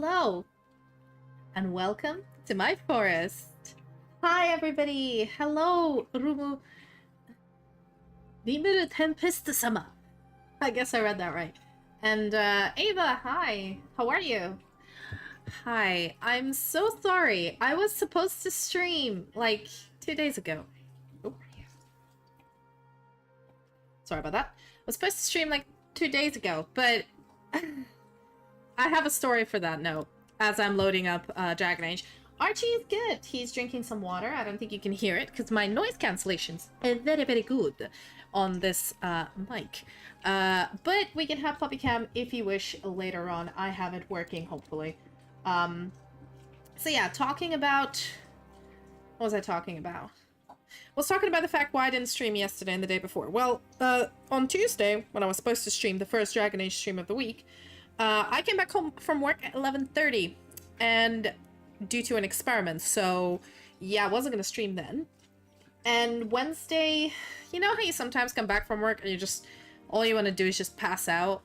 hello, and welcome to my forest. Hi, everybody. Hello, Rumu. Vimuru Tempest-sama. I guess I read that right. And, Ava, hi. How are you? Hi. I'm so sorry. I was supposed to stream, like, 2 days ago. Oh. Sorry about that. I was supposed to stream, like, 2 days ago, but... I have a story for that note as I'm loading up Dragon Age. Archie is good. He's drinking some water. I don't think you can hear it because my noise cancellation's very, very good on this mic. But we can have Puppy Cam if you wish later on. I have it working, hopefully. So yeah, talking about... What was I talking about? I was talking about the fact why I didn't stream yesterday and the day before. Well, on Tuesday, when I was supposed to stream the first Dragon Age stream of the week, I came back home from work at 11:30, and due to an experiment, so yeah, I wasn't gonna stream then. And Wednesday, you know how you sometimes come back from work and you just, all you want to do is just pass out?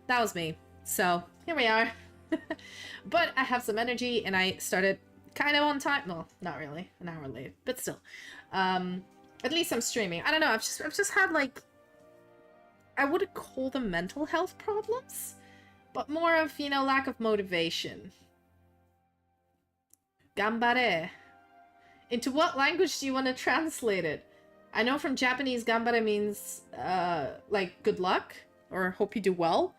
That was me. So, here we are. But I have some energy, and I started kind of on time. Well, not really, an hour late, but still. At least I'm streaming. I don't know, I've just had, like, I wouldn't call them mental health problems, but more of, you know, lack of motivation. Gambare. Into what language do you want to translate it? I know from Japanese, gambare means, like, good luck, or hope you do well.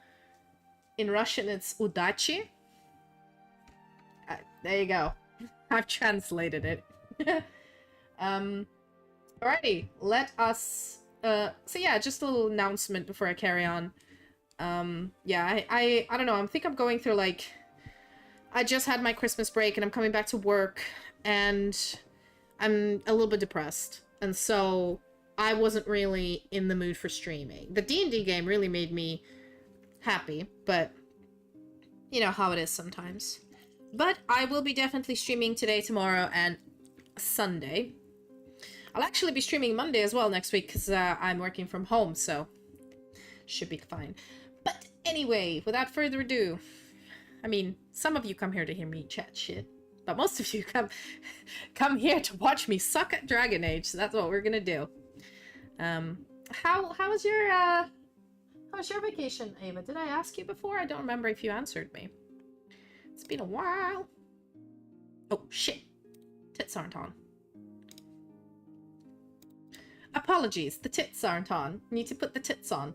In Russian, it's udachi. There you go. I've translated it. Alrighty, let us... so yeah, just a little announcement before I carry on. Yeah, I don't know, I think I'm going through, like, I just had my Christmas break and I'm coming back to work and I'm a little bit depressed, and so I wasn't really in the mood for streaming. The D&D game really made me happy, but you know how it is sometimes. But I will be definitely streaming today, tomorrow, and Sunday. I'll actually be streaming Monday as well next week because I'm working from home, so should be fine. But anyway, without further ado, I mean, some of you come here to hear me chat shit, but most of you come here to watch me suck at Dragon Age, so that's what we're gonna do. How was your vacation, Ava? Did I ask you before? I don't remember if you answered me. It's been a while. Oh, shit. Tits aren't on. Apologies, the tits aren't on. Need to put the tits on.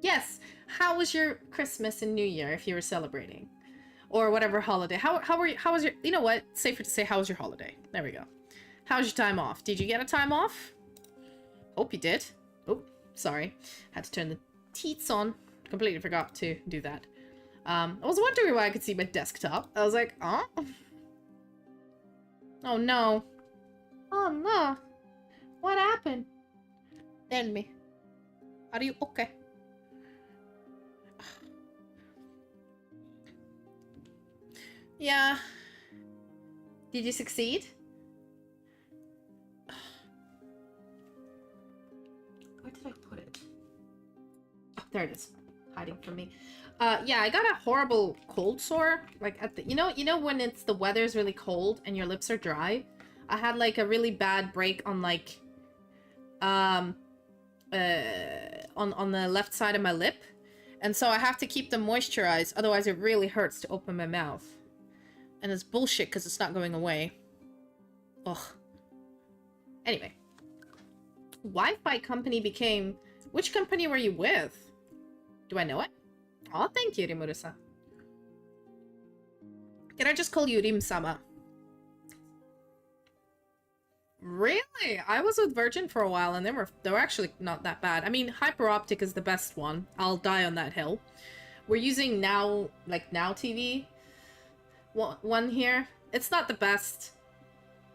Yes, how was your Christmas and New Year if you were celebrating? Or whatever holiday. How was your, you know what? Safer to say, how was your holiday? There we go. How was your time off? Did you get a time off? Hope you did. Oh, sorry. Had to turn the teats on. Completely forgot to do that. I was wondering why I could see my desktop. I was like, oh? Oh no. Oh no. What happened? Tell me. Are you okay? Yeah. Did you succeed? Where did I put it? Oh, there it is. Hiding from me. Yeah, I got a horrible cold sore. Like at the, you know when it's the weather's really cold and your lips are dry? I had like a really bad break on like on the left side of my lip. And so I have to keep them moisturized, otherwise it really hurts to open my mouth. And it's bullshit because it's not going away. Ugh. Anyway. Wi-Fi company became... Which company were you with? Do I know it? Oh, thank you, Rimuru-san. Can I just call you Rim-sama? Really? I was with Virgin for a while and they were actually not that bad. I mean, Hyperoptic is the best one. I'll die on that hill. We're using Now TV. One here. It's not the best.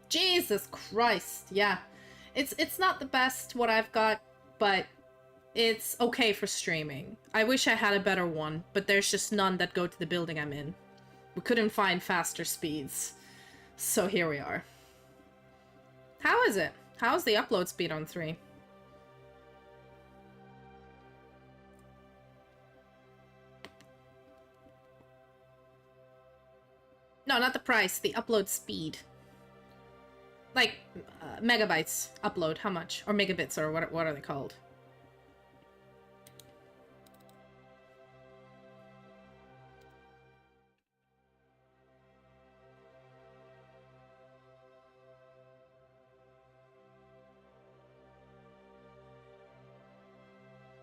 Jesus Christ. Yeah. It's not the best what I've got, but it's okay for streaming. I wish I had a better one, but there's just none that go to the building I'm in. We couldn't find faster speeds. So here we are. How is it? How's the upload speed on 3? No, not the price, the upload speed. Like, megabytes upload, how much? Or megabits, or what are they called?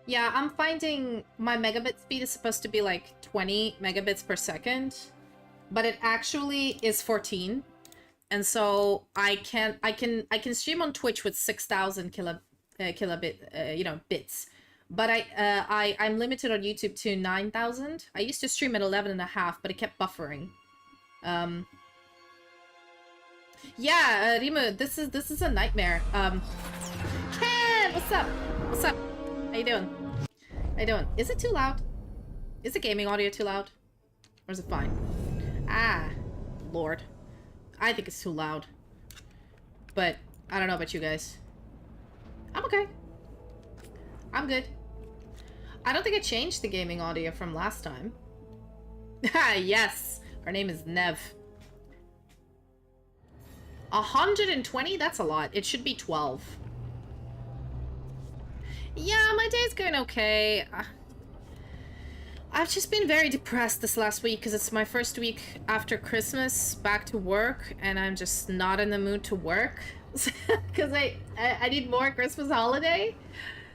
Yeah, I'm finding my megabit speed is supposed to be like 20 megabits per second, but it actually is 14. And so I can stream on Twitch with 6,000 kilobit you know, bits. But I'm limited on YouTube to 9,000. I used to stream at 11.5, but it kept buffering. Yeah, Rimu, this is a nightmare. Ken, what's up? What's up? How you doing? How you doing? Is it too loud? Is the gaming audio too loud? Or is it fine? Ah, Lord. I think it's too loud. But I don't know about you guys. I'm okay. I'm good. I don't think I changed the gaming audio from last time. Ah, yes. Her name is Nev. 120? That's a lot. It should be 12. Yeah, my day's going okay. I've just been very depressed this last week because it's my first week after Christmas back to work, and I'm just not in the mood to work because I need more Christmas holiday.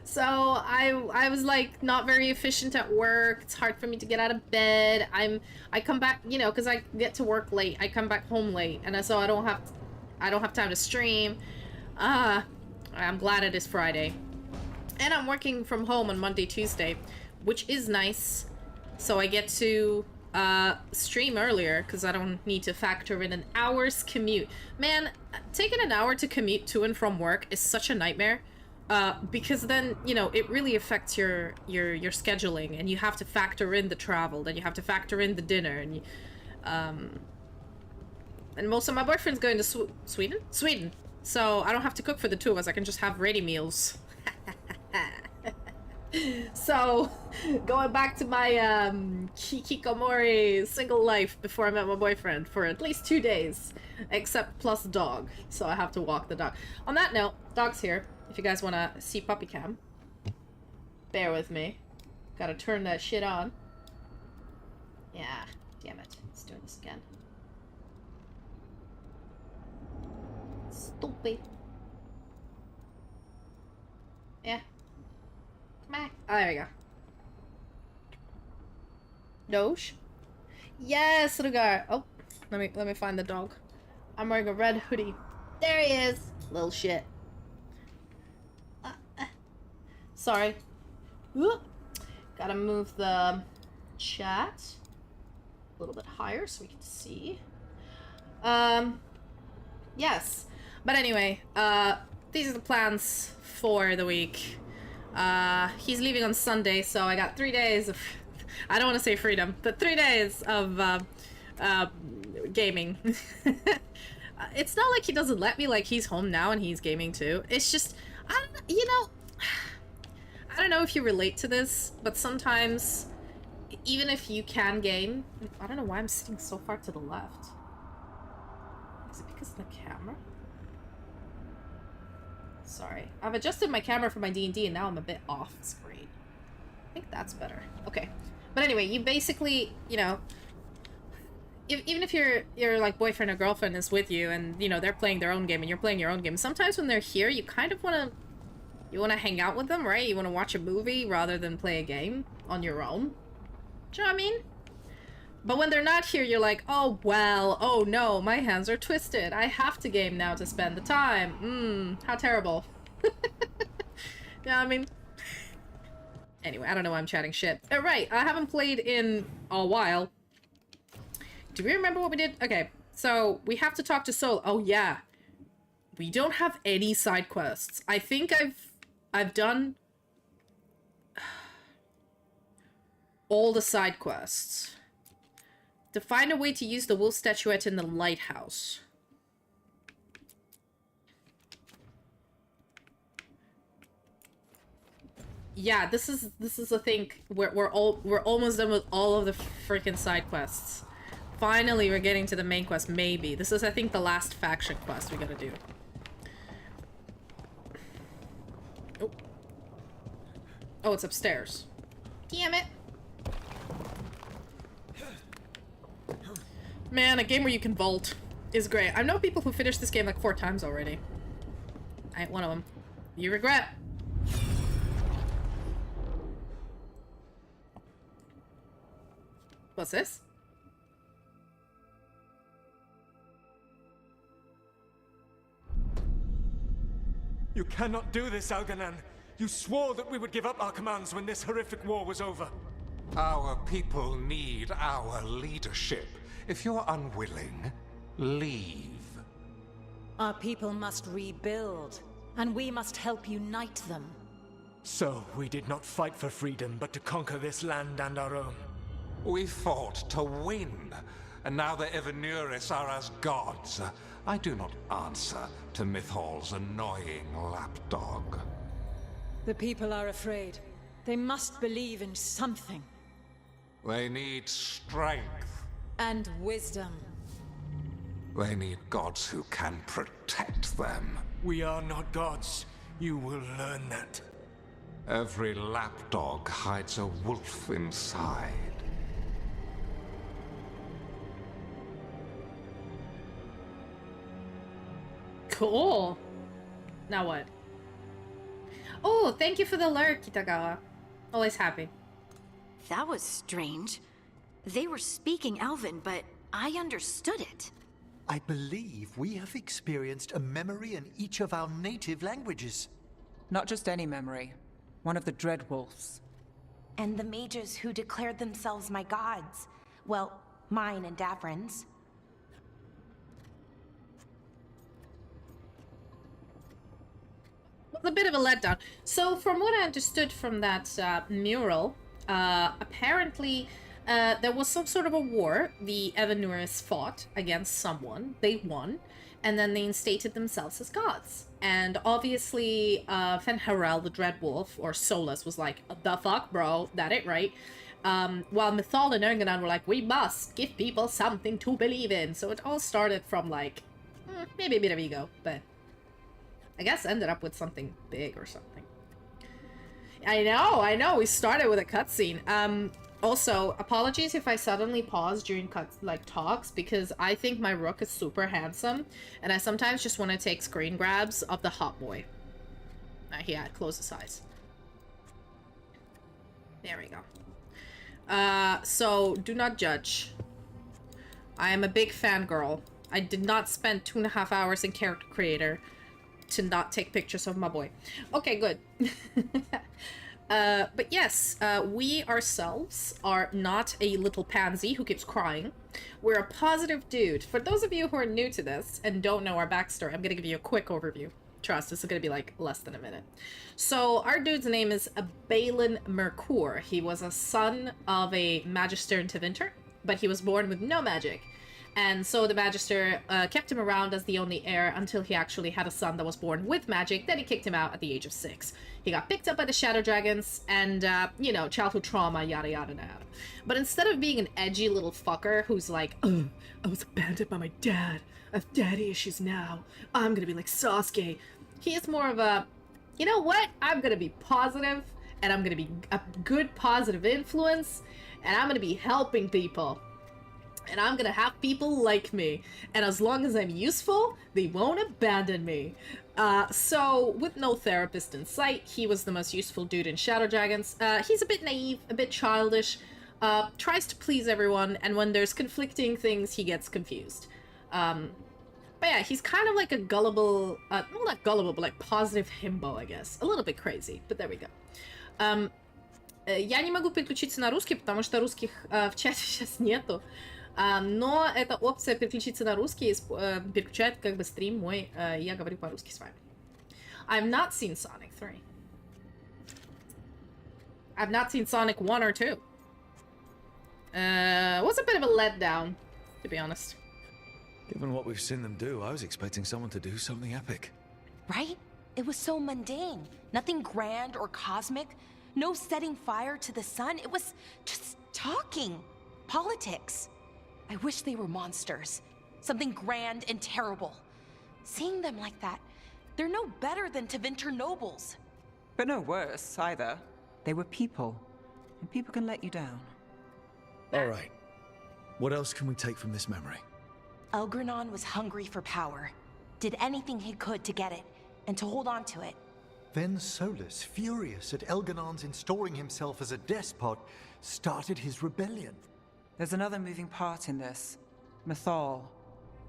So I was like not very efficient at work. It's hard for me to get out of bed. I come back, you know, because I get to work late. I come back home late, and so I don't have time to stream. I'm glad it is Friday. And I'm working from home on Monday, Tuesday, which is nice. So I get to stream earlier because I don't need to factor in an hour's commute. Man, taking an hour to commute to and from work is such a nightmare. Because then, you know, it really affects your scheduling, and you have to factor in the travel, then you have to factor in the dinner, and and most of my boyfriend's going to Sweden? Sweden. So I don't have to cook for the two of us. I can just have ready meals. So, going back to my hikikomori single life before I met my boyfriend for at least 2 days, except plus dog. So I have to walk the dog. On that note, dog's here. If you guys want to see puppy cam, bear with me. Gotta turn that shit on. Yeah, damn it. Let's do this again. Stupid. Yeah. Come on. Oh, there we go. Doge? Yes, Rugar. Oh, let me find the dog. I'm wearing a red hoodie. There he is. Little shit. Sorry. Ooh. Gotta move the chat a little bit higher so we can see. Yes. But anyway, these are the plans for the week. He's leaving on Sunday, so I got 3 days of, I don't want to say freedom, but 3 days of, gaming. It's not like he doesn't let me, like he's home now and he's gaming too. It's just, you know, I don't know if you relate to this, but sometimes, even if you can game, I don't know why I'm sitting so far to the left. Is it because of the camera? Sorry. I've adjusted my camera for my D&D and now I'm a bit off screen. I think that's better. Okay. But anyway, you basically, you know, even if your like boyfriend or girlfriend is with you and, you know, they're playing their own game and you're playing your own game, sometimes when they're here, you kind of want to hang out with them, right? You want to watch a movie rather than play a game on your own. Do you know what I mean? But when they're not here, you're like, oh, well, oh no, my hands are twisted. I have to game now to spend the time. How terrible. You know what I mean? Anyway, I don't know why I'm chatting shit. Right, I haven't played in a while. Do we remember what we did? Okay, so we have to talk to Solas. Oh, yeah. We don't have any side quests. I think I've done all the side quests. To find a way to use the wolf statuette in the lighthouse. Yeah, this is the thing. We're almost done with all of the freaking side quests. Finally, we're getting to the main quest, maybe. This is, I think, the last faction quest we gotta do. Oh. Oh, it's upstairs. Damn it. Man, a game where you can vault is great. I know people who finished this game like 4 times already. I ain't one of them. You regret. What's this? You cannot do this, Alganan. You swore that we would give up our commands when this horrific war was over. Our people need our leadership. If you're unwilling, leave. Our people must rebuild, and we must help unite them. So, we did not fight for freedom, but to conquer this land and our own. We fought to win, and now the Evenuris are as gods. I do not answer to Mythal's annoying lapdog. The people are afraid. They must believe in something. They need strength. And wisdom. They need gods who can protect them. We are not gods. You will learn that. Every lapdog hides a wolf inside. Cool. Now what? Oh, thank you for the alert, Kitagawa. Always happy. That was strange. They were speaking Elven, but I understood it. I believe we have experienced a memory in each of our native languages. Not just any memory. One of the Dread Wolves. And the mages who declared themselves my gods. Well, mine and Davrin's. A bit of a letdown. So, from what I understood from that mural, apparently there was some sort of a war. The Evenuris fought against someone. They won. And then they instated themselves as gods. And obviously, Fenharel, the Dread Wolf, or Solas, was like, the fuck, bro? That ain't right. While Mythal and Erganan were like, we must give people something to believe in. So it all started from, like, maybe a bit of ego, but I guess ended up with something big or something. I know, we started with a cutscene. Also, apologies if I suddenly pause during talks, because I think my rook is super handsome, and I sometimes just want to take screen grabs of the hot boy. Yeah, close his eyes. There we go. So, do not judge. I am a big fangirl. I did not spend 2.5 hours in Character Creator to not take pictures of my boy. Okay, good. But yes, we ourselves are not a little pansy who keeps crying. We're a positive dude. For those of you who are new to this and don't know our backstory, I'm gonna give you a quick overview. Trust, this is gonna be like less than a minute. So our dude's name is Balin Merkur. He was a son of a magister in Tevinter, but he was born with no magic. And so the Magister kept him around as the only heir until he actually had a son that was born with magic. Then he kicked him out at the age of 6. He got picked up by the Shadow Dragons and, you know, childhood trauma, yada yada yada. But instead of being an edgy little fucker who's like, I was abandoned by my dad, I have daddy issues now, I'm gonna be like Sasuke, he is more of a, you know what, I'm gonna be positive, and I'm gonna be a good positive influence, and I'm gonna be helping people. And I'm gonna have people like me. And as long as I'm useful, they won't abandon me. So, with no therapist in sight, he was the most useful dude in Shadow Dragons. He's a bit naive, a bit childish, tries to please everyone, and when there's conflicting things, he gets confused. But yeah, he's kind of like a gullible, well, not gullible, but like positive himbo, I guess. A little bit crazy, but there we go. Я не могу переключиться на русский, потому что русских в чате сейчас нету. Но эта опция переключиться на русский переключает как бы стрим мой, я говорю по-русски с вами. I've not seen Sonic 3. I've not seen Sonic 1 or 2. Was a bit of a letdown, to be honest. Given what we've seen them do, I was expecting someone to do something epic. Right? It was so mundane. Nothing grand or cosmic. No setting fire to the sun. It was just talking. Politics. I wish they were monsters. Something grand and terrible. Seeing them like that, they're no better than Tevinter nobles. But no worse, either. They were people, and people can let you down. All right. What else can we take from this memory? Elgranon was hungry for power. Did anything he could to get it, and to hold on to it. Then Solas, furious at Elganon's installing himself as a despot, started his rebellion. There's another moving part in this. Mythal.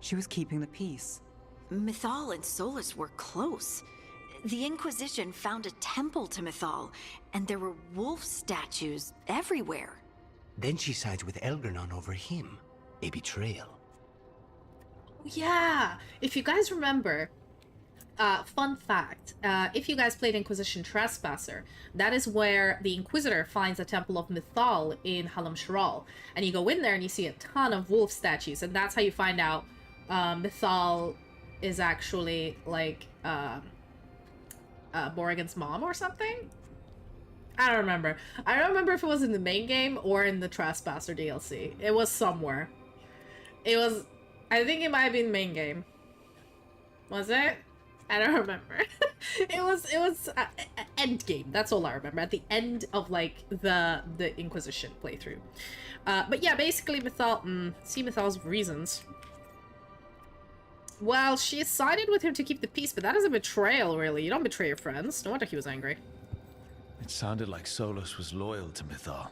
She was keeping the peace. Mythal and Solas were close. The Inquisition found a temple to Mythal, and there were wolf statues everywhere. Then she sides with Elgranon over him. A betrayal. Yeah, if you guys remember, fun fact, if you guys played Inquisition Trespasser, that is where the Inquisitor finds a Temple of Mythal in Halam Sharal. And you go in there and you see a ton of wolf statues, and that's how you find out Mythal is actually, like, Morrigan's mom or something? I don't remember. I don't remember if it was in the main game or in the Trespasser DLC. It was somewhere. It was... I think it might have been main game. Was it? I don't remember. it was end game. That's all I remember. At the end of like the Inquisition playthrough. But yeah, basically Mythal. See Mythal's reasons. Well, she sided with him to keep the peace, but that is a betrayal, really. You don't betray your friends. No wonder he was angry. It sounded like Solas was loyal to Mythal.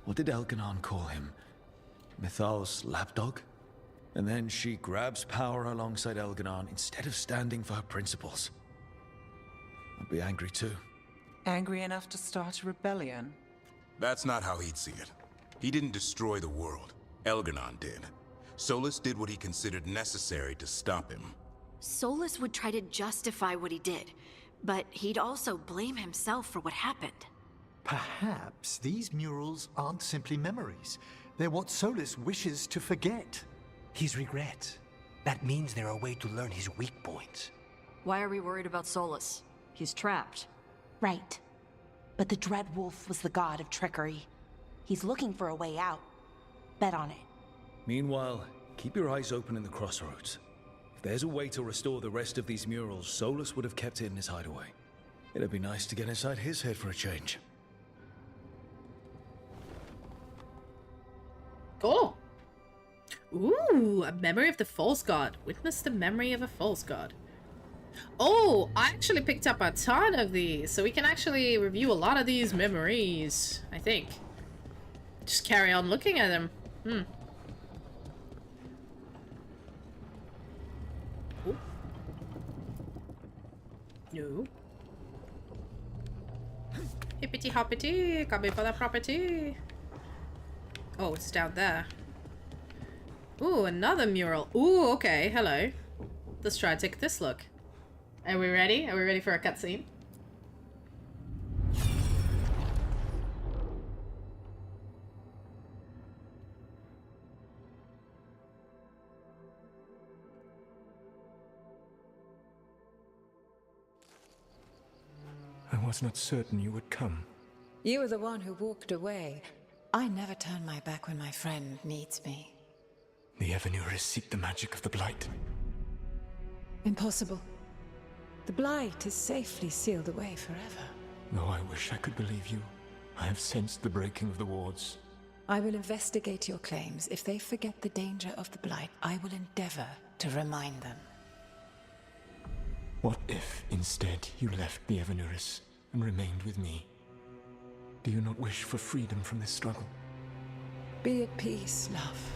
What did Elganon call him? Mythal's lapdog? And then she grabs power alongside Elganon instead of standing for her principles. I'd be angry too. Angry enough to start a rebellion? That's not how he'd see it. He didn't destroy the world. Elganon did. Solas did what he considered necessary to stop him. Solas would try to justify what he did, but he'd also blame himself for what happened. Perhaps these murals aren't simply memories. They're what Solas wishes to forget. His regrets. That means they're a way to learn his weak points. Why are we worried about Solas? He's trapped. Right. But the Dread Wolf was the god of trickery. He's looking for a way out. Bet on it. Meanwhile, keep your eyes open in the crossroads. If there's a way to restore the rest of these murals, Solas would have kept it in his hideaway. It'd be nice to get inside his head for a change. Cool. Ooh, a memory of the false god. Witness the memory of a false god. Oh, I actually picked up a ton of these, so we can actually review a lot of these memories, I think. Just carry on looking at them. Ooh. No. Hippity hoppity, coming for that property. Oh, it's down there. Ooh, another mural. Ooh, okay, hello. Let's try to take this look. Are we ready? Are we ready for a cutscene? I was not certain you would come. You were the one who walked away. I never turn my back when my friend needs me. The Evanurus seek the magic of the Blight. Impossible. The Blight is safely sealed away forever. Though I wish I could believe you, I have sensed the breaking of the wards. I will investigate your claims. If they forget the danger of the Blight, I will endeavor to remind them. What if, instead, you left the Evanurus and remained with me? Do you not wish for freedom from this struggle? Be at peace, love.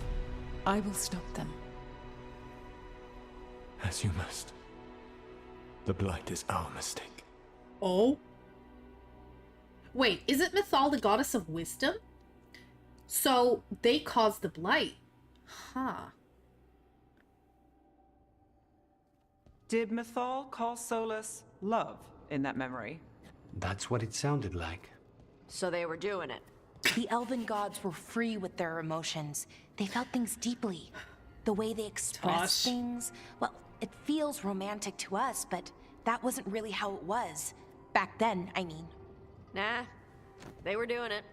I will stop them. As you must. The Blight is our mistake. Oh? Wait, is it Mythal the goddess of wisdom? So, they caused the Blight. Huh. Did Mythal call Solas love in that memory? That's what it sounded like. So they were doing it. The elven gods were free with their emotions. They felt things deeply. The way they expressed things, well, it feels romantic to us, but that wasn't really how it was. Back then, I mean. Nah, they were doing it.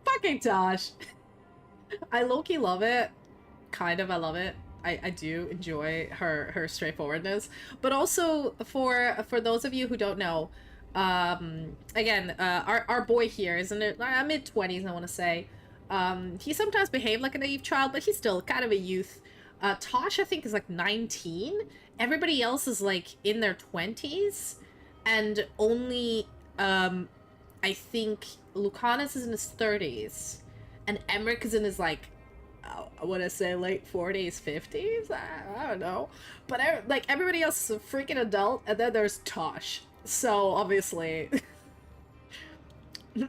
Fucking Tosh. I low-key love it. Kind of, I love it. I do enjoy her straightforwardness. But also, for those of you who don't know, again, our boy here is in mid-20s, I want to say. He sometimes behaved like a naive child, but he's still kind of a youth. Tosh, I think, is like 19. Everybody else is like in their 20s. And only, I think Lucanus is in his 30s. And Emmerich is in his, like, I want to say late 40s, 50s? I don't know. But, like, everybody else is a freaking adult. And then there's Tosh. So, obviously,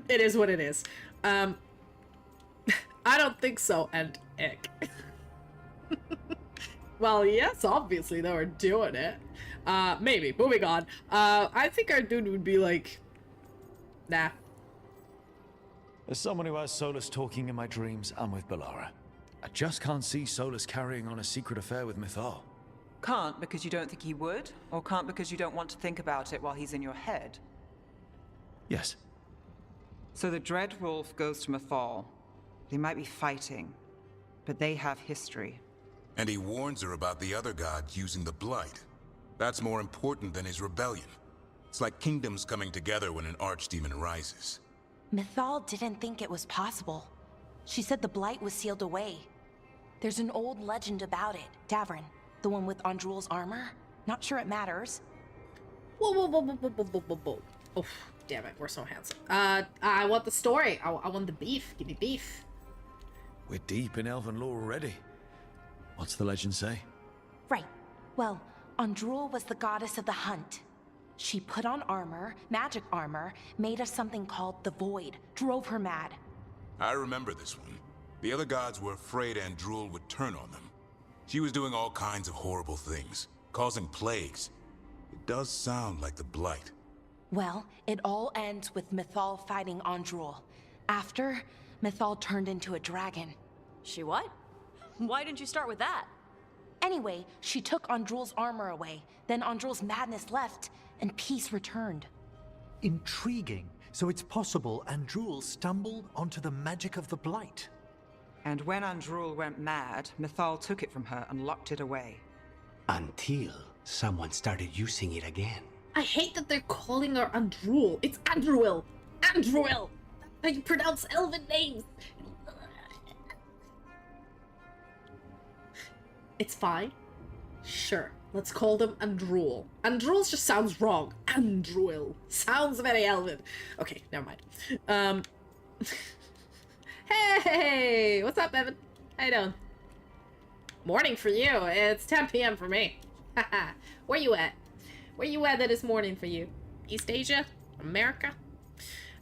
it is what it is. I don't think so, and ick. Well, yes, obviously they were doing it. Maybe. Moving on. I think our dude would be like, nah. As someone who has Solas talking in my dreams, I'm with Bellara. I just can't see Solas carrying on a secret affair with Mythal. Can't because you don't think he would? Or can't because you don't want to think about it while he's in your head? Yes. So the Dread Wolf goes to Mythal. They might be fighting, but they have history. And he warns her about the other gods using the Blight. That's more important than his rebellion. It's like kingdoms coming together when an archdemon rises. Mythal didn't think it was possible. She said the Blight was sealed away. There's an old legend about it. Davrin, the one with Andrul's armor. Not sure it matters. Whoa, whoa, whoa, whoa, whoa, whoa, whoa, whoa. Oh, damn it, we're so handsome. I want the story. I want the beef. Give me beef. We're deep in elven lore already. What's the legend say? Right. Well, Andrul was the goddess of the hunt. She put on armor, magic armor, made us something called the Void, drove her mad. I remember this one. The other gods were afraid Andrul would turn on them. She was doing all kinds of horrible things, causing plagues. It does sound like the Blight. Well, it all ends with Mythal fighting Andrul. After, Mythal turned into a dragon. She what? Why didn't you start with that? Anyway, she took Andrul's armor away, then Andrul's madness left, and peace returned. Intriguing. So it's possible Andrul stumbled onto the magic of the Blight. And when Andrul went mad, Mythal took it from her and locked it away. Until someone started using it again. I hate that they're calling her Andrul. It's Andruil. Andruil. That's how you pronounce elven names. It's fine. Sure. Let's call them Andrul. Andrul just sounds wrong. Andruil. Sounds very elven. Okay, never mind. Hey! What's up, Evan? How you doing? Morning for you. It's 10 p.m. for me. Haha. Where you at? Where you at that is morning for you? East Asia? America?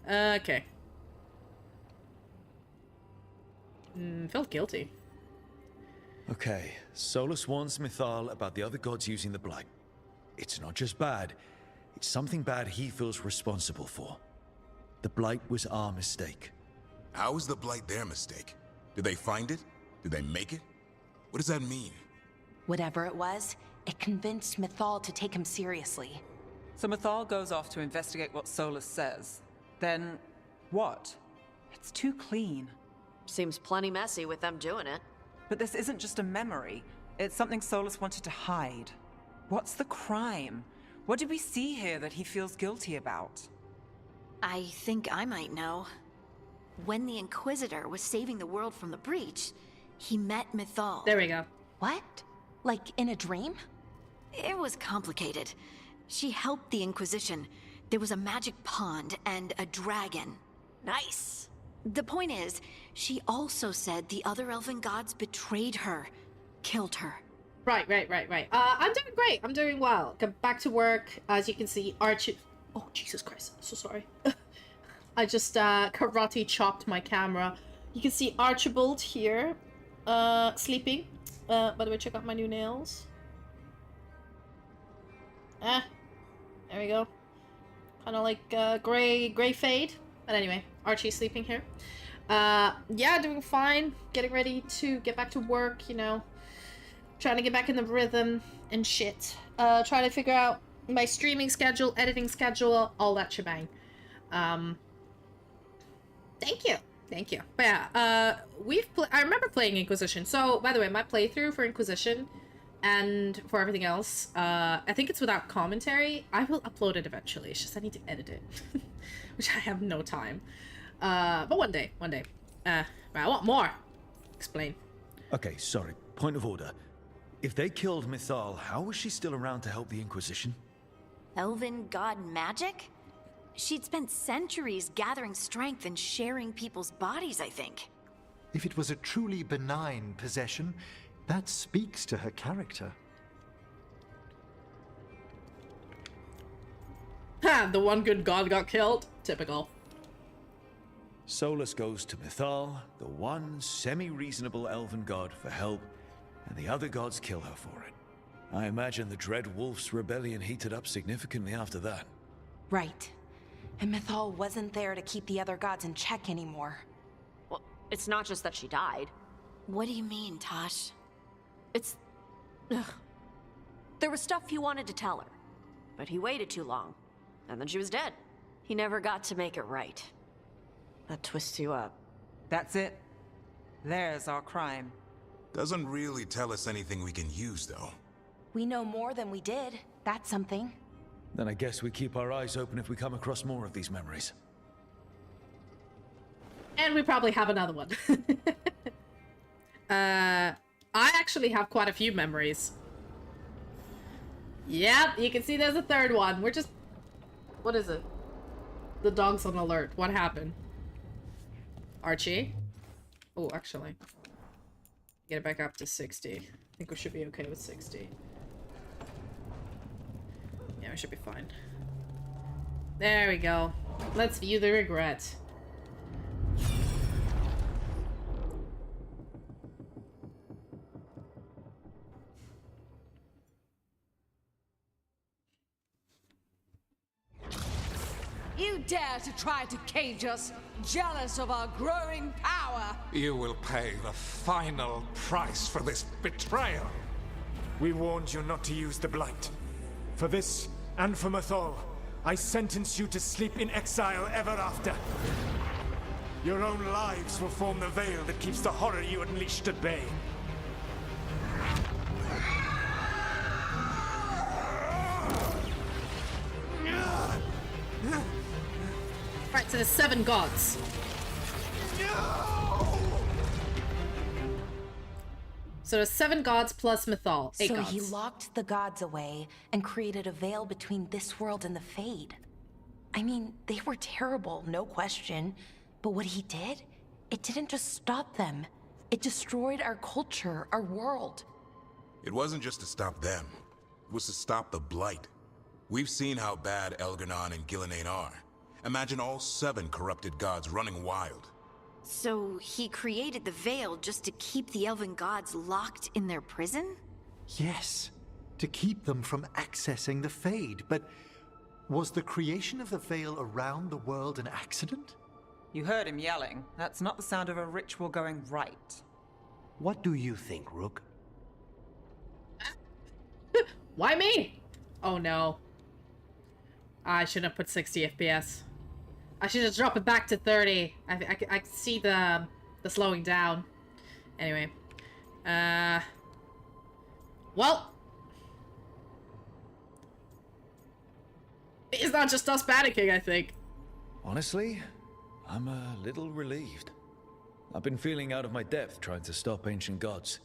Okay. Felt guilty. Okay, Solas warns Mythal about the other gods using the Blight. It's not just bad, it's something bad he feels responsible for. The Blight was our mistake. How was the Blight their mistake? Did they find it? Did they make it? What does that mean? Whatever it was, it convinced Mythal to take him seriously. So Mythal goes off to investigate what Solas says. Then, what? It's too clean. Seems plenty messy with them doing it. But this isn't just a memory. It's something Solas wanted to hide. What's the crime? What did we see here that he feels guilty about? I think I might know. When the Inquisitor was saving the world from the breach, he met Mythal. There we go. What? Like in a dream? It was complicated. She helped the Inquisition. There was a magic pond and a dragon. Nice. The point is, she also said the other elven gods betrayed her, killed her. Right. I'm doing great. I'm doing well. Got back to work. As you can see, Archie... Oh, Jesus Christ. I'm so sorry. I just karate chopped my camera. You can see Archibald here, sleeping. By the way, check out my new nails. There we go. Kind of like gray fade. But anyway, Archie's sleeping here. Yeah, doing fine. Getting ready to get back to work, you know. Trying to get back in the rhythm and shit. Trying to figure out my streaming schedule, editing schedule, all that shebang. Thank you. Thank you. But yeah, I remember playing Inquisition. So, by the way, my playthrough for Inquisition and for everything else, I think it's without commentary. I will upload it eventually. It's just I need to edit it, which I have no time. But one day. I want more. Explain. Okay, sorry. Point of order. If they killed Mythal, how was she still around to help the Inquisition? Elven god magic? She'd spent centuries gathering strength and sharing people's bodies, I think. If it was a truly benign possession, that speaks to her character. Ha! The one good god got killed. Typical. Solas goes to Mythal, the one semi-reasonable elven god, for help, and the other gods kill her for it. I imagine the Dread Wolf's rebellion heated up significantly after that. Right. And Mythal wasn't there to keep the other gods in check anymore. Well, it's not just that she died. What do you mean, Tosh? It's... Ugh. There was stuff he wanted to tell her, but he waited too long, and then she was dead. He never got to make it right. That twists you up. That's it. There's our crime. Doesn't really tell us anything we can use, though. We know more than we did. That's something. Then I guess we keep our eyes open if we come across more of these memories. And we probably have another one. I actually have quite a few memories. Yep, you can see there's a third one. We're just... What is it? The dog's on alert. What happened? Archie? Oh, actually. Get it back up to 60. I think we should be okay with 60. Yeah, we should be fine. There we go. Let's view the regret. You dare to try to cage us, jealous of our growing power! You will pay the final price for this betrayal. We warned you not to use the Blight. For this, and for Mythal, I sentence you to sleep in exile ever after. Your own lives will form the veil that keeps the horror you unleashed at bay. Right, so there's 7 gods. So there's 7 gods plus Mythal. 8 so gods. he locked the gods away and created a veil between this world and the Fade. I mean, they were terrible, no question. But what he did, it didn't just stop them. It destroyed our culture, our world. It wasn't just to stop them. It was to stop the Blight. We've seen how bad Elganon and Gillenane are. Imagine all 7 corrupted gods running wild. So he created the Veil just to keep the elven gods locked in their prison? Yes, to keep them from accessing the Fade. But was the creation of the Veil around the world an accident? You heard him yelling. That's not the sound of a ritual going right. What do you think, Rook? Why me? Oh no. I shouldn't have put 60 FPS. I should just drop it back to 30. I see the slowing down. Anyway. Well. It's not just us panicking, I think. Honestly, I'm a little relieved. I've been feeling out of my depth trying to stop ancient gods.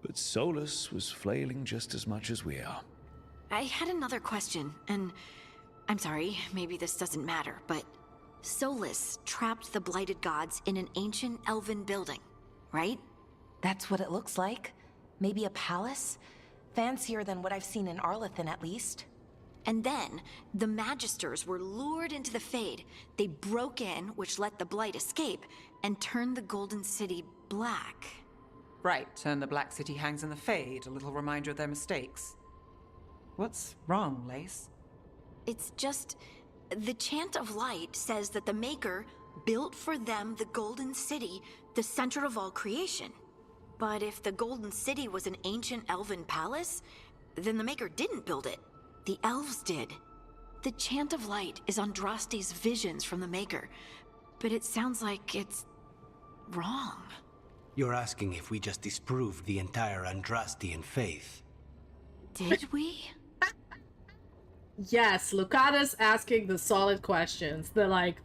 But Solas was flailing just as much as we are. I had another question, and I'm sorry, maybe this doesn't matter, but Solas trapped the blighted gods in an ancient elven building, right? That's what it looks like. Maybe a palace? Fancier than what I've seen in Arlethan, at least. And then, the Magisters were lured into the Fade. They broke in, which let the Blight escape, and turned the Golden City black. Right, and the Black City hangs in the Fade, a little reminder of their mistakes. What's wrong, Lace? It's just... the Chant of Light says that the Maker built for them the Golden City, the center of all creation. But if the Golden City was an ancient elven palace, then the Maker didn't build it. The elves did. The Chant of Light is Andraste's visions from the Maker, but it sounds like it's wrong? You're asking if we just disproved the entire Andrastian faith. Did we? Yes, Lucada's asking the solid questions. They're like,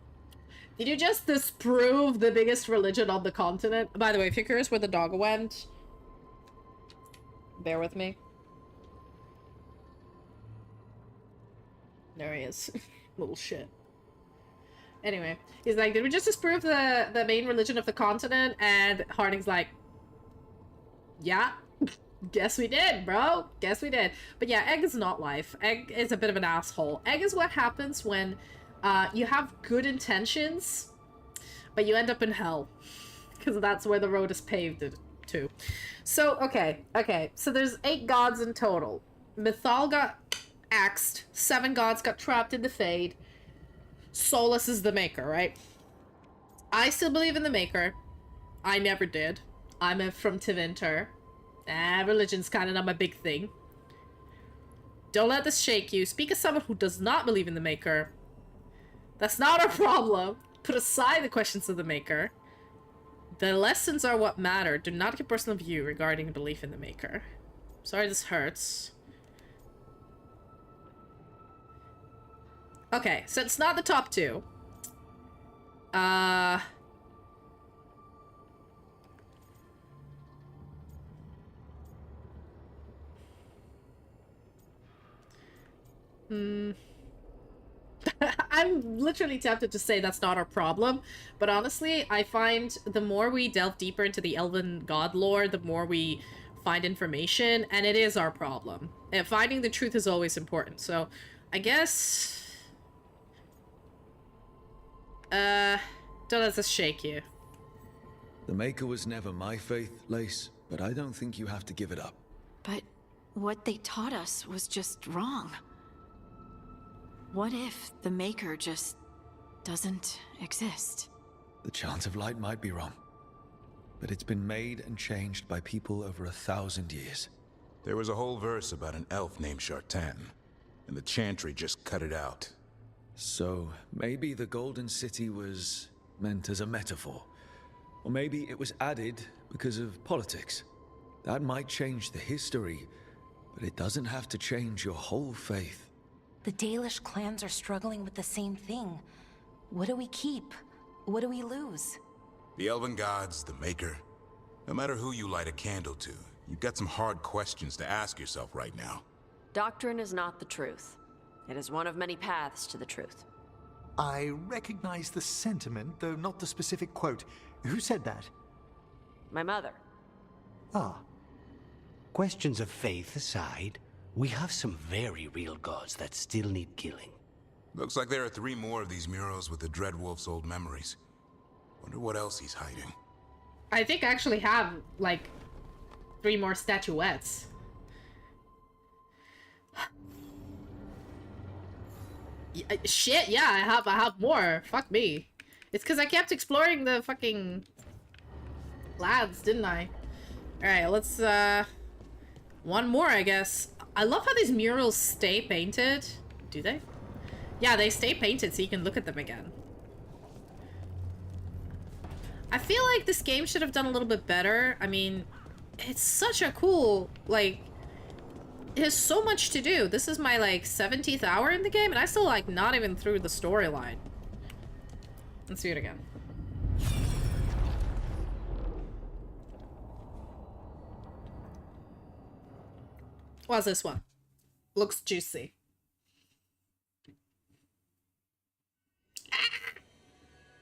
did you just disprove the biggest religion on the continent? By the way, if you're curious where the dog went, bear with me. There he is. Little shit. Anyway, he's like, did we just disprove the main religion of the continent? And Harding's like, yeah, guess we did, bro. Guess we did. But yeah, Egg is not life. Egg is a bit of an asshole. Egg is what happens when you have good intentions, but you end up in hell. Because that's where the road is paved to. So, okay. So there's 8 gods in total. Mythal got axed. 7 gods got trapped in the Fade. Solas is the maker, right? I still believe in the maker. I never did. I'm from vtuber. Religion's kind of not my big thing. Don't let this shake you. Speak as someone who does not believe in the maker. That's not our problem. Put aside the questions of the maker. The lessons are what matter. Do not give personal view regarding belief in the maker. Sorry this hurts. Okay, so it's not the top 2. I'm literally tempted to say that's not our problem, but honestly, I find the more we delve deeper into the elven god lore, the more we find information, and it is our problem. And finding the truth is always important, so I guess... don't let this shake you. The Maker was never my faith, Lace, but I don't think you have to give it up. But what they taught us was just wrong. What if the Maker just doesn't exist? The chant of light might be wrong, but it's been made and changed by people over 1,000 years. There was a whole verse about an elf named Shartan, and the chantry just cut it out. So, maybe the Golden City was meant as a metaphor. Or maybe it was added because of politics. That might change the history, but it doesn't have to change your whole faith. The Dalish clans are struggling with the same thing. What do we keep? What do we lose? The elven gods, the Maker. No matter who you light a candle to, you've got some hard questions to ask yourself right now. Doctrine is not the truth. It is one of many paths to the truth. I recognize the sentiment, though not the specific quote. Who said that? My mother. Ah. Questions of faith aside, we have some very real gods that still need killing. Looks like there are 3 more of these murals with the Dreadwolf's old memories. Wonder what else he's hiding. I think I actually have, like, 3 more statuettes. Shit, yeah, I have more. Fuck me. It's because I kept exploring the fucking lads, didn't I? Alright, let's, one more, I guess. I love how these murals stay painted. Do they? Yeah, they stay painted so you can look at them again. I feel like this game should have done a little bit better. I mean, it's such a cool, like... There's so much to do. This is my, like, 17th hour in the game, and I still, like, not even through the storyline. Let's do it again. What's this one? Looks juicy.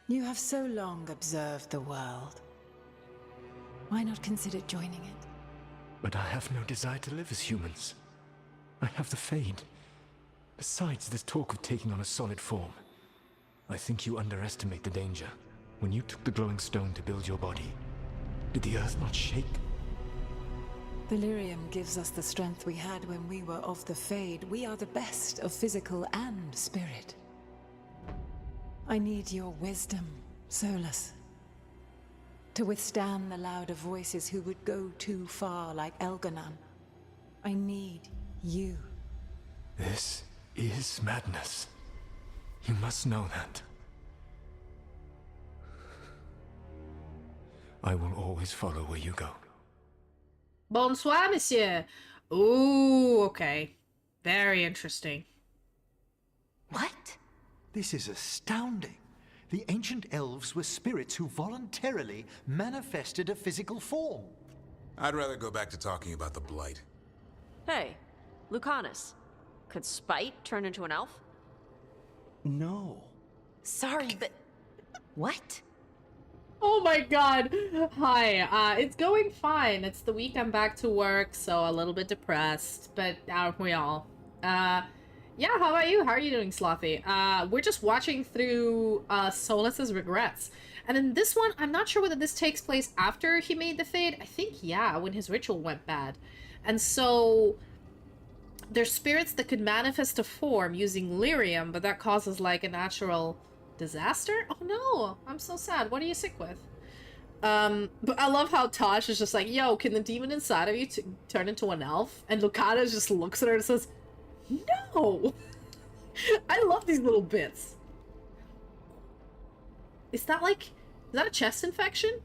You have so long observed the world. Why not consider joining it? But I have no desire to live as humans. I have the Fade. Besides, this talk of taking on a solid form. I think you underestimate the danger. When you took the glowing stone to build your body, did the earth not shake? Valyrium gives us the strength we had when we were of the Fade. We are the best of physical and spirit. I need your wisdom, Solas. To withstand the louder voices who would go too far like Elganon. I need you. This is madness. You must know that. I will always follow where you go. Bonsoir, monsieur. Ooh, okay. Very interesting. What? This is astounding. The ancient elves were spirits who voluntarily manifested a physical form. I'd rather go back to talking about the Blight. Hey, Lucanus. Could Spite turn into an elf? No. Sorry, but... What? Oh my god. Hi. It's going fine. It's the week I'm back to work, so a little bit depressed, but aren't we all? Yeah, how about you? How are you doing, Slothy? We're just watching through Solas's regrets. And in this one, I'm not sure whether this takes place after he made the Fade. I think, yeah, when his ritual went bad. And so there's spirits that could manifest a form using lyrium, but that causes like a natural disaster? Oh no, I'm so sad. What are you sick with? But I love how Tosh is just like, yo, can the demon inside of you turn into an elf? And Lucana just looks at her and says, no! I love these little bits. Is that a chest infection?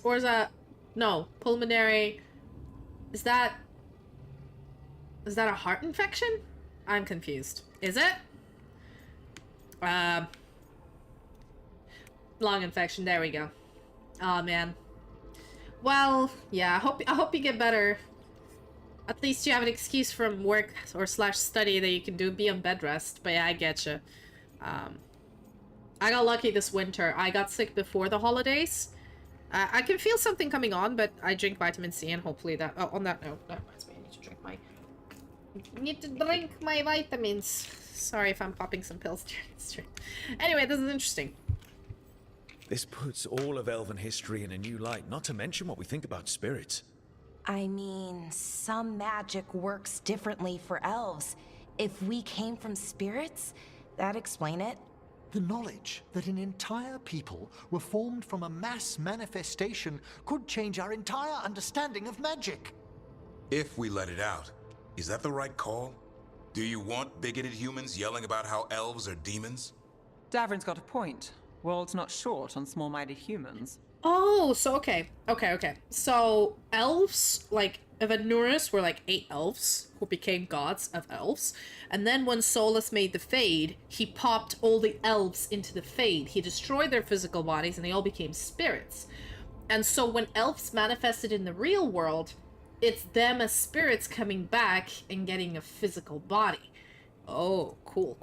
Or is that, no, pulmonary, is that a heart infection? I'm confused. Is it? Lung infection, there we go. Oh man. Well, yeah, I hope you get better. At least you have an excuse from work or / study that you can be on bed rest. But yeah, I get you. I got lucky this winter. I got sick before the holidays. I can feel something coming on, but I drink vitamin C and hopefully that... Oh, on that note, that reminds me, I need to drink my vitamins. Sorry if I'm popping some pills during the stream. Anyway, this is interesting. This puts all of elven history in a new light, not to mention what we think about spirits. I mean, some magic works differently for elves. If we came from spirits, that'd explain it. The knowledge that an entire people were formed from a mass manifestation could change our entire understanding of magic. If we let it out, is that the right call? Do you want bigoted humans yelling about how elves are demons? Davrin's got a point. World's not short on small-minded humans. Oh, so okay. So elves, like Evanurus were like 8 elves who became gods of elves. And then when Solas made the Fade, he popped all the elves into the Fade. He destroyed their physical bodies and they all became spirits. And so when elves manifested in the real world, it's them as spirits coming back and getting a physical body. Oh, cool.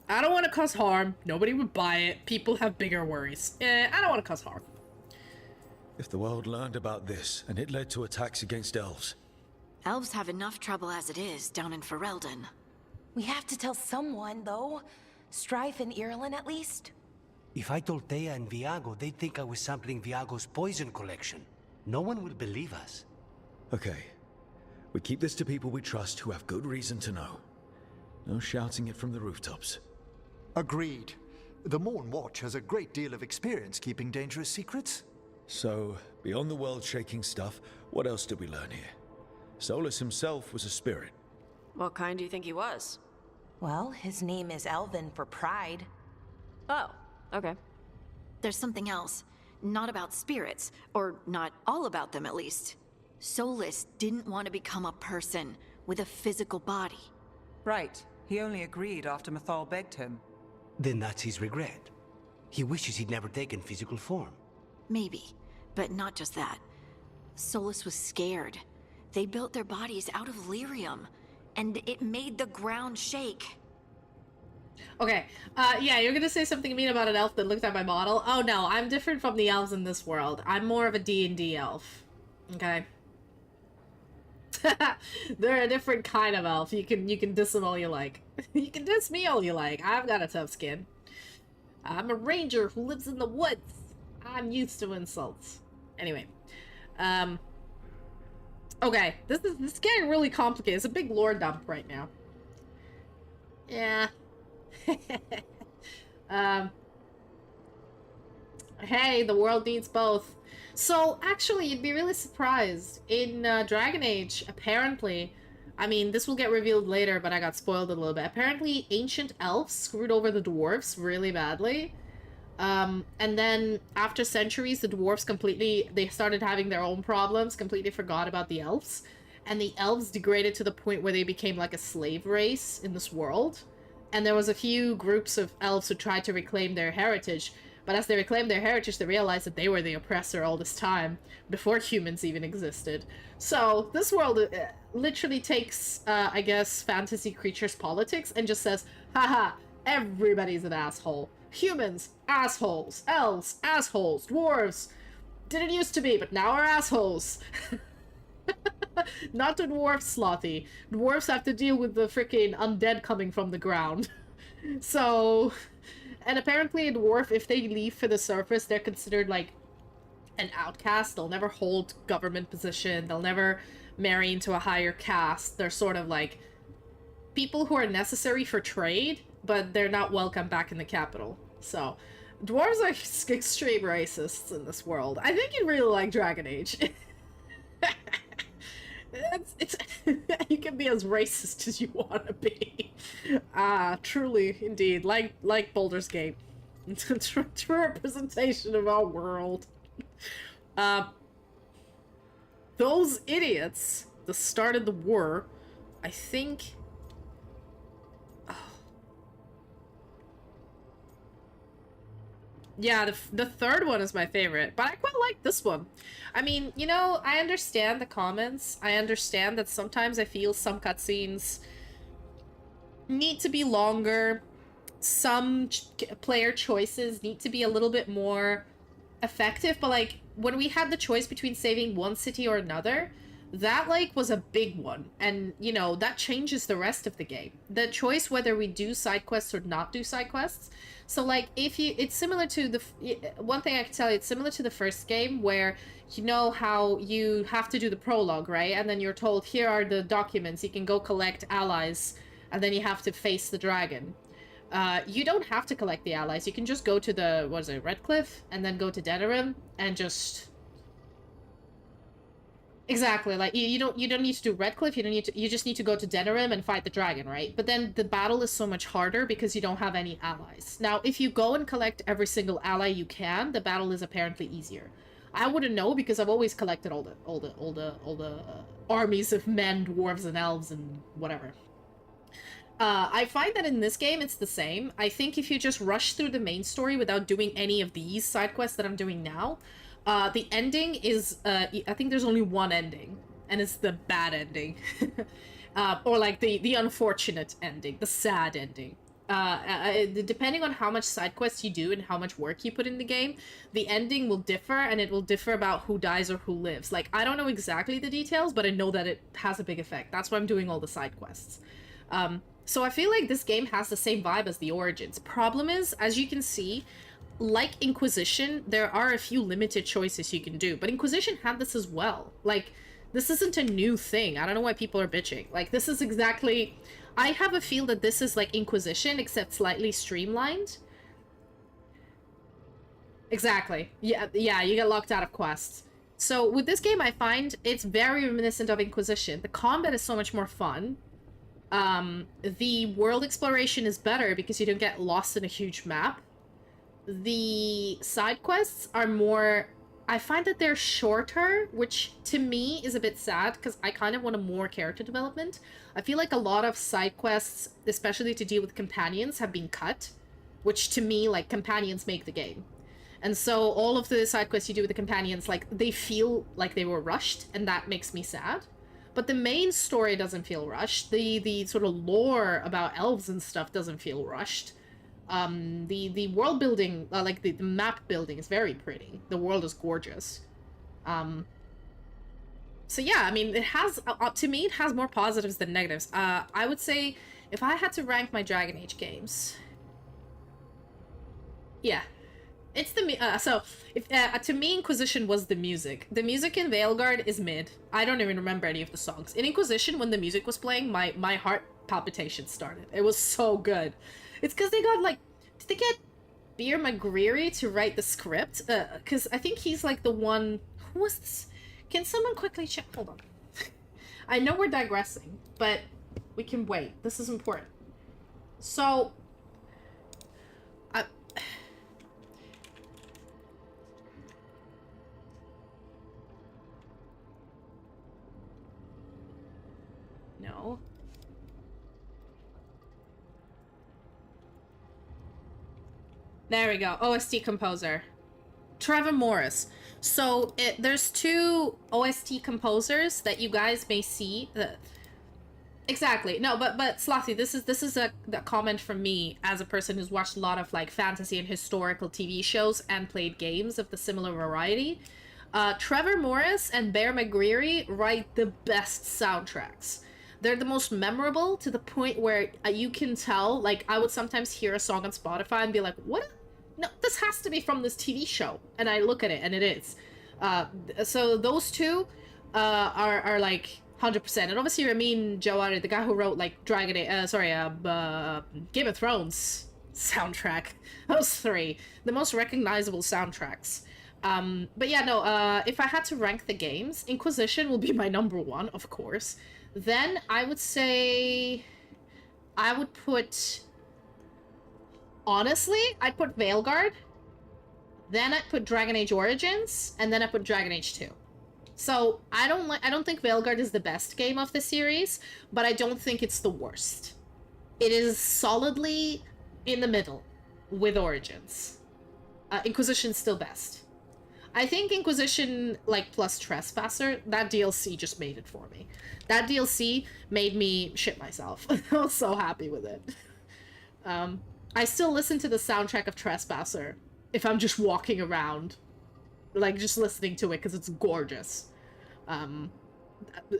I don't want to cause harm. Nobody would buy it. People have bigger worries. I don't want to cause harm. If the world learned about this, and it led to attacks against elves. Elves have enough trouble as it is down in Ferelden. We have to tell someone, though. Strife and Irulan, at least. If I told Thea and Viago, they'd think I was sampling Viago's poison collection. No one will believe us. Okay. We keep this to people we trust who have good reason to know. No shouting it from the rooftops. Agreed. The Morn Watch has a great deal of experience keeping dangerous secrets. So, beyond the world-shaking stuff, what else did we learn here? Solas himself was a spirit. What kind do you think he was? Well, his name is Elven for pride. Oh, okay. There's something else. Not about spirits, or not all about them at least. Solas didn't want to become a person with a physical body. Right. He only agreed after Mythal begged him. Then that's his regret. He wishes he'd never taken physical form. Maybe, but not just that. Solas was scared. They built their bodies out of lyrium, and it made the ground shake. Okay, yeah, you're gonna say something mean about an elf that looked at my model? Oh no, I'm different from the elves in this world. I'm more of a D&D elf. Okay? They're a different kind of elf. You can diss them all you like. You can diss me all you like. I've got a tough skin. I'm a ranger who lives in the woods. I'm used to insults. Anyway. Okay, this is getting really complicated. It's a big lore dump right now. Yeah. Hey, the world needs both. So, actually, you'd be really surprised. In Dragon Age, apparently, I mean, this will get revealed later, but I got spoiled a little bit. Apparently, ancient elves screwed over the dwarves really badly. And then after centuries, the dwarves they started having their own problems, completely forgot about the elves. And the elves degraded to the point where they became like a slave race in this world. And there was a few groups of elves who tried to reclaim their heritage. But as they reclaimed their heritage, they realized that they were the oppressor all this time, before humans even existed. So this world literally takes, I guess, fantasy creatures' politics and just says, haha, everybody's an asshole. Humans, assholes. Elves, assholes. Dwarves, didn't used to be, but now are assholes. Not the dwarves, Slothy. Dwarves have to deal with the freaking undead coming from the ground. So... And apparently a dwarf, if they leave for the surface, they're considered, like, an outcast. They'll never hold government position. They'll never marry into a higher caste. They're sort of, like, people who are necessary for trade, but they're not welcome back in the capital. So, dwarves are extreme racists in this world. I think you'd really like Dragon Age. It's you can be as racist as you want to be. Truly, indeed, like Baldur's Gate. True representation of our world. Those idiots that started the war, I think... Yeah, the third one is my favorite, but I quite like this one. I mean, you know, I understand the comments. I understand that sometimes I feel some cutscenes need to be longer. Some player choices need to be a little bit more effective, but like, when we had the choice between saving one city or another, that, like, was a big one. And, you know, that changes the rest of the game. The choice whether we do side quests or not do side quests. So, like, it's similar to the... One thing I can tell you, it's similar to the first game, where you know how you have to do the prologue, right? And then you're told, here are the documents, you can go collect allies, and then you have to face the dragon. You don't have to collect the allies. You can just go to the, what is it, Redcliffe? And then go to Denerim, and just... Exactly, like, you don't need to do Redcliffe, you just need to go to Denerim and fight the dragon, right? But then the battle is so much harder because you don't have any allies. Now, if you go and collect every single ally you can, the battle is apparently easier. I wouldn't know because I've always collected all the armies of men, dwarves, and elves, and whatever. I find that in this game, it's the same. I think if you just rush through the main story without doing any of these side quests that I'm doing now, the ending is, I think there's only one ending, and it's the bad ending. Or like the unfortunate ending, the sad ending. Depending on how much side quests you do and how much work you put in the game, the ending will differ, and it will differ about who dies or who lives. Like, I don't know exactly the details, but I know that it has a big effect. That's why I'm doing all the side quests. So I feel like this game has the same vibe as the Origins. Problem is, as you can see, like Inquisition, there are a few limited choices you can do, but Inquisition had this as well. Like, this isn't a new thing. I don't know why people are bitching. Like, this is exactly... I have a feel that this is like Inquisition, except slightly streamlined. Exactly. Yeah, you get locked out of quests. So with this game, I find it's very reminiscent of Inquisition. The combat is so much more fun. The world exploration is better because you don't get lost in a huge map. The side quests are more... I find that they're shorter, which to me is a bit sad because I kind of want a more character development. I feel like a lot of side quests, especially to deal with companions, have been cut, which to me, like, companions make the game. And so all of the side quests you do with the companions, like, they feel like they were rushed, and that makes me sad. But the main story doesn't feel rushed. The sort of lore about elves and stuff doesn't feel rushed. The world building, like the map building is very pretty. The world is gorgeous. So yeah, I mean, it has, to me, it has more positives than negatives. I would say, if I had to rank my Dragon Age games... Yeah. It's the, so, if, to me, Inquisition was the music. The music in Veilguard is mid. I don't even remember any of the songs. In Inquisition, when the music was playing, my heart palpitations started. It was so good. It's because they got, like, did they get Beer McGreary to write the script? Because I think he's, like, the one... Who was this? Can someone quickly check? Hold on. I know we're digressing, but we can wait. This is important. So... No. There we go. OST composer. Trevor Morris. So there's two OST composers that you guys may see. Exactly. No, but Slothy, this is a comment from me as a person who's watched a lot of like fantasy and historical TV shows and played games of the similar variety. Trevor Morris and Bear McGreary write the best soundtracks. They're the most memorable to the point where you can tell, like, I would sometimes hear a song on Spotify and be like, what? No, this has to be from this TV show. And I look at it, and it is. So those two are like 100%. And obviously Ramin Djawadi, the guy who wrote, like, Game of Thrones soundtrack. Those three. The most recognizable soundtracks. But yeah, no, if I had to rank the games, Inquisition will be my #1, of course. Then I would say I would put... Honestly, I'd put Veilguard. Then I'd put Dragon Age Origins, and then I put Dragon Age 2. So I don't think Veilguard is the best game of the series, but I don't think it's the worst. It is solidly in the middle with Origins. Inquisition's still best. I think Inquisition, like, plus Trespasser, that DLC just made it for me. That DLC made me shit myself. I was so happy with it. I still listen to the soundtrack of Trespasser if I'm just walking around, like, just listening to it because it's gorgeous.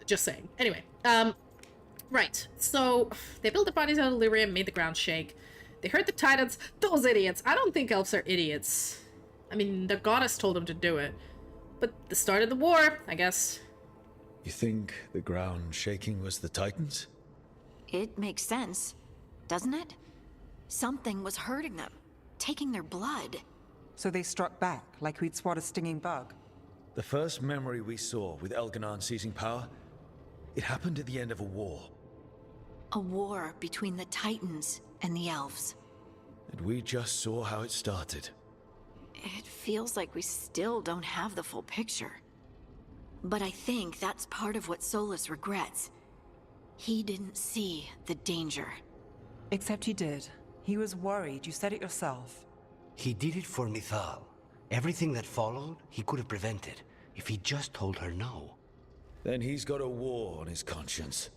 Just saying. Anyway, right. So, they built the bodies out of Lyrium, made the ground shake. They heard the Titans. Those idiots. I don't think elves are idiots. I mean, the goddess told them to do it. But the start of the war, I guess. You think the ground shaking was the Titans? It makes sense, doesn't it? Something was hurting them, taking their blood. So they struck back, like we'd swat a stinging bug. The first memory we saw with Elganon seizing power, it happened at the end of a war. A war between the Titans and the elves. And we just saw how it started. It feels like we still don't have the full picture. But I think that's part of what Solas regrets. He didn't see the danger. Except he did. He was worried, you said it yourself. He did it for Mythal. Everything that followed, he could have prevented, if he just told her no. Then he's got a war on his conscience.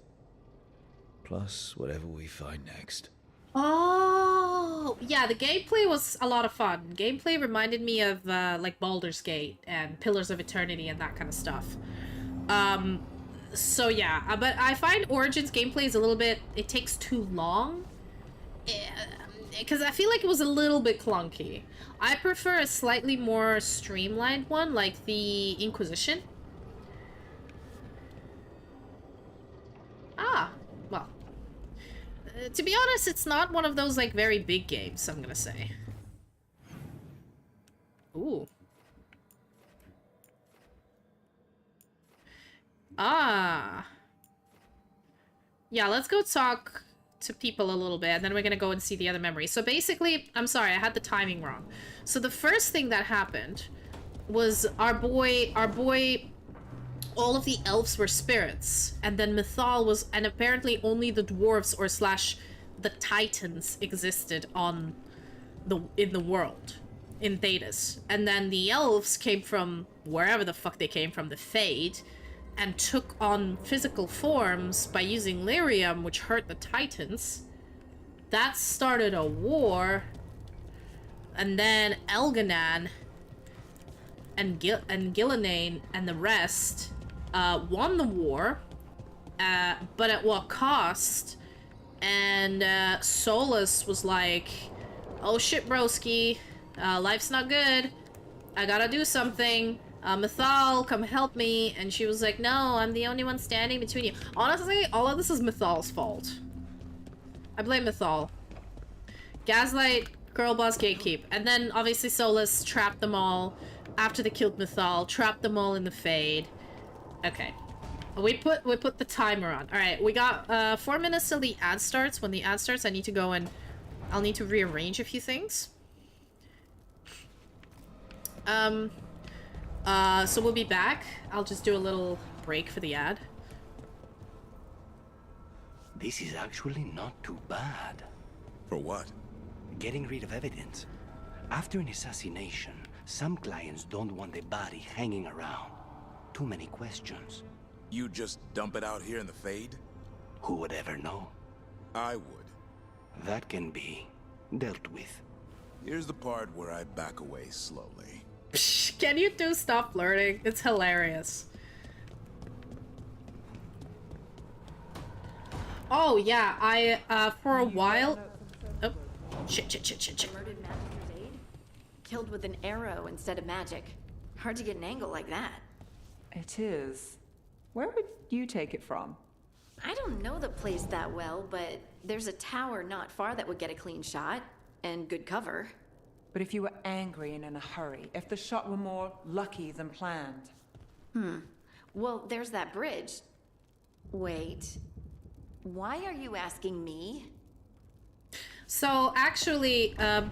Plus, whatever we find next. Oh, yeah, the gameplay was a lot of fun. Gameplay reminded me of, like, Baldur's Gate and Pillars of Eternity and that kind of stuff. So yeah, but I find Origins gameplay is a little bit... It takes too long. Because I feel like it was a little bit clunky. I prefer a slightly more streamlined one, like the Inquisition. Ah, well. To be honest, it's not one of those, like, very big games, I'm gonna say. Ooh. Ah. Yeah, let's go talk to people a little bit, and then we're gonna go and see the other memories. So basically, I'm sorry, I had the timing wrong. So the first thing that happened was our boy, all of the elves were spirits, and then Mythal was, and apparently only the dwarves or slash the Titans existed in the world, in Thedas. And then the elves came from wherever the fuck they came from, the Fade, and took on physical forms by using lyrium, which hurt the Titans. That started a war, and then Elganon and Gillenane and the rest won the war, but at what cost? And Solas was like, oh shit, broski, life's not good, I gotta do something. Mythal, come help me. And she was like, no, I'm the only one standing between you. Honestly, all of this is Mythal's fault. I blame Mythal. Gaslight, girlboss, gatekeep. And then, obviously, Solas trapped them all after they killed Mythal. Trapped them all in the Fade. Okay. We put the timer on. Alright, we got 4 minutes till the ad starts. When the ad starts, I need to go and... I'll need to rearrange a few things. So we'll be back. I'll just do a little break for the ad. This is actually not too bad. For what? Getting rid of evidence. After an assassination, some clients don't want the body hanging around. Too many questions. You just dump it out here in the Fade? Who would ever know? I would. That can be dealt with. Here's the part where I back away slowly. Psh, can you two stop flirting? It's hilarious. Oh yeah, I for a while. Oh, shit. Murdered magic crusade? Killed with an arrow instead of magic. Hard to get an angle like that. It is. Where would you take it from? I don't know the place that well, but there's a tower not far that would get a clean shot. And good cover. But if you were angry and in a hurry, if the shot were more lucky than planned. Well, there's that bridge. Wait. Why are you asking me? So actually, I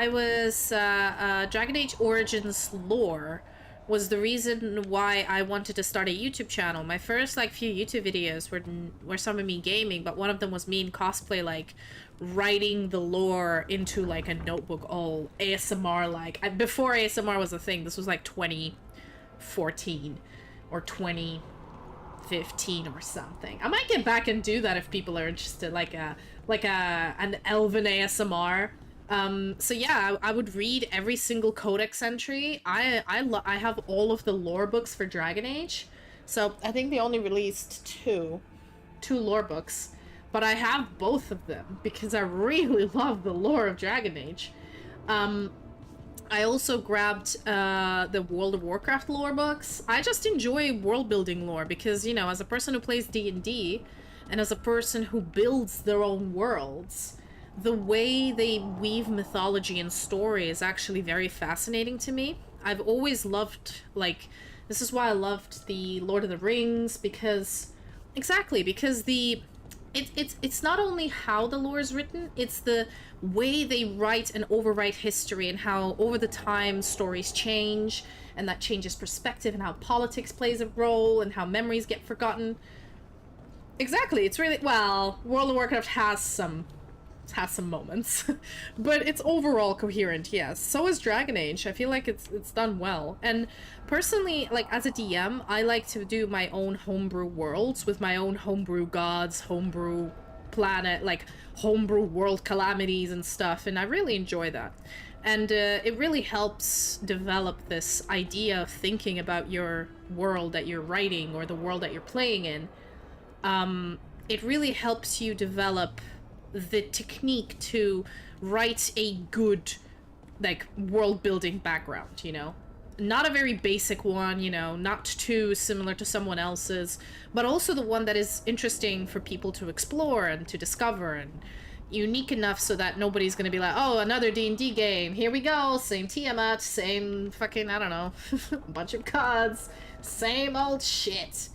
was Dragon Age Origins lore was the reason why I wanted to start a YouTube channel. My first like few YouTube videos were some of me gaming, but one of them was me in cosplay, like writing the lore into like a notebook, all ASMR like. Before ASMR was a thing, this was like 2014 or 2015 or something. I might get back and do that if people are interested, like an elven ASMR. So yeah, I would read every single codex entry. I have all of the lore books for Dragon Age. So I think they only released two lore books, but I have both of them because I really love the lore of Dragon Age. I also grabbed the World of Warcraft lore books. I just enjoy world building lore because, you know, as a person who plays D&D and as a person who builds their own worlds, the way they weave mythology and story is actually very fascinating to me. I've always loved, like, this is why I loved the Lord of the Rings, because, exactly, because it's not only how the lore is written, it's the way they write and overwrite history and how over the time stories change, and that changes perspective, and how politics plays a role, and how memories get forgotten. Exactly, it's really, well, World of Warcraft has some moments, but it's overall coherent, yes. So is Dragon Age. I feel like it's done well. And personally, like, as a DM, I like to do my own homebrew worlds with my own homebrew gods, homebrew planet, like, homebrew world calamities and stuff, and I really enjoy that. And it really helps develop this idea of thinking about your world that you're writing or the world that you're playing in. It really helps you develop the technique to write a good, like, world building background, you know? Not a very basic one, you know, not too similar to someone else's, but also the one that is interesting for people to explore and to discover, and unique enough so that nobody's gonna be like, oh, another D&D game, here we go, same Tiamat, same fucking, I don't know, bunch of cards, same old shit,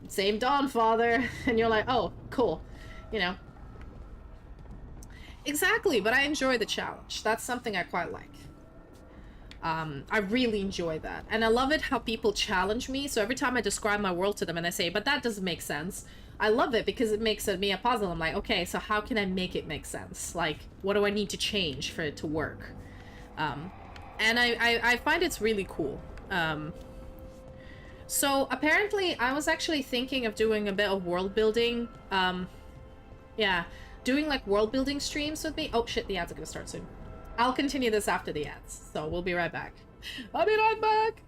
same Dawnfather, and you're like, oh, cool, you know? Exactly, but I enjoy the challenge. That's something I quite like. I really enjoy that. And I love it how people challenge me. So every time I describe my world to them and I say, but that doesn't make sense, I love it because it makes me a puzzle. I'm like, okay, so how can I make it make sense? Like, what do I need to change for it to work? And I find it's really cool. So apparently I was actually thinking of doing a bit of world building. Yeah. Doing like world building streams with me. Oh shit, the ads are gonna start soon. I'll continue this after the ads, so we'll be right back. I'll be right back.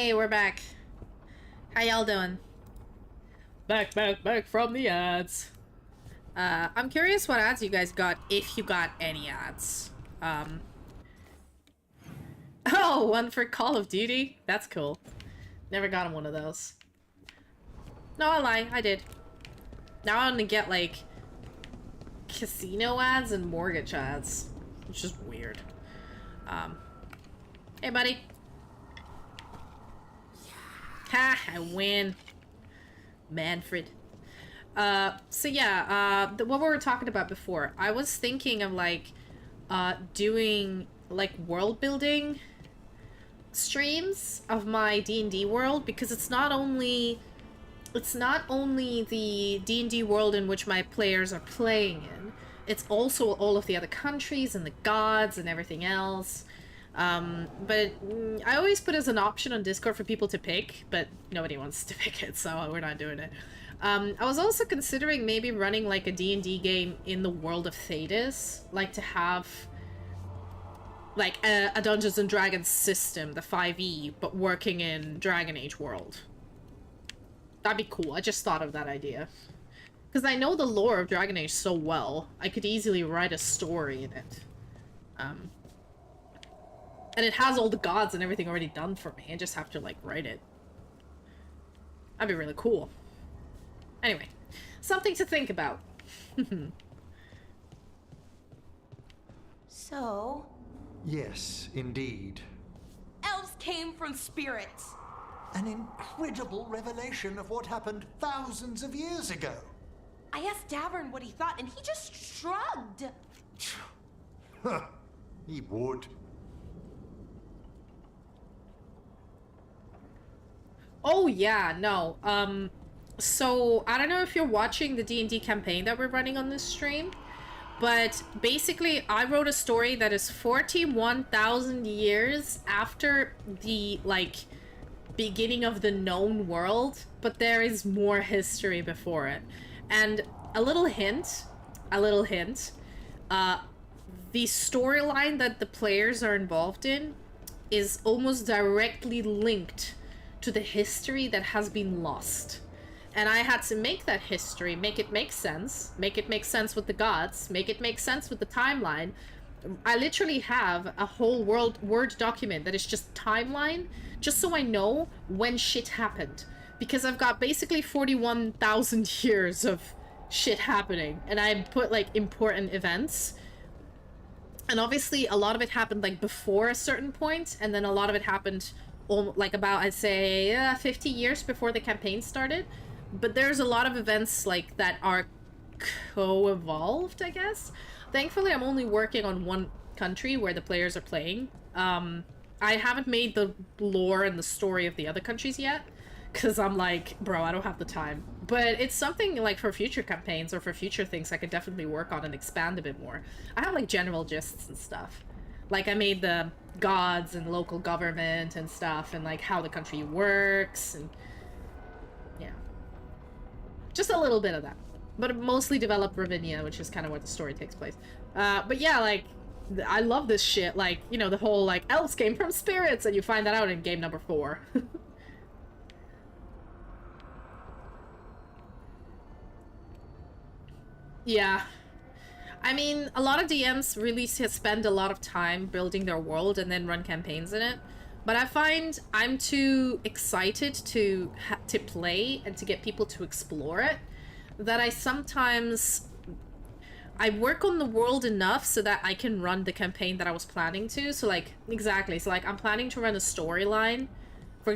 Hey, we're back. How y'all doing? Back from the ads. I'm curious what ads you guys got, if you got any ads. Oh, one for Call of Duty? That's cool. Never got him one of those. No, I lie. I did. Now I only get, like, casino ads and mortgage ads. Which is weird. Hey, buddy. Ha! I win. Manfred. So yeah, what we were talking about before. I was thinking of, like, doing, like, world building streams of my D&D world, because it's not only the D&D world in which my players are playing in, it's also all of the other countries and the gods and everything else. But I always put as an option on Discord for people to pick, but nobody wants to pick it, so we're not doing it. I was also considering maybe running like a D&D game in the world of Thedas, like to have like a Dungeons and Dragons system, the 5e, but working in Dragon Age world. That'd be cool. I just thought of that idea. Because I know the lore of Dragon Age so well, I could easily write a story in it. And it has all the gods and everything already done for me. I just have to, like, write it. That'd be really cool. Anyway, something to think about. So... Yes, indeed. elves came from spirits. An incredible revelation of what happened thousands of years ago. I asked Davern what he thought, and he just shrugged. He would. Oh yeah, no. So I don't know if you're watching the D&D campaign that we're running on this stream, but basically I wrote a story that is 41,000 years after the, like, beginning of the known world, but there is more history before it. And a little hint, the storyline that the players are involved in is almost directly linked to the history that has been lost. And I had to make that history, make it make sense with the gods, make it make sense with the timeline. I literally have a whole Word document that is just timeline, just so I know when shit happened. Because I've got basically 41,000 years of shit happening, and I put, like, important events. And obviously a lot of it happened, like, before a certain point, and then a lot of it happened, like, about, I'd say, 50 years before the campaign started. But there's a lot of events, like, that are co-evolved, I guess. Thankfully, I'm only working on one country where the players are playing. I haven't made the lore and the story of the other countries yet, because I'm like, bro, I don't have the time. But it's something, like, for future campaigns or for future things I could definitely work on and expand a bit more. I have, like, general gists and stuff. Like, I made the gods and local government and stuff, and, like, how the country works, and yeah. Just a little bit of that. But mostly developed Ravinia, which is kind of where the story takes place. But yeah, like, I love this shit. Like, you know, the whole, like, elves came from spirits, and you find that out in game number 4. Yeah. I mean, a lot of DMs really spend a lot of time building their world and then run campaigns in it. But I find I'm too excited to play and to get people to explore it, that I work on the world enough so that I can run the campaign that I was planning to. So, like, exactly. So, like, I'm planning to run a storyline. For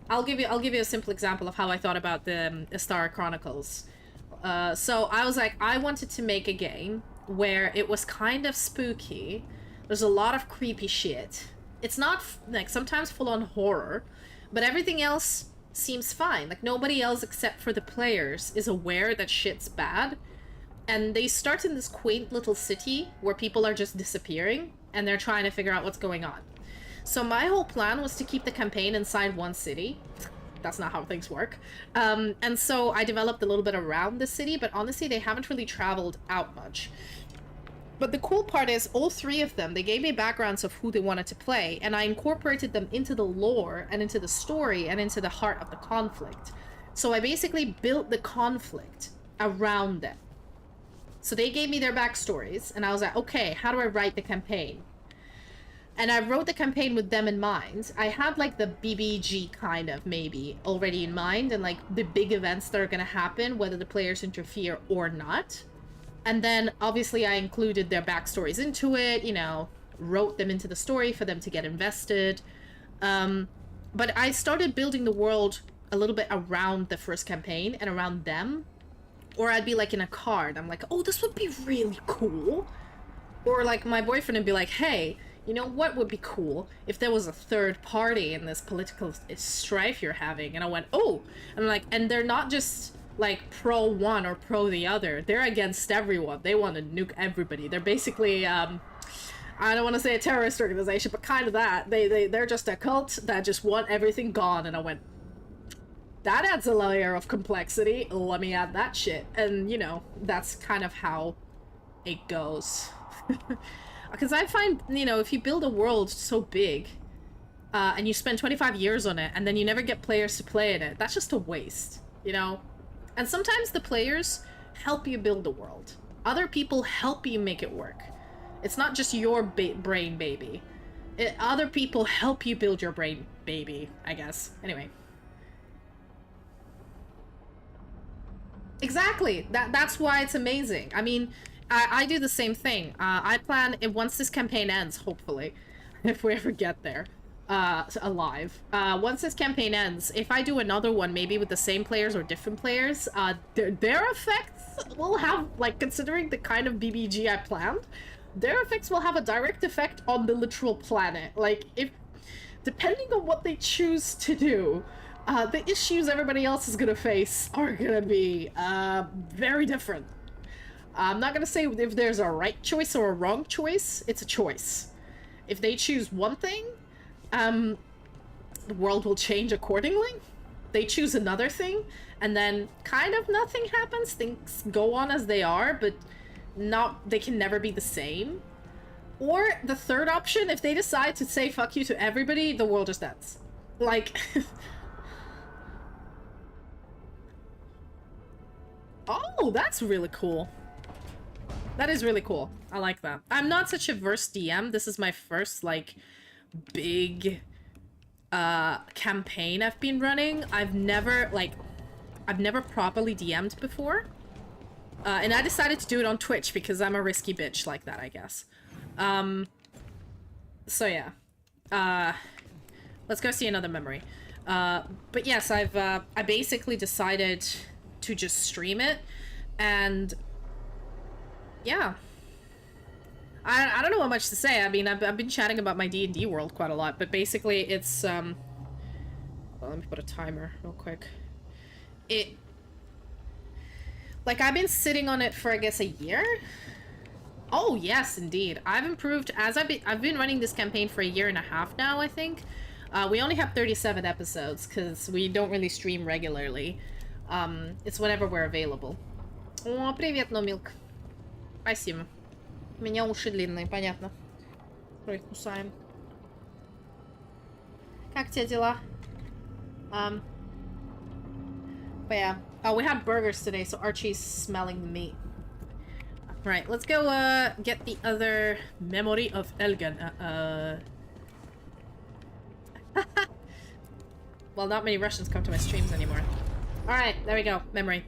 I'll give you a simple example of how I thought about the Star Chronicles. So I was like, I wanted to make a game where it was kind of spooky. There's a lot of creepy shit. It's not, like, sometimes full-on horror, but everything else seems fine. Like, nobody else except for the players is aware that shit's bad. And they start in this quaint little city where people are just disappearing, and they're trying to figure out what's going on. So my whole plan was to keep the campaign inside one city. That's not how things work. And so I developed a little bit around the city, but honestly, they haven't really traveled out much. But the cool part is all three of them, they gave me backgrounds of who they wanted to play, and I incorporated them into the lore and into the story and into the heart of the conflict. So I basically built the conflict around them. So they gave me their backstories, and I was like, okay, how do I write the campaign? And I wrote the campaign with them in mind. I had like the BBG kind of maybe already in mind, and like the big events that are gonna happen, whether the players interfere or not. And then obviously I included their backstories into it, you know, wrote them into the story for them to get invested. But I started building the world a little bit around the first campaign and around them. Or I'd be like in a card, I'm like, oh, this would be really cool. Or like my boyfriend would be like, hey, you know what would be cool if there was a third party in this political strife you're having? And I went, oh, and I'm like, and they're not just like pro one or pro the other. They're against everyone. They want to nuke everybody. They're basically, I don't want to say a terrorist organization, but kind of that. They're just a cult that just want everything gone. And I went, that adds a layer of complexity. Let me add that shit. And, you know, that's kind of how it goes. Because I find, you know, if you build a world so big, and you spend 25 years on it, and then you never get players to play in it, that's just a waste, you know? And sometimes the players help you build the world. Other people help you make it work. It's not just your brain baby. Other people help you build your brain baby, I guess. Anyway. Exactly. That's why it's amazing. I mean, I do the same thing. I plan, once this campaign ends, hopefully, if we ever get there, alive. Once this campaign ends, if I do another one, maybe with the same players or different players, their effects will have, like, considering the kind of BBG I planned, their effects will have a direct effect on the literal planet. Like, if, depending on what they choose to do, the issues everybody else is gonna face are gonna be, very different. I'm not gonna say if there's a right choice or a wrong choice, it's a choice. If they choose one thing, the world will change accordingly. They choose another thing, and then kind of nothing happens. Things go on as they are, but they can never be the same. Or the third option, if they decide to say fuck you to everybody, the world just ends. Like... Oh, that's really cool. That is really cool. I like that. I'm not such a verse DM. This is my first, like, big campaign I've been running. I've never properly DM'd before. And I decided to do it on Twitch because I'm a risky bitch like that, I guess. So yeah. Let's go see another memory. But yes, I basically decided to just stream it, and yeah. I don't know what much to say. I mean, I've been chatting about my D&D world quite a lot, but basically it's, well, let me put a timer real quick. Like, I've been sitting on it for, I guess, a year? Oh, yes, indeed. I've improved, as I've been running this campaign for a year and a half now, I think. We only have 37 episodes, because we don't really stream regularly. It's whenever we're available. О, привет, Номилк. Спасибо. У меня уши длинные, понятно. Ой, кусаем. Как тебе дела? But yeah. Oh, we had burgers today, so Archie's smelling the meat. Right, let's go, get the other memory of Elgin. Well, not many Russians come to my streams anymore. Alright, there we go. Memory.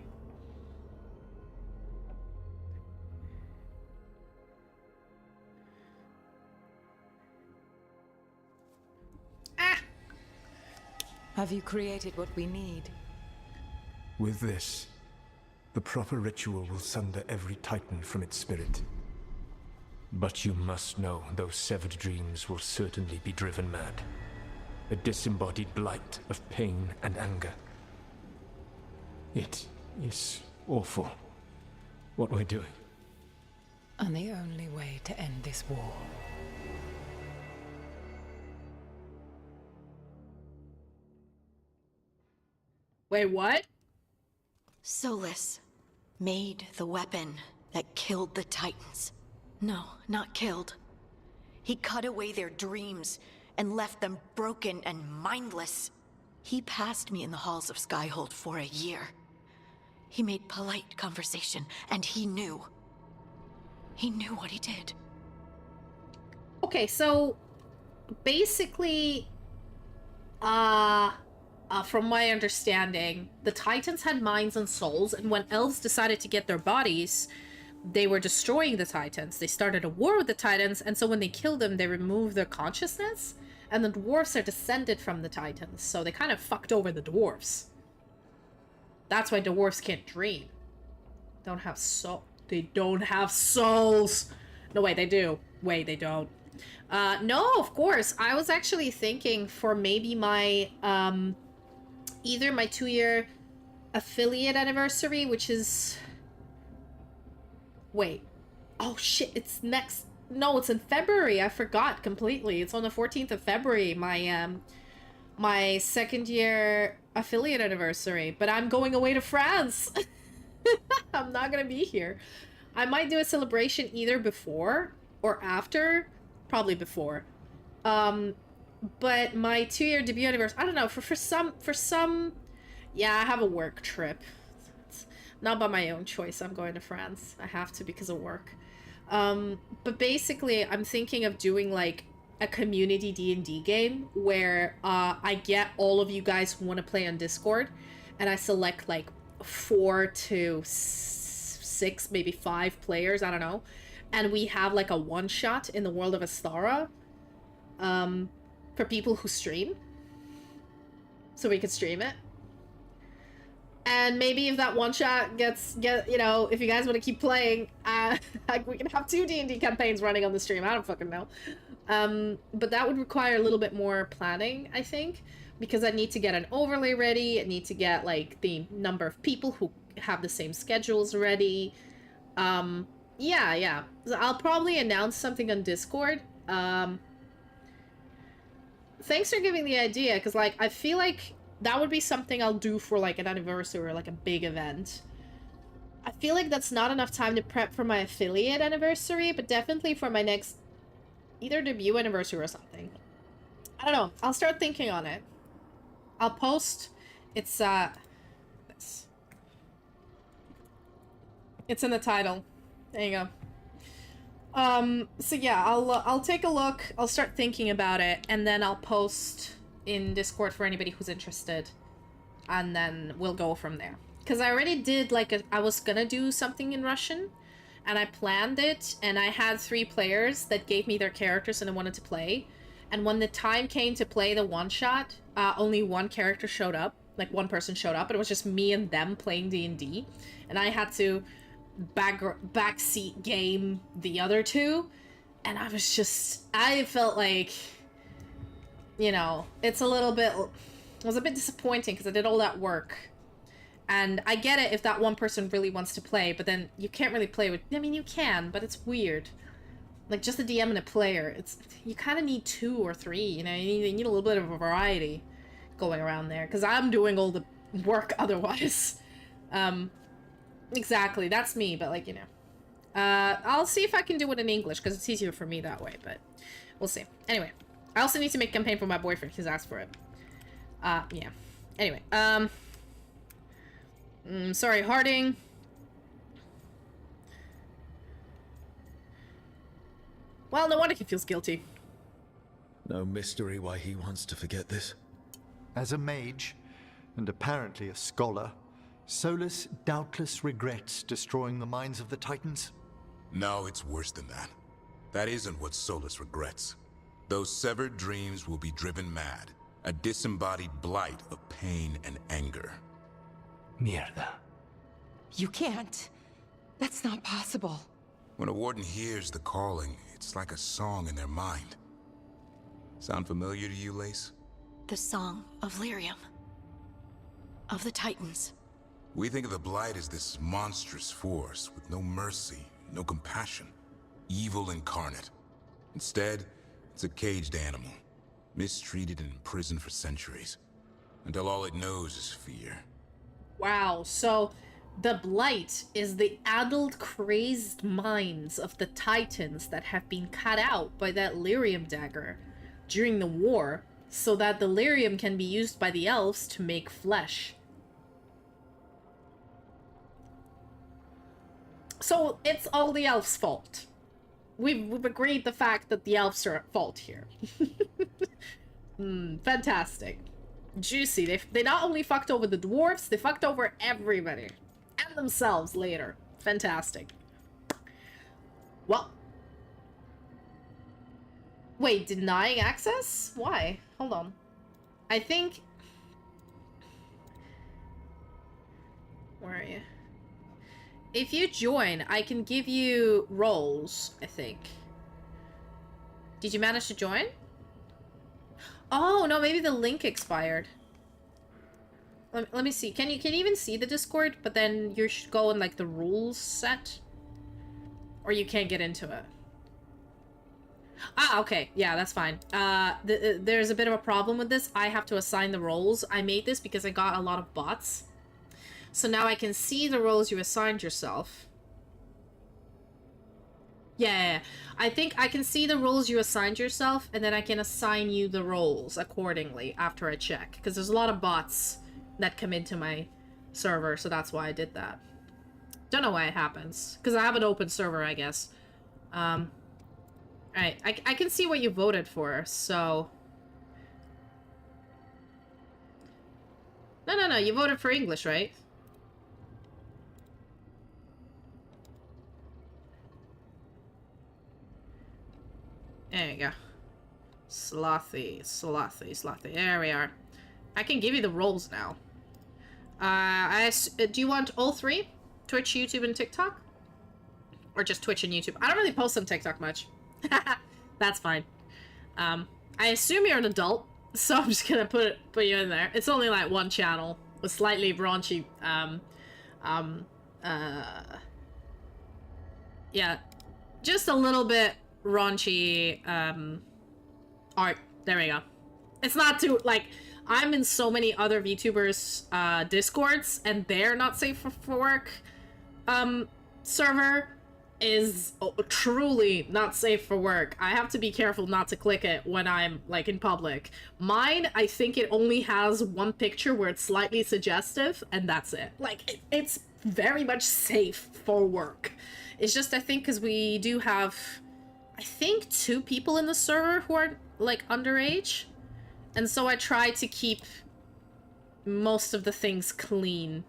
Have you created what we need? With this, the proper ritual will sunder every titan from its spirit. But you must know those severed dreams will certainly be driven mad. A disembodied blight of pain and anger. It is awful what we're doing. And the only way to end this war. Wait, what? Solas made the weapon that killed the Titans. No, not killed. He cut away their dreams and left them broken and mindless. He passed me in the halls of Skyhold for a year. He made polite conversation, and he knew. He knew what he did. Okay, so basically, from my understanding, the Titans had minds and souls, and when elves decided to get their bodies, they were destroying the Titans. They started a war with the Titans, and so when they killed them, they removed their consciousness, and the dwarves are descended from the Titans, so they kind of fucked over the dwarves. That's why dwarves can't dream. Don't have soul. They don't have souls. No, wait, they do. Wait, they don't. No, of course. I was actually thinking for maybe my, either my 2-year affiliate anniversary, which is... Wait. Oh, shit, it's next... No, it's in February. I forgot completely. It's on the 14th of February, my, my 2nd year affiliate anniversary. But I'm going away to France. I'm not gonna be here. I might do a celebration either before or after. Probably before. But my 2-year debut anniversary, I don't know, for some, yeah, I have a work trip. It's not by my own choice. I'm going to France. I have to because of work. But basically, I'm thinking of doing like a community D&D game where I get all of you guys who want to play on Discord, and I select like 4 to 6, maybe 5 players, I don't know. And we have like a one-shot in the world of Astara for people who stream. So we could stream it. And maybe if that one-shot you know, if you guys want to keep playing, like we can have 2 D&D campaigns running on the stream. I don't fucking know. But that would require a little bit more planning, I think. Because I need to get an overlay ready. I need to get like the number of people who have the same schedules ready. Yeah. So I'll probably announce something on Discord. Thanks for giving the idea, because like I feel like that would be something I'll do for like an anniversary or like a big event. I feel like that's not enough time to prep for my affiliate anniversary, but definitely for my next either debut anniversary or something. I don't know. I'll start thinking on it. I'll post. It's this. It's in the title. There you go. So yeah, I'll take a look. I'll start thinking about it, and then I'll post in Discord for anybody who's interested, and then we'll go from there. Because I already did like I was gonna do something in Russian, and I planned it, and I had 3 players that gave me their characters and I wanted to play. And when the time came to play the one-shot, only one character showed up. Like, one person showed up, and it was just me and them playing D&D. And I had to backseat game the other 2. And I was just... I felt like... You know, it's a little bit... It was a bit disappointing, because I did all that work. And I get it if that one person really wants to play, but then you can't really play with... I mean, you can, but it's weird. Like, just a DM and a player. It's... You kind of need 2 or 3, you know? You need a little bit of a variety going around there. Because I'm doing all the work otherwise. Exactly, that's me, but, like, you know. I'll see if I can do it in English, because it's easier for me that way, but we'll see. Anyway, I also need to make a campaign for my boyfriend. He's asked for it. Yeah. Anyway, sorry, Harding. Well, no wonder he feels guilty. No mystery why he wants to forget this. As a mage, and apparently a scholar, Solas doubtless regrets destroying the minds of the Titans. No, it's worse than that. That isn't what Solas regrets. Those severed dreams will be driven mad. A disembodied blight of pain and anger. Mierda. You can't. That's not possible. When a warden hears the calling, it's like a song in their mind. Sound familiar to you, Lace? The song of Lyrium. Of the Titans. We think of the Blight as this monstrous force with no mercy, no compassion. Evil incarnate. Instead, it's a caged animal. Mistreated and imprisoned for centuries. Until all it knows is fear. Wow, so The Blight is the adult crazed minds of the Titans that have been cut out by that lyrium dagger during the war so that the lyrium can be used by the elves to make flesh. So it's all the elves' fault. We've agreed the fact that the elves are at fault here. Fantastic. Juicy. They not only fucked over the dwarves, they fucked over everybody. And themselves later. Fantastic. Well. Wait, denying access? Why? Hold on. I think... Where are you? If you join, I can give you roles, I think. Did you manage to join? Oh, no, maybe the link expired. Let me see. Can you even see the Discord, but then you should go in, like, the rules set? Or you can't get into it? Ah, okay. Yeah, that's fine. There's a bit of a problem with this. I have to assign the roles. I made this because I got a lot of bots. So now I can see the roles you assigned yourself. Yeah, I think I can see the roles you assigned yourself, and then I can assign you the roles accordingly after I check. Because there's a lot of bots that come into my server, so that's why I did that. Don't know why it happens. Because I have an open server, I guess. Alright, I can see what you voted for, so... No, you voted for English, right? There you go. Slothy. There we are. I can give you the roles now. Do you want all three? Twitch, YouTube, and TikTok? Or just Twitch and YouTube? I don't really post on TikTok much. That's fine. I assume you're an adult, so I'm just gonna put you in there. It's only like one channel with slightly raunchy, yeah, just a little bit raunchy, art. There we go. It's not too, like, I'm in so many other VTubers, Discords, and they're not safe for work, server is truly not safe for work. I have to be careful not to click it when I'm, like, in public. Mine, I think it only has one picture where it's slightly suggestive, and that's it. Like, it's very much safe for work. It's just, I think, because we do have, I think, 2 people in the server who are, like, underage. And so I try to keep most of the things clean.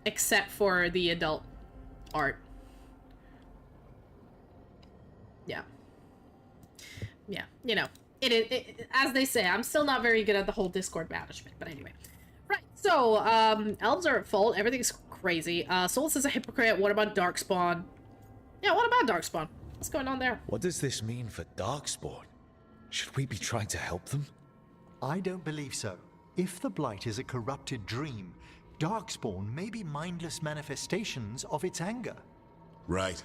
Except for the adult art. Yeah. Yeah, you know, it as they say, I'm still not very good at the whole Discord management, but anyway. Right, so, elves are at fault, everything's crazy. Solas is a hypocrite, what about Darkspawn? Yeah, what about Darkspawn? What's going on there? What does this mean for Darkspawn? Should we be trying to help them? I don't believe so. If the Blight is a corrupted dream, Darkspawn may be mindless manifestations of its anger. Right.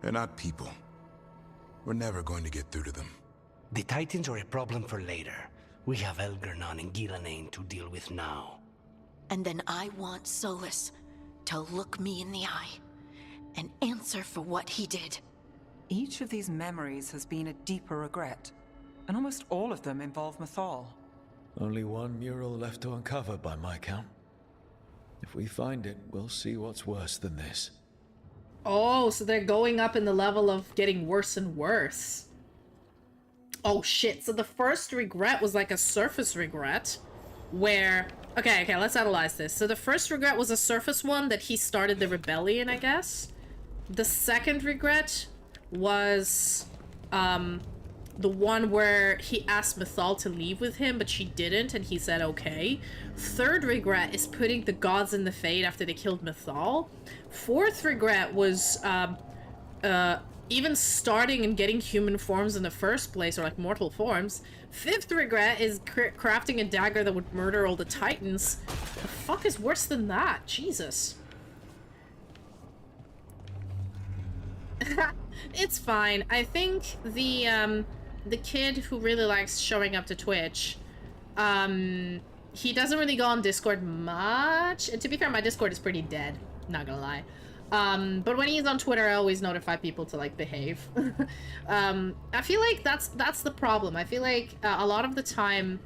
They're not people. We're never going to get through to them. The Titans are a problem for later. We have Elgernon and Gillanane to deal with now. And then I want Solas to look me in the eye and answer for what he did. Each of these memories has been a deeper regret, and almost all of them involve Mythal. Only one mural left to uncover by my count. If we find it, we'll see what's worse than this. Oh, so they're going up in the level of getting worse and worse. Oh shit, so the first regret was like a surface regret, where... Okay, let's analyze this. So the first regret was a surface one that he started the rebellion, I guess. The second regret was, the one where he asked Mythal to leave with him, but she didn't, and he said okay. Third regret is putting the gods in the Fade after they killed Mythal. Fourth regret was, even starting and getting human forms in the first place, or like mortal forms. Fifth regret is crafting a dagger that would murder all the Titans. The fuck is worse than that? Jesus. It's fine. I think the kid who really likes showing up to Twitch, he doesn't really go on Discord much. And to be fair, my Discord is pretty dead. Not gonna lie. But when he's on Twitter, I always notify people to, like, behave. I feel like that's the problem. I feel like a lot of the time,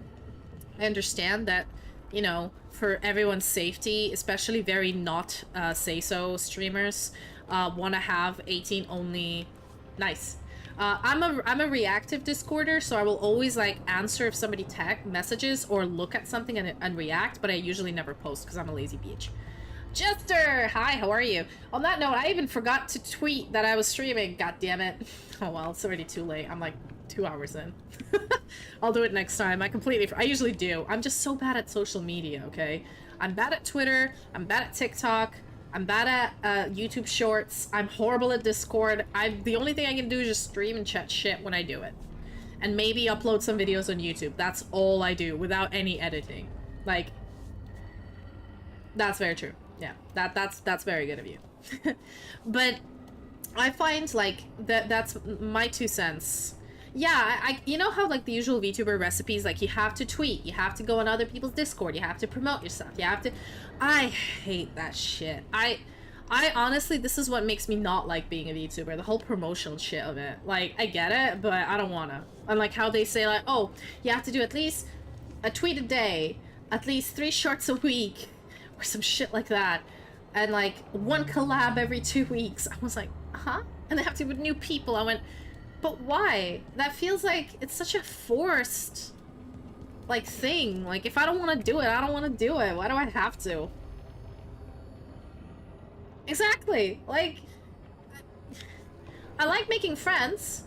I understand that, you know, for everyone's safety, especially very not say-so streamers, want to have 18 only. Nice. I'm a reactive Discorder, so I will always, like, answer if somebody tag messages or look at something and react, but I usually never post because I'm a lazy bitch. Jester! Hi, how are you? On that note, I even forgot to tweet that I was streaming. God damn it. Oh well, it's already too late. I'm like 2 hours in. I'll do it next time. I usually do. I'm just so bad at social media, okay? I'm bad at Twitter. I'm bad at TikTok. I'm bad at YouTube Shorts. I'm horrible at Discord. The only thing I can do is just stream and chat shit when I do it. And maybe upload some videos on YouTube. That's all I do without any editing. Like, that's very true. Yeah, that's very good of you. But I find, like, that's my 2 cents. Yeah, I you know how, like, the usual VTuber recipes, like, you have to tweet, you have to go on other people's Discord, you have to promote yourself, you have to... I hate that shit. I honestly, this is what makes me not like being a VTuber, the whole promotional shit of it. Like, I get it, but I don't wanna. And, like, how they say, like, oh, you have to do at least a tweet a day, at least 3 shorts a week, or some shit like that, and, like, 1 collab every 2 weeks. I was like, huh? And they have to be with new people. I went, but why? That feels like it's such a forced, like, thing. Like, if I don't want to do it, I don't want to do it. Why do I have to? Exactly. Like, I like making friends,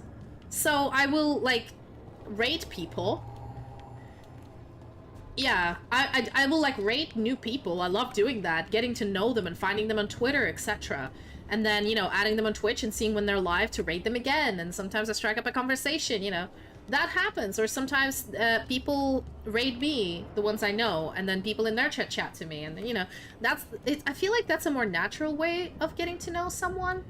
so I will, like, rate people. Yeah, I will, like, rate new people. I love doing that, getting to know them and finding them on Twitter, etc. And then, you know, adding them on Twitch and seeing when they're live to rate them again. And sometimes I strike up a conversation, you know. That happens. Or sometimes people rate me, the ones I know, and then people in their chat to me. And, you know, I feel like that's a more natural way of getting to know someone,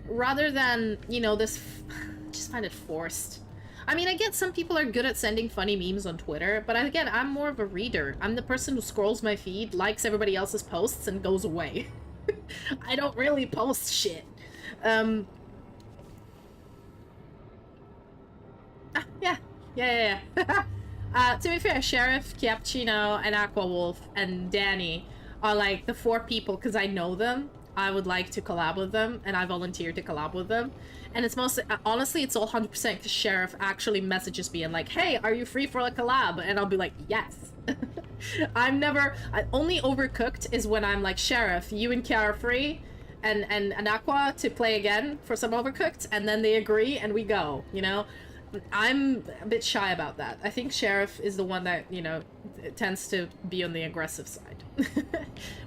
rather than, you know, this... I just find it forced. I mean, I get some people are good at sending funny memes on Twitter, but again, I'm more of a reader. I'm the person who scrolls my feed, likes everybody else's posts, and goes away. I don't really post shit. Yeah. To be fair, Sheriff, Cappuccino, and Aqua Wolf, and Danny are, like, the 4 people, because I know them. I would like to collab with them, and I volunteered to collab with them. And it's mostly, honestly, it's all 100% because Sheriff actually messages me and, like, hey, are you free for a collab? And I'll be like, yes. Only Overcooked is when I'm like, Sheriff, you and Kia are free, and Aqua to play again for some Overcooked, and then they agree and we go, you know? I'm a bit shy about that. I think Sheriff is the one that, you know, tends to be on the aggressive side.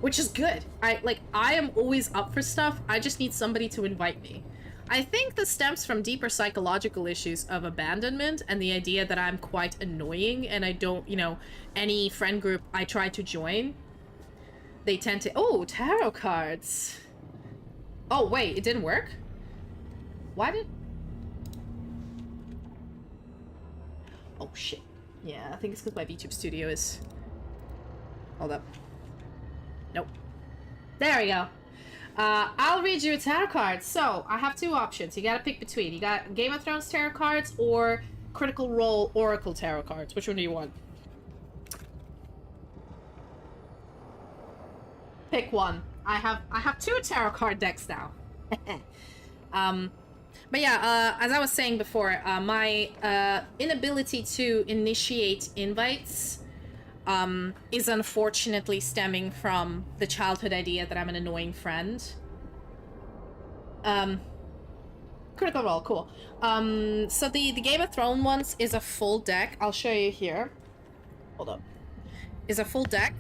Which is good. I am always up for stuff, I just need somebody to invite me. I think this stems from deeper psychological issues of abandonment and the idea that I'm quite annoying and I don't, you know, any friend group I try to join, they tend to... Oh, tarot cards! Oh, wait, it didn't work? Why did... Oh, shit. Yeah, I think it's because my VTube studio is... Hold up. Nope. There we go. I'll read you a tarot card. So, I have 2 options. You gotta pick between. You got Game of Thrones tarot cards or Critical Role Oracle tarot cards. Which one do you want? Pick one. I have 2 tarot card decks now. But yeah, as I was saying before, my inability to initiate invites is unfortunately stemming from the childhood idea that I'm an annoying friend. Critical Role, cool. So the Game of Thrones ones is a full deck. I'll show you here. Hold up. Is a full deck.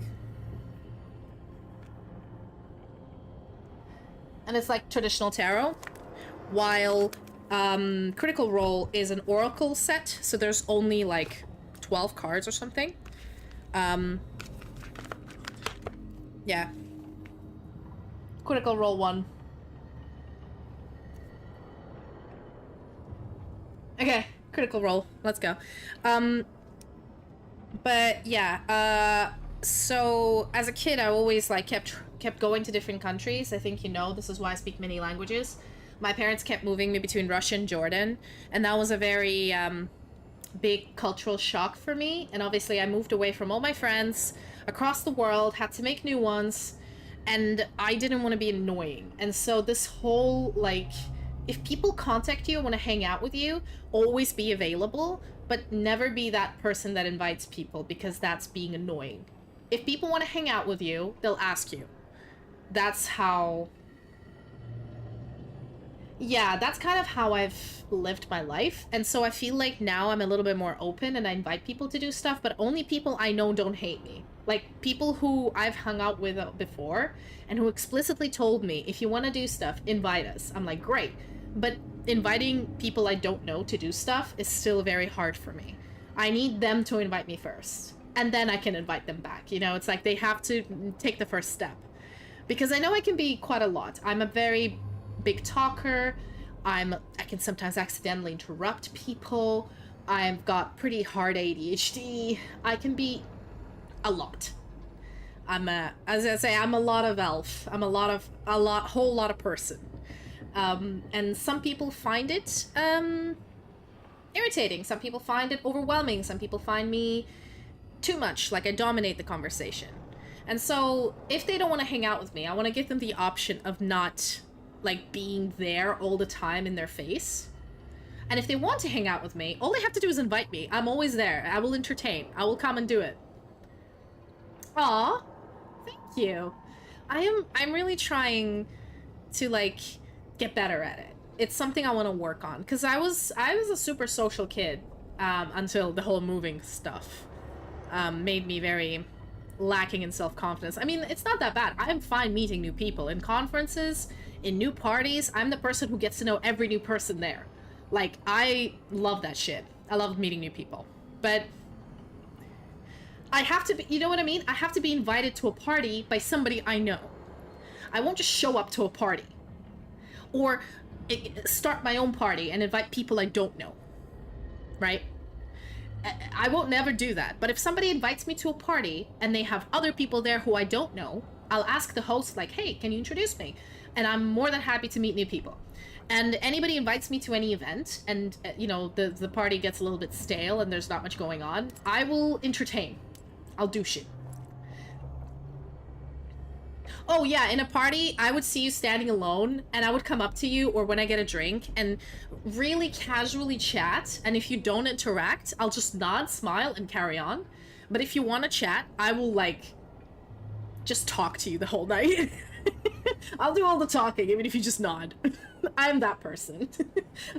And it's like traditional tarot. While Critical Role is an oracle set, so there's only like 12 cards or something. Yeah. Critical Role 1. Okay, Critical Role. Let's go. But yeah, So as a kid, I always like kept going to different countries. I think you know this is why I speak many languages. My parents kept moving me between Russia and Jordan, and that was a very big cultural shock for me. And obviously I moved away from all my friends across the world, had to make new ones, and I didn't want to be annoying. And so this whole, like, if people contact you and want to hang out with you, always be available, but never be that person that invites people, because that's being annoying. If people want to hang out with you, they'll ask you. That's how... Yeah, that's kind of how I've lived my life. And so I feel like now I'm a little bit more open and I invite people to do stuff, but only people I know don't hate me. Like, people who I've hung out with before and who explicitly told me, if you want to do stuff, invite us. I'm like, great. But inviting people I don't know to do stuff is still very hard for me. I need them to invite me first, and then I can invite them back. You know, it's like they have to take the first step. Because I know I can be quite a lot. I'm a very big talker. I can sometimes accidentally interrupt people. I've got pretty hard ADHD. I can be a lot. As I say, I'm a lot of elf. I'm whole lot of person. And some people find it irritating. Some people find it overwhelming. Some people find me too much, like I dominate the conversation. And so if they don't want to hang out with me, I want to give them the option of not like being there all the time in their face. And if they want to hang out with me, all they have to do is invite me. I'm always there. I will entertain. I will come and do it. Aw, thank you. I'm really trying to like get better at it. It's something I want to work on, because I was a super social kid until the whole moving stuff made me very lacking in self-confidence. I mean, it's not that bad. I'm fine meeting new people in conferences, in new parties. I'm the person who gets to know every new person there. Like, I love that shit. I love meeting new people. But I have to be, you know what I mean? I have to be invited to a party by somebody I know. I won't just show up to a party. Or start my own party and invite people I don't know. Right? I won't never do that. But if somebody invites me to a party and they have other people there who I don't know, I'll ask the host, like, hey, can you introduce me? And I'm more than happy to meet new people. And anybody invites me to any event and, you know, the party gets a little bit stale and there's not much going on, I will entertain. I'll do shit. Oh yeah, in a party, I would see you standing alone and I would come up to you, or when I get a drink, and really casually chat. And if you don't interact, I'll just nod, smile, and carry on. But if you want to chat, I will, like, just talk to you the whole night. I'll do all the talking, even if you just nod. I'm that person.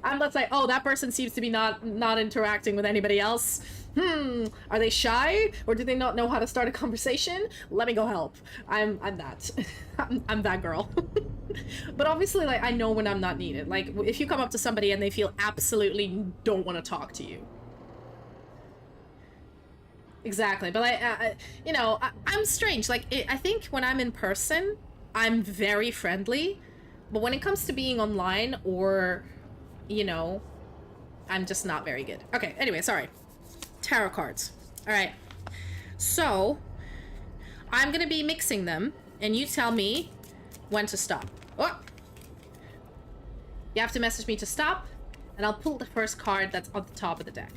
I'm not like, oh, that person seems to be not interacting with anybody else. Are they shy? Or do they not know how to start a conversation? Let me go help. I'm that. I'm that girl. But obviously, like, I know when I'm not needed. Like, if you come up to somebody and they feel absolutely don't want to talk to you. Exactly. But you know, I'm strange. Like, I think when I'm in person, I'm very friendly. But when it comes to being online or, you know, I'm just not very good. Okay, anyway, sorry. Tarot cards. All right. So, I'm going to be mixing them, and you tell me when to stop. Oh! You have to message me to stop, and I'll pull the first card that's on the top of the deck.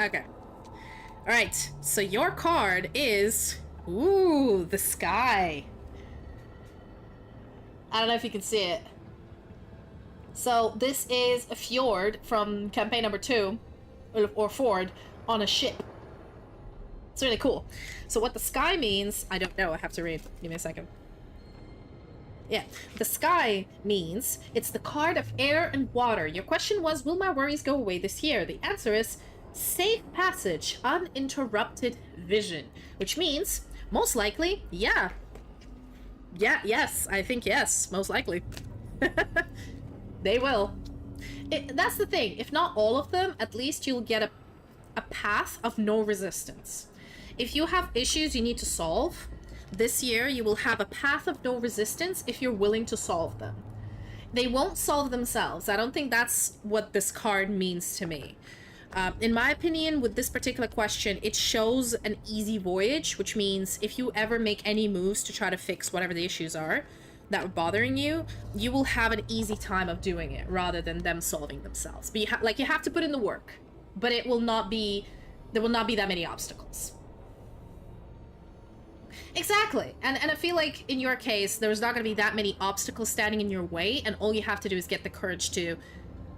Okay. Alright, so your card is... Ooh, the sky. I don't know if you can see it. So this is a fjord from campaign number 2, or Ford, on a ship. It's really cool. So what the sky means, I don't know, I have to read. Give me a second. Yeah, the sky means it's the card of air and water. Your question was, will my worries go away this year? The answer is safe passage, uninterrupted vision, which means most likely, yeah. Yeah, yes, I think yes, most likely. They will. That's the thing. If not all of them, at least you'll get a path of no resistance. If you have issues you need to solve, this year you will have a path of no resistance if you're willing to solve them. They won't solve themselves. I don't think that's what this card means to me. In my opinion, with this particular question, it shows an easy voyage, which means if you ever make any moves to try to fix whatever the issues are that are bothering you, you will have an easy time of doing it rather than them solving themselves. But you have to put in the work, but it will not be, there will not be that many obstacles. Exactly. And I feel like in your case, there's not going to be that many obstacles standing in your way, and all you have to do is get the courage to,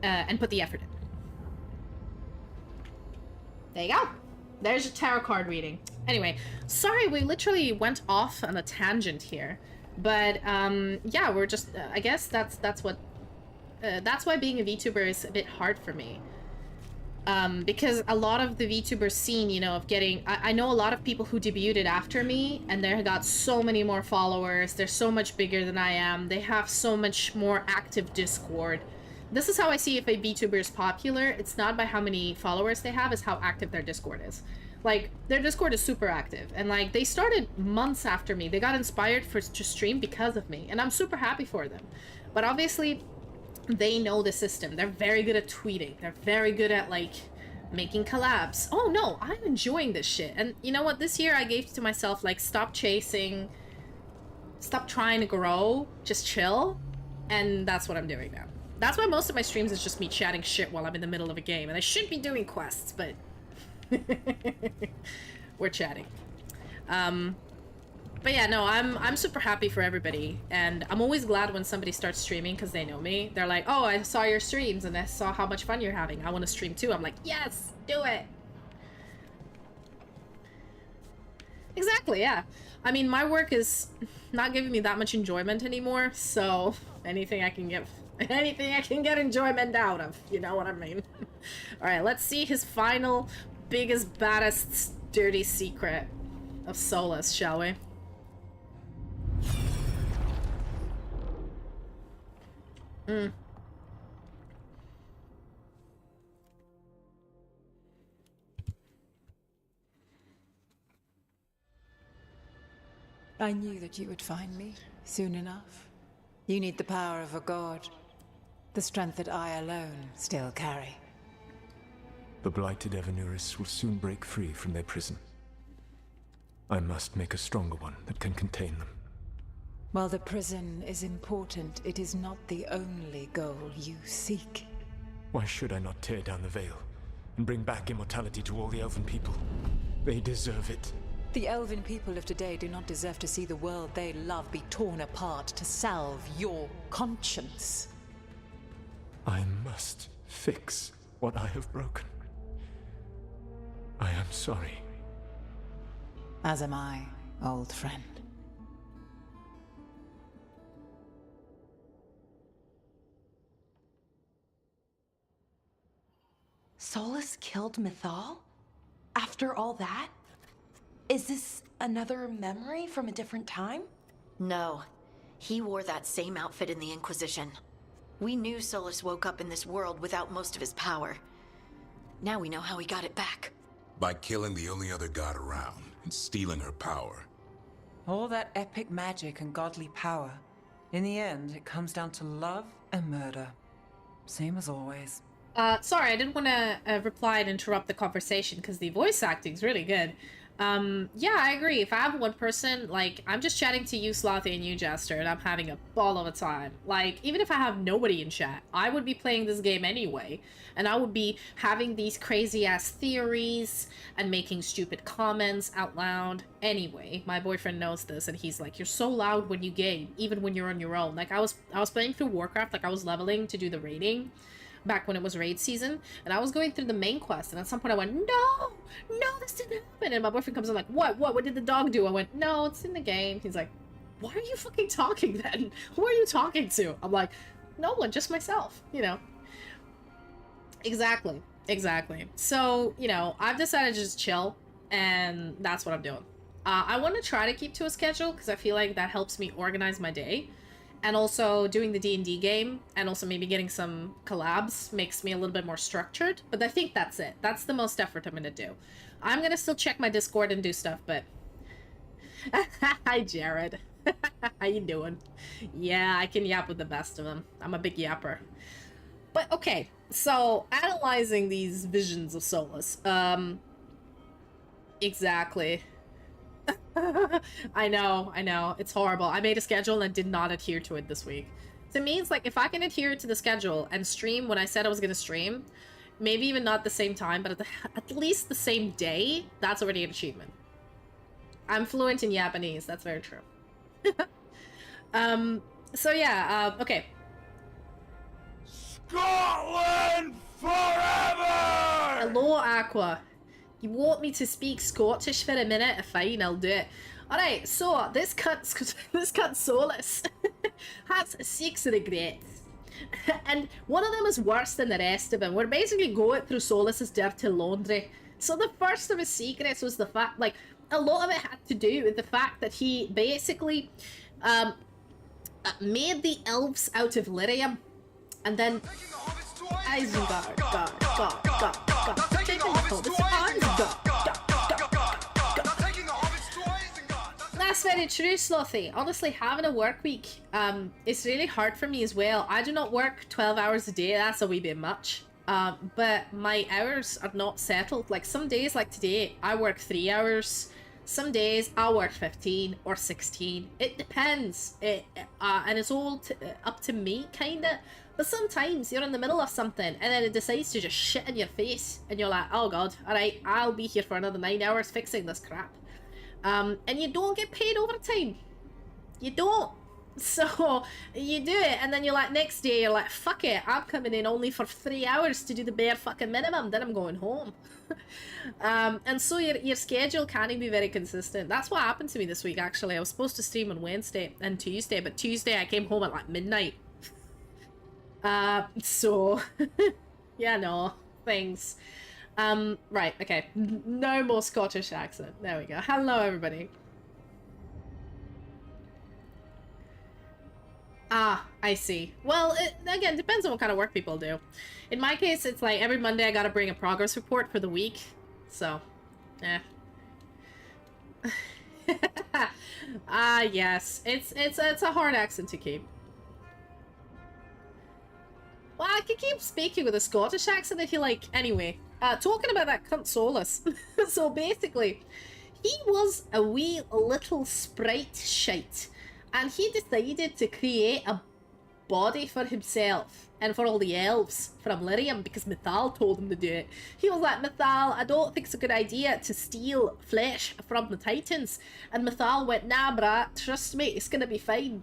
and put the effort in. There you go. There's your tarot card reading. Anyway, sorry, we literally went off on a tangent here. But, yeah, we're just, I guess that's why being a VTuber is a bit hard for me. Because a lot of the VTuber scene, you know, of getting... I know a lot of people who debuted after me, and they got so many more followers. They're so much bigger than I am. They have so much more active Discord. This is how I see if a VTuber is popular. It's not by how many followers they have, it's how active their Discord is. Like, their Discord is super active. And, like, they started months after me. They got inspired to stream because of me. And I'm super happy for them. But obviously... they know the system. They're very good at tweeting. They're very good at, like, making collabs. Oh, no, I'm enjoying this shit. And you know what? This year I gave to myself, like, stop chasing. Stop trying to grow. Just chill. And that's what I'm doing now. That's why most of my streams is just me chatting shit while I'm in the middle of a game. And I should be doing quests, but... we're chatting. But yeah, no, I'm super happy for everybody, and I'm always glad when somebody starts streaming because they know me. They're like, oh, I saw your streams and I saw how much fun you're having. I want to stream too. I'm like, yes, do it. Exactly, yeah. I mean, my work is not giving me that much enjoyment anymore, so anything I can get enjoyment out of, you know what I mean? All right, let's see his final, biggest, baddest, dirty secret of Solas, shall we? I knew that you would find me soon enough. You need the power of a god, the strength that I alone still carry. The blighted Evanuris will soon break free from their prison. I must make a stronger one that can contain them. While the prison is important, it is not the only goal you seek. Why should I not tear down the veil and bring back immortality to all the elven people? They deserve it. The elven people of today do not deserve to see the world they love be torn apart to salve your conscience. I must fix what I have broken. I am sorry. As am I, old friend. Solas killed Mythal? After all that? Is this another memory from a different time? No. He wore that same outfit in the Inquisition. We knew Solas woke up in this world without most of his power. Now we know how he got it back. By killing the only other god around and stealing her power. All that epic magic and godly power. In the end, it comes down to love and murder. Same as always. Sorry, I didn't want to reply and interrupt the conversation because the voice acting is really good. Yeah, I agree. If I have one person, like, I'm just chatting to you, Slothy, and you, Jester, and I'm having a ball of a time. Like, even if I have nobody in chat, I would be playing this game anyway. And I would be having these crazy-ass theories and making stupid comments out loud. Anyway, my boyfriend knows this, and he's like, you're so loud when you game, even when you're on your own. Like, I was playing through Warcraft, like, I was leveling to do the raiding back when it was raid season, and I was going through the main quest, and at some point I went, no, this didn't happen, and my boyfriend comes in like, what did the dog do? I went, no, it's in the game. He's like, why are you fucking talking then? Who are you talking to? I'm like, no one, just myself, you know. Exactly. So, you know, I've decided to just chill, and that's what I'm doing. I want to try to keep to a schedule, because I feel like that helps me organize my day. And also doing the D&D game, and also maybe getting some collabs makes me a little bit more structured. But I think that's it. That's the most effort I'm going to do. I'm going to still check my Discord and do stuff, but... Hi, Jared. How you doing? Yeah, I can yap with the best of them. I'm a big yapper. But okay, so analyzing these visions of Solas. Exactly. I know. It's horrible. I made a schedule and did not adhere to it this week. So it means, like, if I can adhere to the schedule and stream when I said I was going to stream, maybe even not the same time, but at least the same day, that's already an achievement. I'm fluent in Japanese. That's very true. So yeah, okay. Scotland forever! Hello, Aqua. You want me to speak Scottish for a minute? Fine, I'll do it. Alright, so this cuts Solas has 6 regrets. And one of them is worse than the rest of them. We're basically going through Solas's dirty laundry. So the first of his secrets was the fact, like, a lot of it had to do with the fact that he basically made the elves out of lyrium. And then Isengard, That's very true, Slothy. Honestly, having a work week, it's really hard for me as well. I do not work 12 hours a day. That's a wee bit much. But my hours are not settled. Like, some days, like today, I work 3 hours. Some days I'll work 15 or 16. It depends. And it's all up to me, kinda. But sometimes you're in the middle of something and then it decides to just shit in your face. And you're like, oh god, alright, I'll be here for another 9 hours fixing this crap. And you don't get paid overtime. You don't. So you do it and then you're like, next day you're like, fuck it, I'm coming in only for 3 hours to do the bare fucking minimum, then I'm going home. And so your schedule can't be very consistent. That's what happened to me this week, actually. I was supposed to stream on Wednesday and Tuesday, but Tuesday I came home at like midnight. So yeah, no, thanks. Right, okay, no more Scottish accent. There we go. Hello, everybody. Ah, I see. Well, it, again, depends on what kind of work people do. In my case, it's like every Monday I gotta bring a progress report for the week. So, Ah, yes. It's a hard accent to keep. Well, I could keep speaking with a Scottish accent if you like. Anyway, talking about that cunt Solas. So basically, he was a wee little sprite shite. And he decided to create a body for himself and for all the elves from Lyrium because Mythal told him to do it. He was like, Mythal, I don't think it's a good idea to steal flesh from the Titans. And Mythal went, nah, brah, trust me, it's gonna be fine.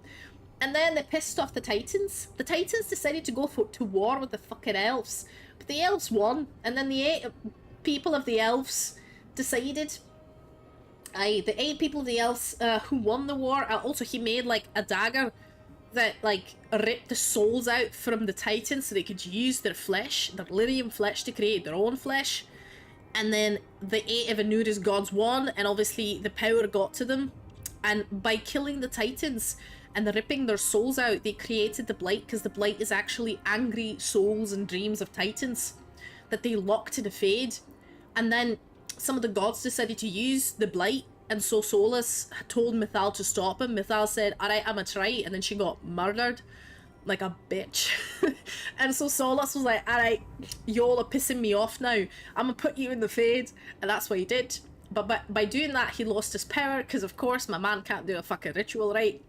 And then they pissed off the Titans. The Titans decided to go to war with the fucking elves. But the elves won. And then the 8 people of the elves decided... the 8 people of the elves who won the war, also he made like a dagger that like ripped the souls out from the Titans so they could use their flesh, their lyrium flesh, to create their own flesh. And then the 8 of Anura's gods won, and obviously the power got to them. And by killing the Titans and ripping their souls out, they created the Blight, because the Blight is actually angry souls and dreams of Titans that they locked in a Fade. And then some of the gods decided to use the Blight, and so Solas told Mythal to stop him. Mythal said, alright, I'ma try, and then she got murdered like a bitch. And so Solas was like, alright, y'all are pissing me off now, I'ma put you in the Fade. And that's what he did. But by doing that, he lost his power, because of course my man can't do a fucking ritual right.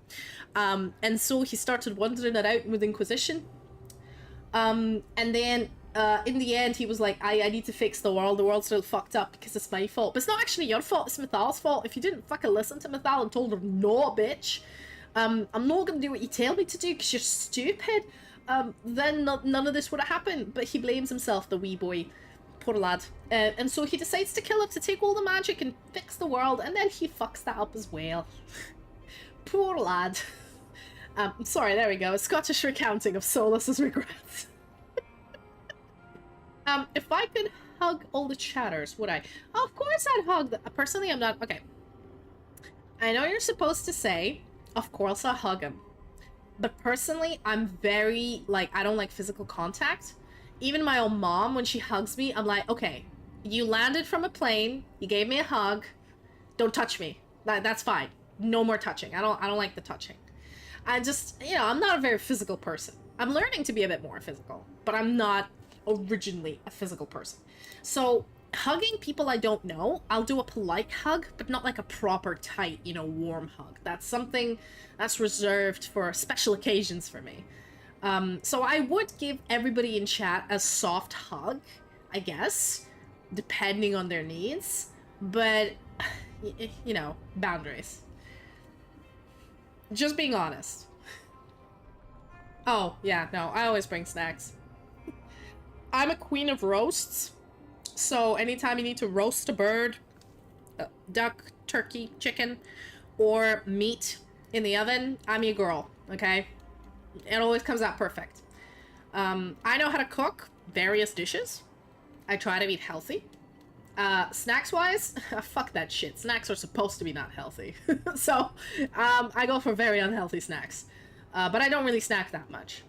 And so he started wandering around with Inquisition. And then in the end, he was like, I need to fix the world's real fucked up because it's my fault. But it's not actually your fault, it's Mythal's fault. If you didn't fucking listen to Mythal and told her, no, bitch, I'm not gonna do what you tell me to do because you're stupid, then none of this would have happened. But he blames himself, the wee boy. Poor lad. And so he decides to kill her to take all the magic and fix the world, and then he fucks that up as well. Poor lad. Sorry, there we go. A Scottish recounting of Solas's regrets. If I could hug all the chatters, would I? Oh, of course I'd hug them. Personally, I'm not... Okay. I know you're supposed to say, of course I'll hug him. But personally, I'm very, like, I don't like physical contact. Even my own mom, when she hugs me, I'm like, okay, you landed from a plane, you gave me a hug, don't touch me. That's fine. no more touching. I don't like the touching. I just, you know, I'm not a very physical person. I'm learning to be a bit more physical, but I'm not originally a physical person. So hugging people I don't know, I'll do a polite hug, but not like a proper tight, you know, warm hug. That's something that's reserved for special occasions for me. So I would give everybody in chat a soft hug, I guess, depending on their needs, but, you know, boundaries. Just being honest. Oh, yeah, no, I always bring snacks. I'm a queen of roasts, so anytime you need to roast a bird, duck, turkey, chicken, or meat in the oven, I'm your girl, okay? It always comes out perfect. I know how to cook various dishes. I try to eat healthy. Snacks-wise, fuck that shit. Snacks are supposed to be not healthy. So, I go for very unhealthy snacks. But I don't really snack that much.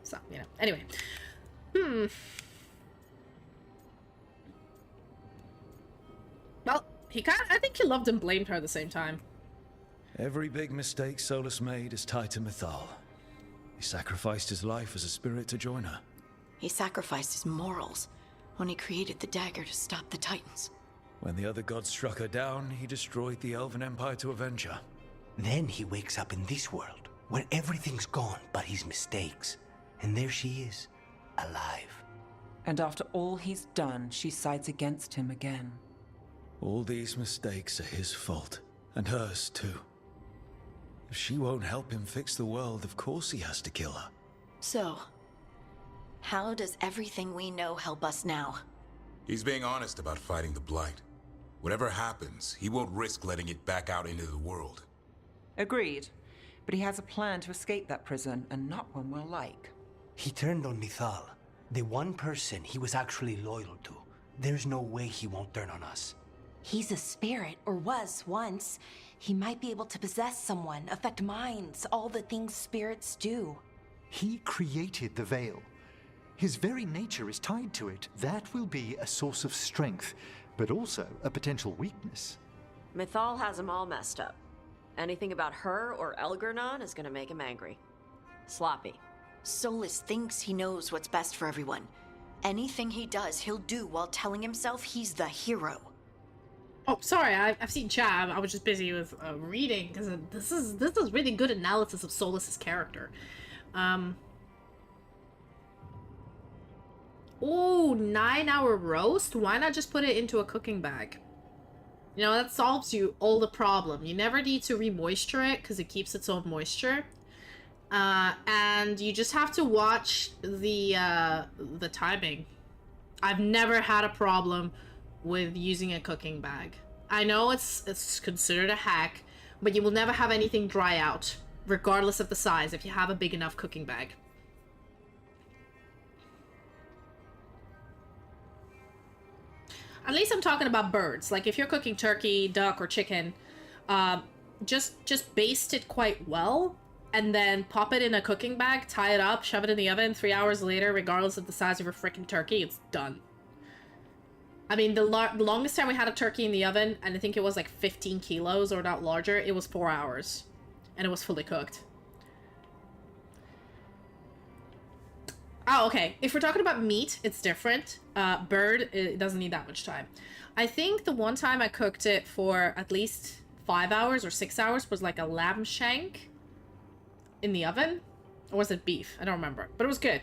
So, you know. Anyway. Well, I think he loved and blamed her at the same time. Every big mistake Solas made is tied to Mythal. He sacrificed his life as a spirit to join her. He sacrificed his morals when he created the dagger to stop the Titans. When the other gods struck her down, he destroyed the Elven Empire to avenge her. Then he wakes up in this world, where everything's gone but his mistakes. And there she is, alive. And after all he's done, she sides against him again. All these mistakes are his fault, and hers too. If she won't help him fix the world, of course he has to kill her. So, how does everything we know help us now? He's being honest about fighting the Blight. Whatever happens, he won't risk letting it back out into the world. Agreed. But he has a plan to escape that prison, and not one we'll like. He turned on Mythal, the one person he was actually loyal to. There's no way he won't turn on us. He's a spirit, or was once. He might be able to possess someone, affect minds, all the things spirits do. He created the Veil. His very nature is tied to it. That will be a source of strength, but also a potential weakness. Mythal has him all messed up. Anything about her or Elgernon is gonna make him angry. Sloppy. Solas thinks he knows what's best for everyone. Anything he does, he'll do while telling himself he's the hero. Oh, sorry, I've seen chat. I was just busy with reading, because this is really good analysis of Solas's character. Oh, 9-hour roast? Why not just put it into a cooking bag? You know, that solves you all the problem. You never need to re-moisture it, because it keeps its own moisture. And you just have to watch the timing. I've never had a problem with using a cooking bag. I know it's considered a hack, but you will never have anything dry out, regardless of the size, if you have a big enough cooking bag. At least I'm talking about birds. Like, if you're cooking turkey, duck, or chicken, just baste it quite well, and then pop it in a cooking bag, tie it up, shove it in the oven. 3 hours later, regardless of the size of your freaking turkey, it's done. I mean, the longest time we had a turkey in the oven, and I think it was like 15 kilos or not larger, it was 4 hours. And it was fully cooked. Oh, okay. If we're talking about meat, it's different. Bird, it doesn't need that much time. I think the one time I cooked it for at least 5 hours or 6 hours was like a lamb shank in the oven. Or was it beef? I don't remember. But it was good.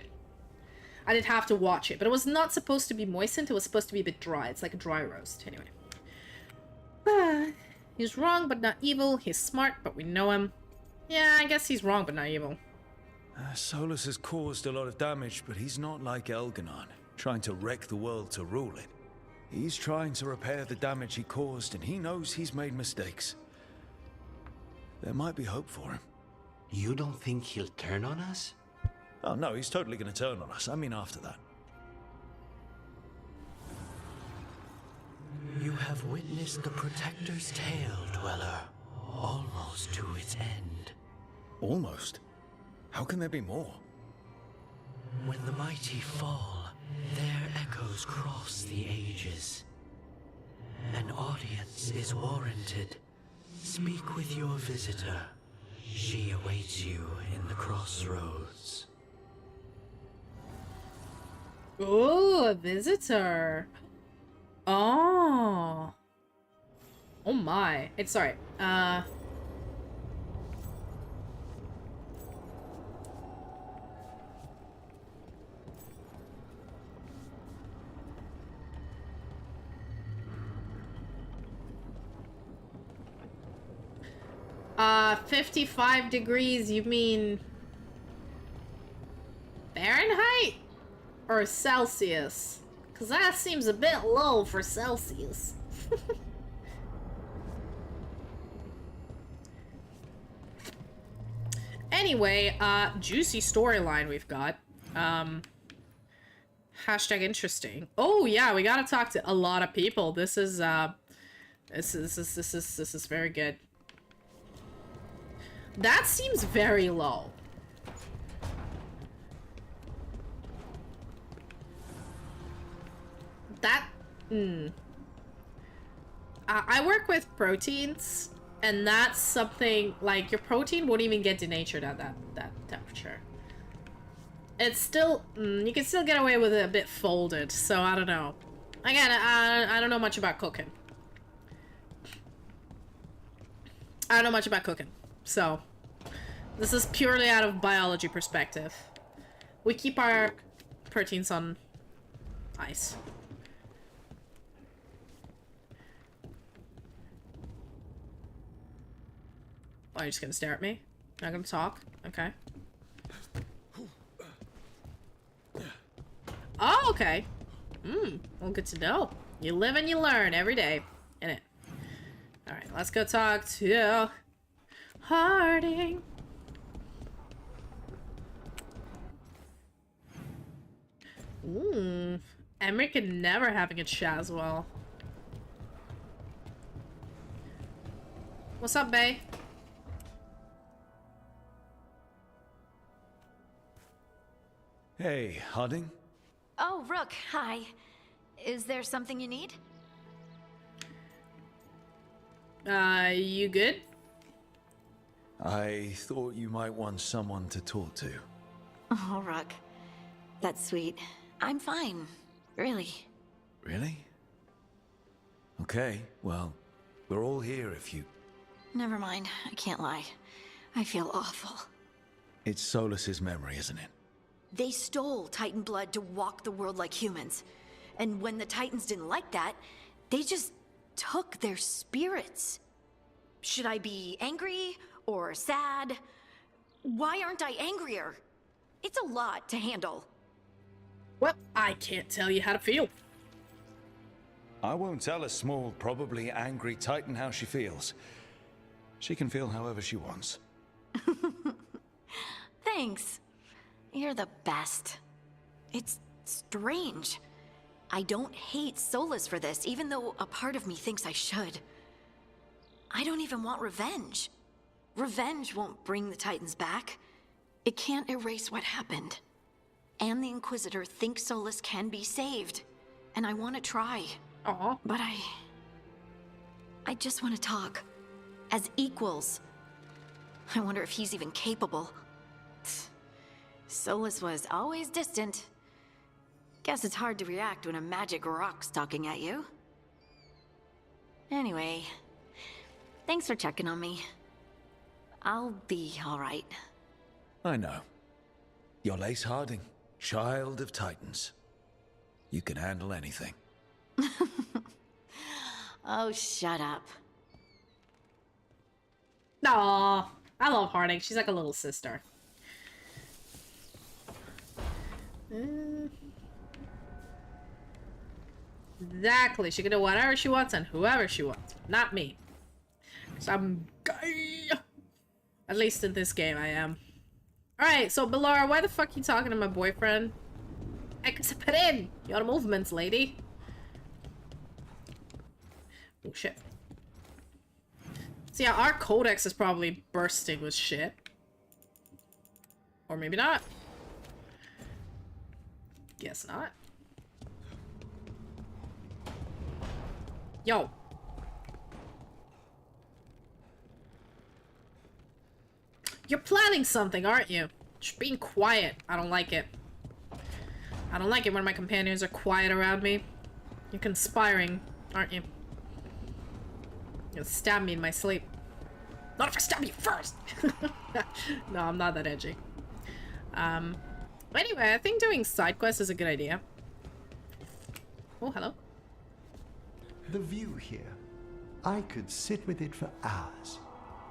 I did have to watch it. But it was not supposed to be moistened. It was supposed to be a bit dry. It's like a dry roast. Anyway. He's wrong, but not evil. He's smart, but we know him. Yeah, I guess he's wrong, but not evil. Solas has caused a lot of damage, but he's not like Elgenon, trying to wreck the world to rule it. He's trying to repair the damage he caused, and he knows he's made mistakes. There might be hope for him. You don't think he'll turn on us? Oh no, he's totally gonna turn on us. I mean after that. You have witnessed the Protector's tale, Dweller, almost to its end. Almost? How can there be more? When the mighty fall, their echoes cross the ages. An audience is warranted. Speak with your visitor. She awaits you in the crossroads. Oh, a visitor. Oh. Oh my. It's sorry. 55 degrees, you mean Fahrenheit or Celsius? Because that seems a bit low for Celsius. Anyway, juicy storyline we've got. Hashtag interesting. Oh yeah, we gotta talk to a lot of people. This is very good. That seems very low. That, I work with proteins, and that's something, like, your protein won't even get denatured at that temperature. It's still, you can still get away with it a bit folded, so I don't know. Again, I don't know much about cooking. I don't know much about cooking, so this is purely out of biology perspective. We keep our proteins on ice. Oh, you're just gonna stare at me? Not gonna talk? Okay. Oh, okay. Well, good to know. You live and you learn every day, innit? Alright, let's go talk to Harding. Emmerich can never having a Chaswell. What's up, bae? Hey, Harding? Oh, Rook, hi. Is there something you need? You good? I thought you might want someone to talk to. Oh, Rook. That's sweet. I'm fine. Really. Really? Okay, well, we're all here if you... Never mind. I can't lie. I feel awful. It's Solas's memory, isn't it? They stole Titan blood to walk the world like humans. And when the Titans didn't like that, they just took their spirits. Should I be angry or sad? Why aren't I angrier? It's a lot to handle. Well, I can't tell you how to feel. I won't tell a small, probably angry Titan how she feels. She can feel however she wants. Thanks. You're the best. It's strange. I don't hate Solas for this, even though a part of me thinks I should. I don't even want revenge. Revenge won't bring the Titans back. It can't erase what happened. And the Inquisitor thinks Solas can be saved. And I want to try. Aww. But I just want to talk. As equals. I wonder if he's even capable. Solas was always distant. Guess it's hard to react when a magic rock's talking at you. Anyway, thanks for checking on me. I'll be alright. I know. You're Lace Harding, child of Titans. You can handle anything. Oh, shut up. Aww, I love Harding. She's like a little sister. Exactly. She can do whatever she wants and whoever she wants. Not me. So I'm gay. At least in this game I am. Alright, so Belara, why the fuck you talking to my boyfriend? Experin! Your movements, lady. Oh shit. So yeah, our codex is probably bursting with shit. Or maybe not. Guess not. Yo. You're planning something, aren't you? Just being quiet. I don't like it. I don't like it when my companions are quiet around me. You're conspiring, aren't you? You're gonna stab me in my sleep. Not if I stab you first! No, I'm not that edgy. Anyway, I think doing side quests is a good idea. Oh, hello. The view here. I could sit with it for hours.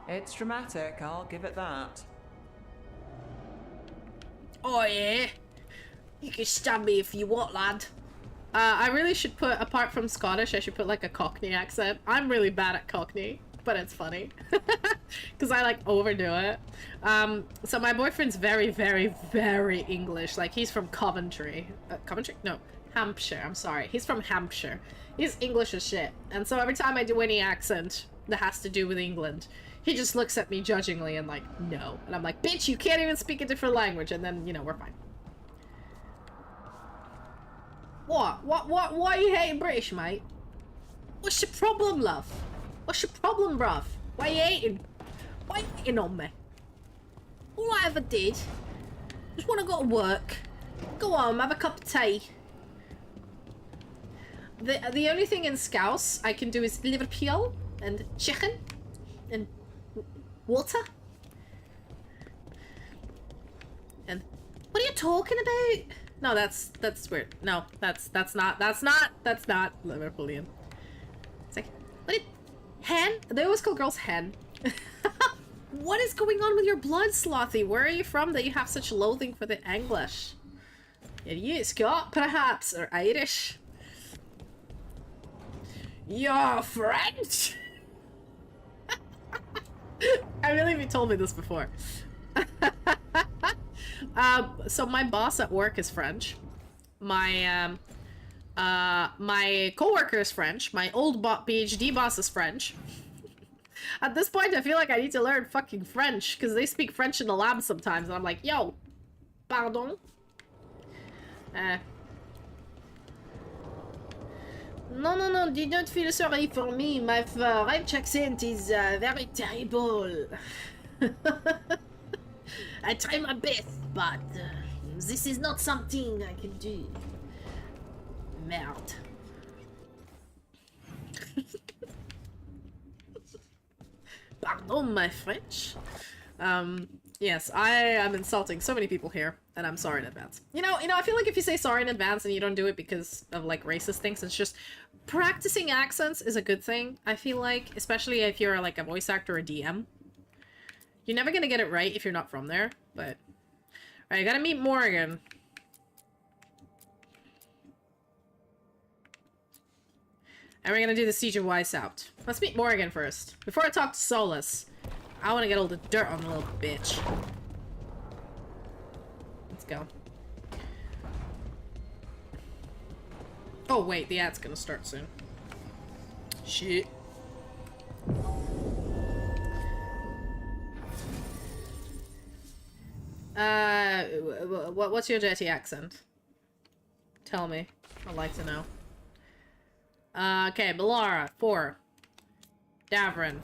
It's dramatic, I'll give it that. Oh yeah? You can stab me if you want, lad. I really should put, apart from Scottish, I should put like a Cockney accent. I'm really bad at Cockney, but it's funny. Because I like overdo it. So my boyfriend's very, very, very English. Like he's from Coventry. Coventry? No, Hampshire. I'm sorry. He's from Hampshire. He's English as shit. And so every time I do any accent that has to do with England, he just looks at me judgingly and like, no. And I'm like, bitch, you can't even speak a different language. And then, you know, we're fine. What? Why are you hating British, mate? What's your problem, love? What's your problem, bruv? Why are you hating? Why are you hating on me? All I ever did just want to go to work. Go on, have a cup of tea. The only thing in Scouse I can do is Liverpool and chicken and water. And what are you talking about? No, that's weird. No, that's not Liverpoolian. It's like, what did hen? They always call girls hen. What is going on with your blood, Slothy? Where are you from that you have such loathing for the English? Are you Scot, perhaps, or Irish? You're French? I believe you told me this before. So my boss at work is French. My coworker is French. My old PhD boss is French. At this point, I feel like I need to learn fucking French because they speak French in the lab sometimes, and I'm like, yo, pardon. No, do not feel sorry for me. My French accent is very terrible. I try my best, but this is not something I can do. Merde. Pardon my French. Yes, I am insulting so many people here, and I'm sorry in advance. You know, I feel like if you say sorry in advance and you don't do it because of, like, racist things, it's just... Practicing accents is a good thing, I feel like, especially if you're, like, a voice actor or a DM. You're never gonna get it right if you're not from there, but... Alright, I gotta meet Morrigan. And we're gonna do the Siege of Weishaupt. Let's meet Morrigan first. Before I talk to Solas, I wanna get all the dirt on the little bitch. Let's go. Oh wait, the ad's gonna start soon. Shit. What's your jetty accent? Tell me. I'd like to know. Okay, Belara, 4. Davrin,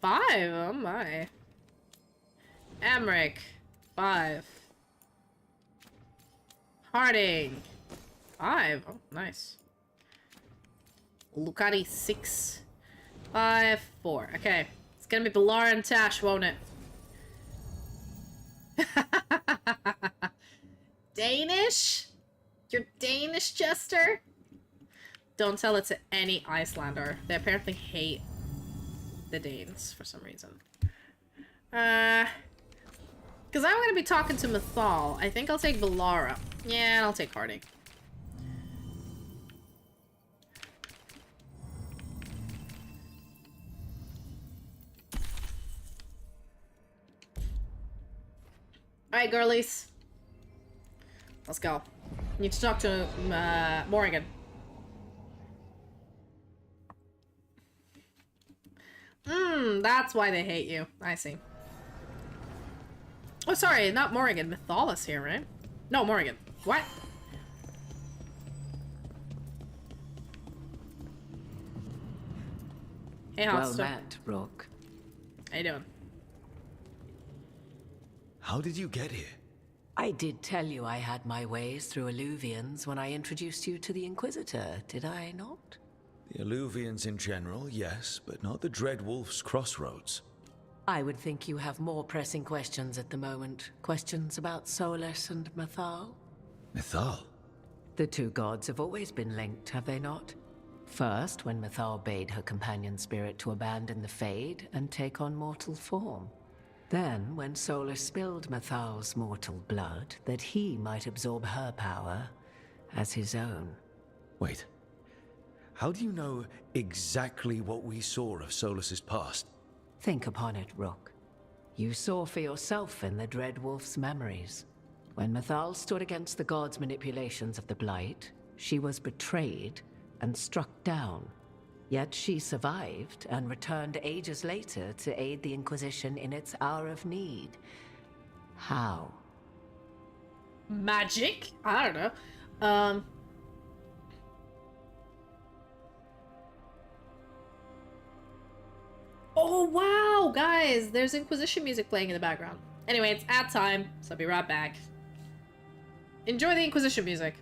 5. Oh my. Emmerich, 5. Harding, 5. Oh, nice. Lucati, 6. 5, 4. Okay. It's gonna be Belara and Tash, won't it? Danish? You're Danish, Jester? Don't tell it to any Icelander. They apparently hate the Danes for some reason. Because I'm going to be talking to Mythal. I think I'll take Belara. Yeah, I'll take Harding. Alright, girlies. Let's go. Need to talk to Morrigan. That's why they hate you. I see. Oh, sorry, not Morrigan. Mythal is here, right? No, Morrigan. What? Hey, Well Hotster. met, Rock. How you doing? How did you get here? I did tell you I had my ways through Illuvians when I introduced you to the Inquisitor, did I not? The Illuvians in general, yes, but not the Dread Wolf's crossroads. I would think you have more pressing questions at the moment. Questions about Solas and Mythal? Mythal? The two gods have always been linked, have they not? First, when Mythal bade her companion spirit to abandon the Fade and take on mortal form. Then, when Solas spilled Mythal's mortal blood, that he might absorb her power as his own. Wait. How do you know exactly what we saw of Solas's past? Think upon it, Rook. You saw for yourself in the Dread Wolf's memories. When Mythal stood against the gods' manipulations of the Blight, she was betrayed and struck down. Yet she survived and returned ages later to aid the Inquisition in its hour of need. How? Magic? I don't know. Oh, wow, guys, there's Inquisition music playing in the background. Anyway, it's ad time, so I'll be right back. Enjoy the Inquisition music.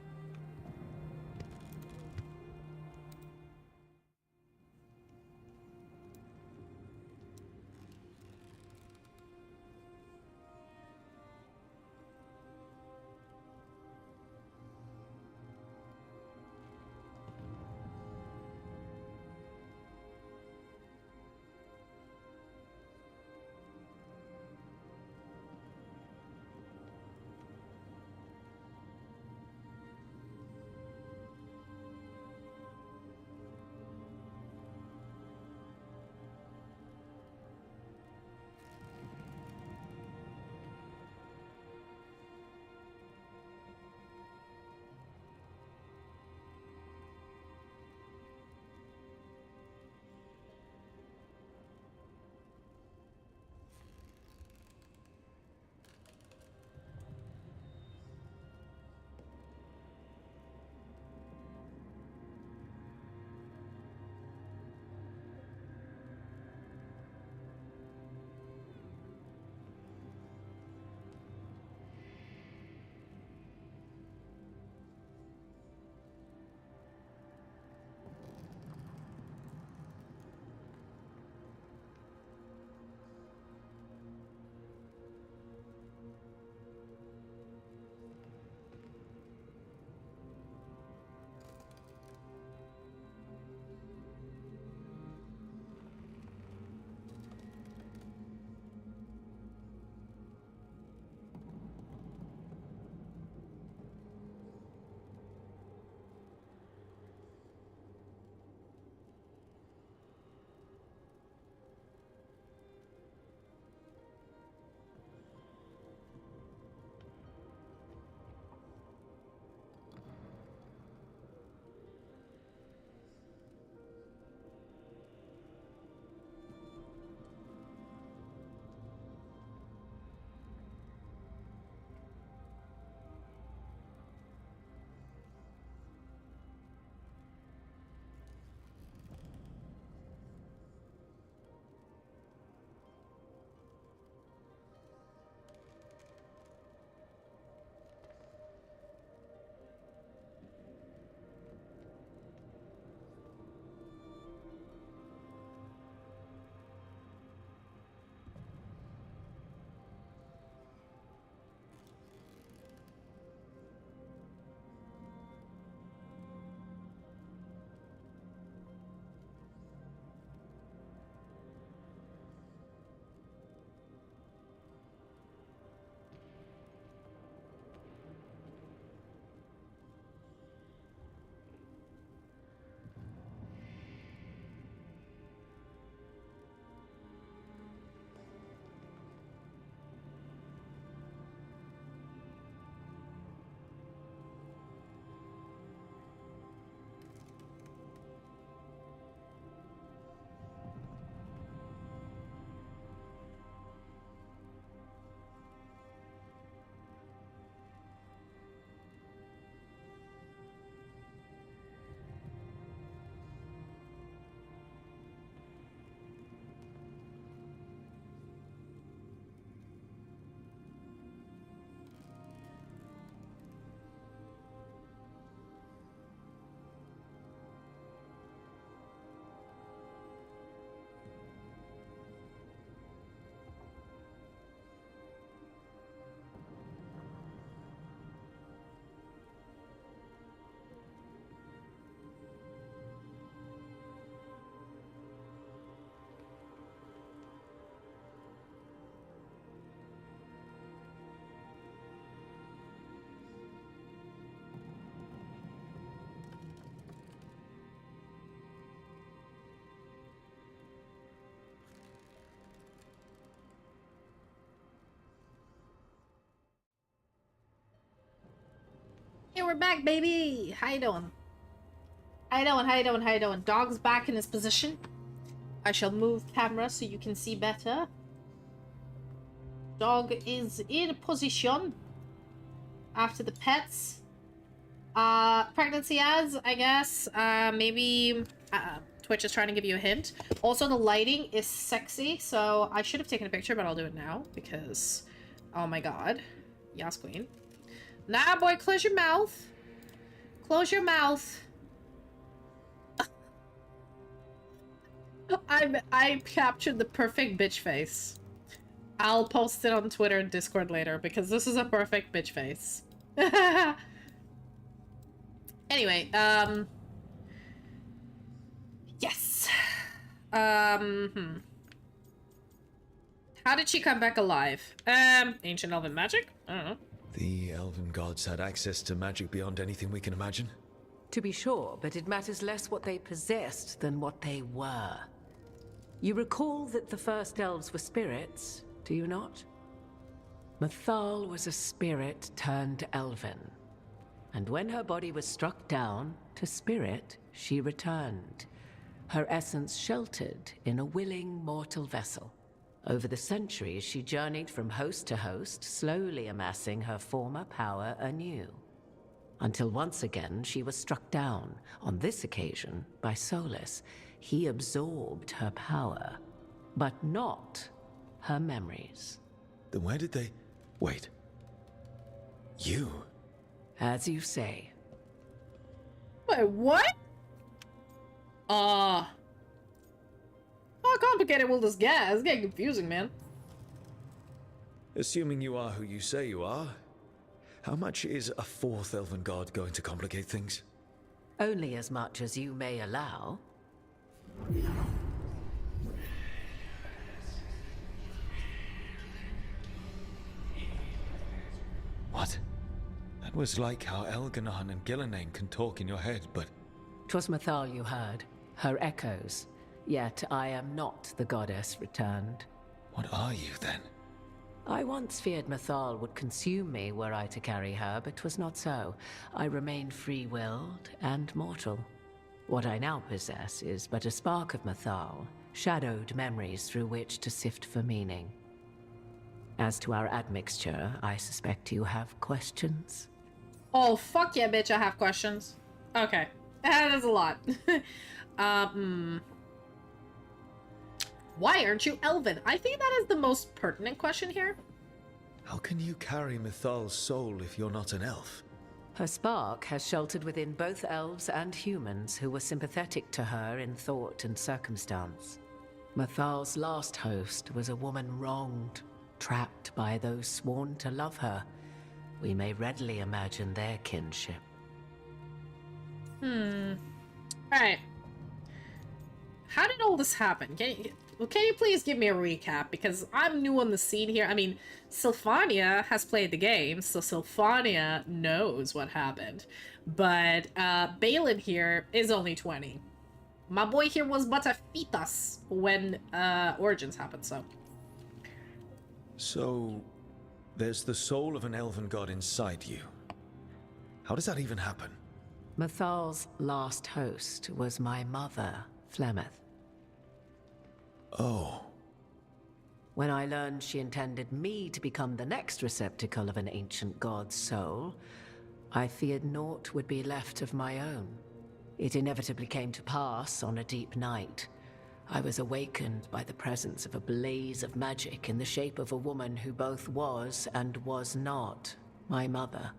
we're back, baby! How you doing? How you doing? How you doing? How you doing? Dog's back in his position. I shall move camera so you can see better. Dog is in position. After the pets. Pregnancy ads, I guess. Maybe Twitch is trying to give you a hint. Also, the lighting is sexy, so I should have taken a picture, but I'll do it now because, oh my god. Yes, queen. Nah, boy, close your mouth. Close your mouth. I captured the perfect bitch face. I'll post it on Twitter and Discord later because this is a perfect bitch face. Anyway, yes. How did she come back alive? Ancient elven magic? I don't know. The elven gods had access to magic beyond anything we can imagine? To be sure, but it matters less what they possessed than what they were. You recall that the first elves were spirits, do you not? Mythal was a spirit turned elven. And when her body was struck down, to spirit, she returned. Her essence sheltered in a willing mortal vessel. Over the centuries, she journeyed from host to host, slowly amassing her former power anew. Until once again, she was struck down, on this occasion, by Solas. He absorbed her power, but not her memories. Then where did they... Wait. You? As you say. Wait, what? How complicated will this get? It's getting confusing, man. Assuming you are who you say you are, how much is a fourth elven god going to complicate things? Only as much as you may allow. What? That was like how Elganon and Gillenane can talk in your head, but... 'Twas Mythal you heard, her echoes. Yet I am not the goddess returned. What are you, then? I once feared Mythal would consume me were I to carry her, but 'twas not so. I remain free-willed and mortal. What I now possess is but a spark of Mythal, shadowed memories through which to sift for meaning. As to our admixture, I suspect you have questions? Oh, fuck yeah, bitch, I have questions. Okay. That is a lot. Why aren't you elven? I think that is the most pertinent question here. How can you carry Mythal's soul if you're not an elf? Her spark has sheltered within both elves and humans who were sympathetic to her in thought and circumstance. Mythal's last host was a woman wronged, trapped by those sworn to love her. We may readily imagine their kinship. Alright. How did all this happen? Can you please give me a recap? Because I'm new on the scene here. I mean, Sylfania has played the game, so Sylfania knows what happened. But Balin here is only 20. My boy here was but a fetus when Origins happened, so... So, there's the soul of an elven god inside you. How does that even happen? Mythal's last host was my mother, Flemeth. Oh. When I learned she intended me to become the next receptacle of an ancient god's soul, I feared naught would be left of my own. It inevitably came to pass on a deep night. I was awakened by the presence of a blaze of magic in the shape of a woman who both was and was not my mother.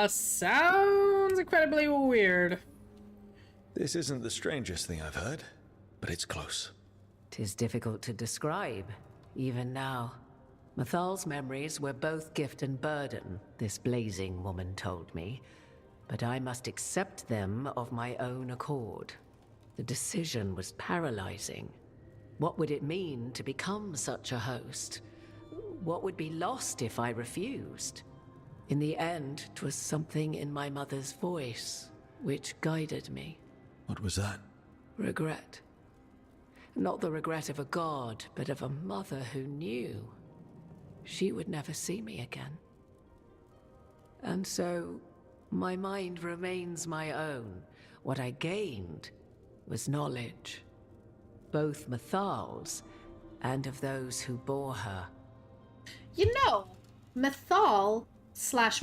Sounds incredibly weird. This isn't the strangest thing I've heard, but it's close. 'Tis difficult to describe, even now. Mythal's memories were both gift and burden, this blazing woman told me, but I must accept them of my own accord. The decision was paralyzing. What would it mean to become such a host? What would be lost if I refused? In the end, 'twas something in my mother's voice which guided me. What was that? Regret. Not the regret of a god, but of a mother who knew she would never see me again. And so, my mind remains my own. What I gained was knowledge, both Mythal's and of those who bore her. You know, Mythal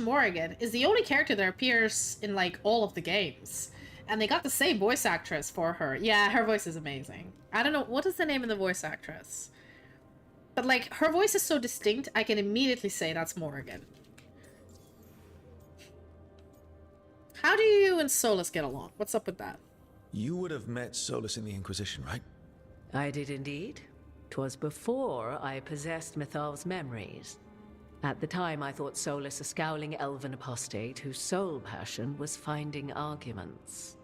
/ Morrigan is the only character that appears in, like, all of the games. And they got the same voice actress for her. Yeah, her voice is amazing. I don't know, what is the name of the voice actress? But, like, her voice is so distinct, I can immediately say that's Morrigan. How do you and Solas get along? What's up with that? You would have met Solas in the Inquisition, right? I did indeed. 'Twas before I possessed Mythal's memories. At the time, I thought Solas a scowling elven apostate whose sole passion was finding arguments.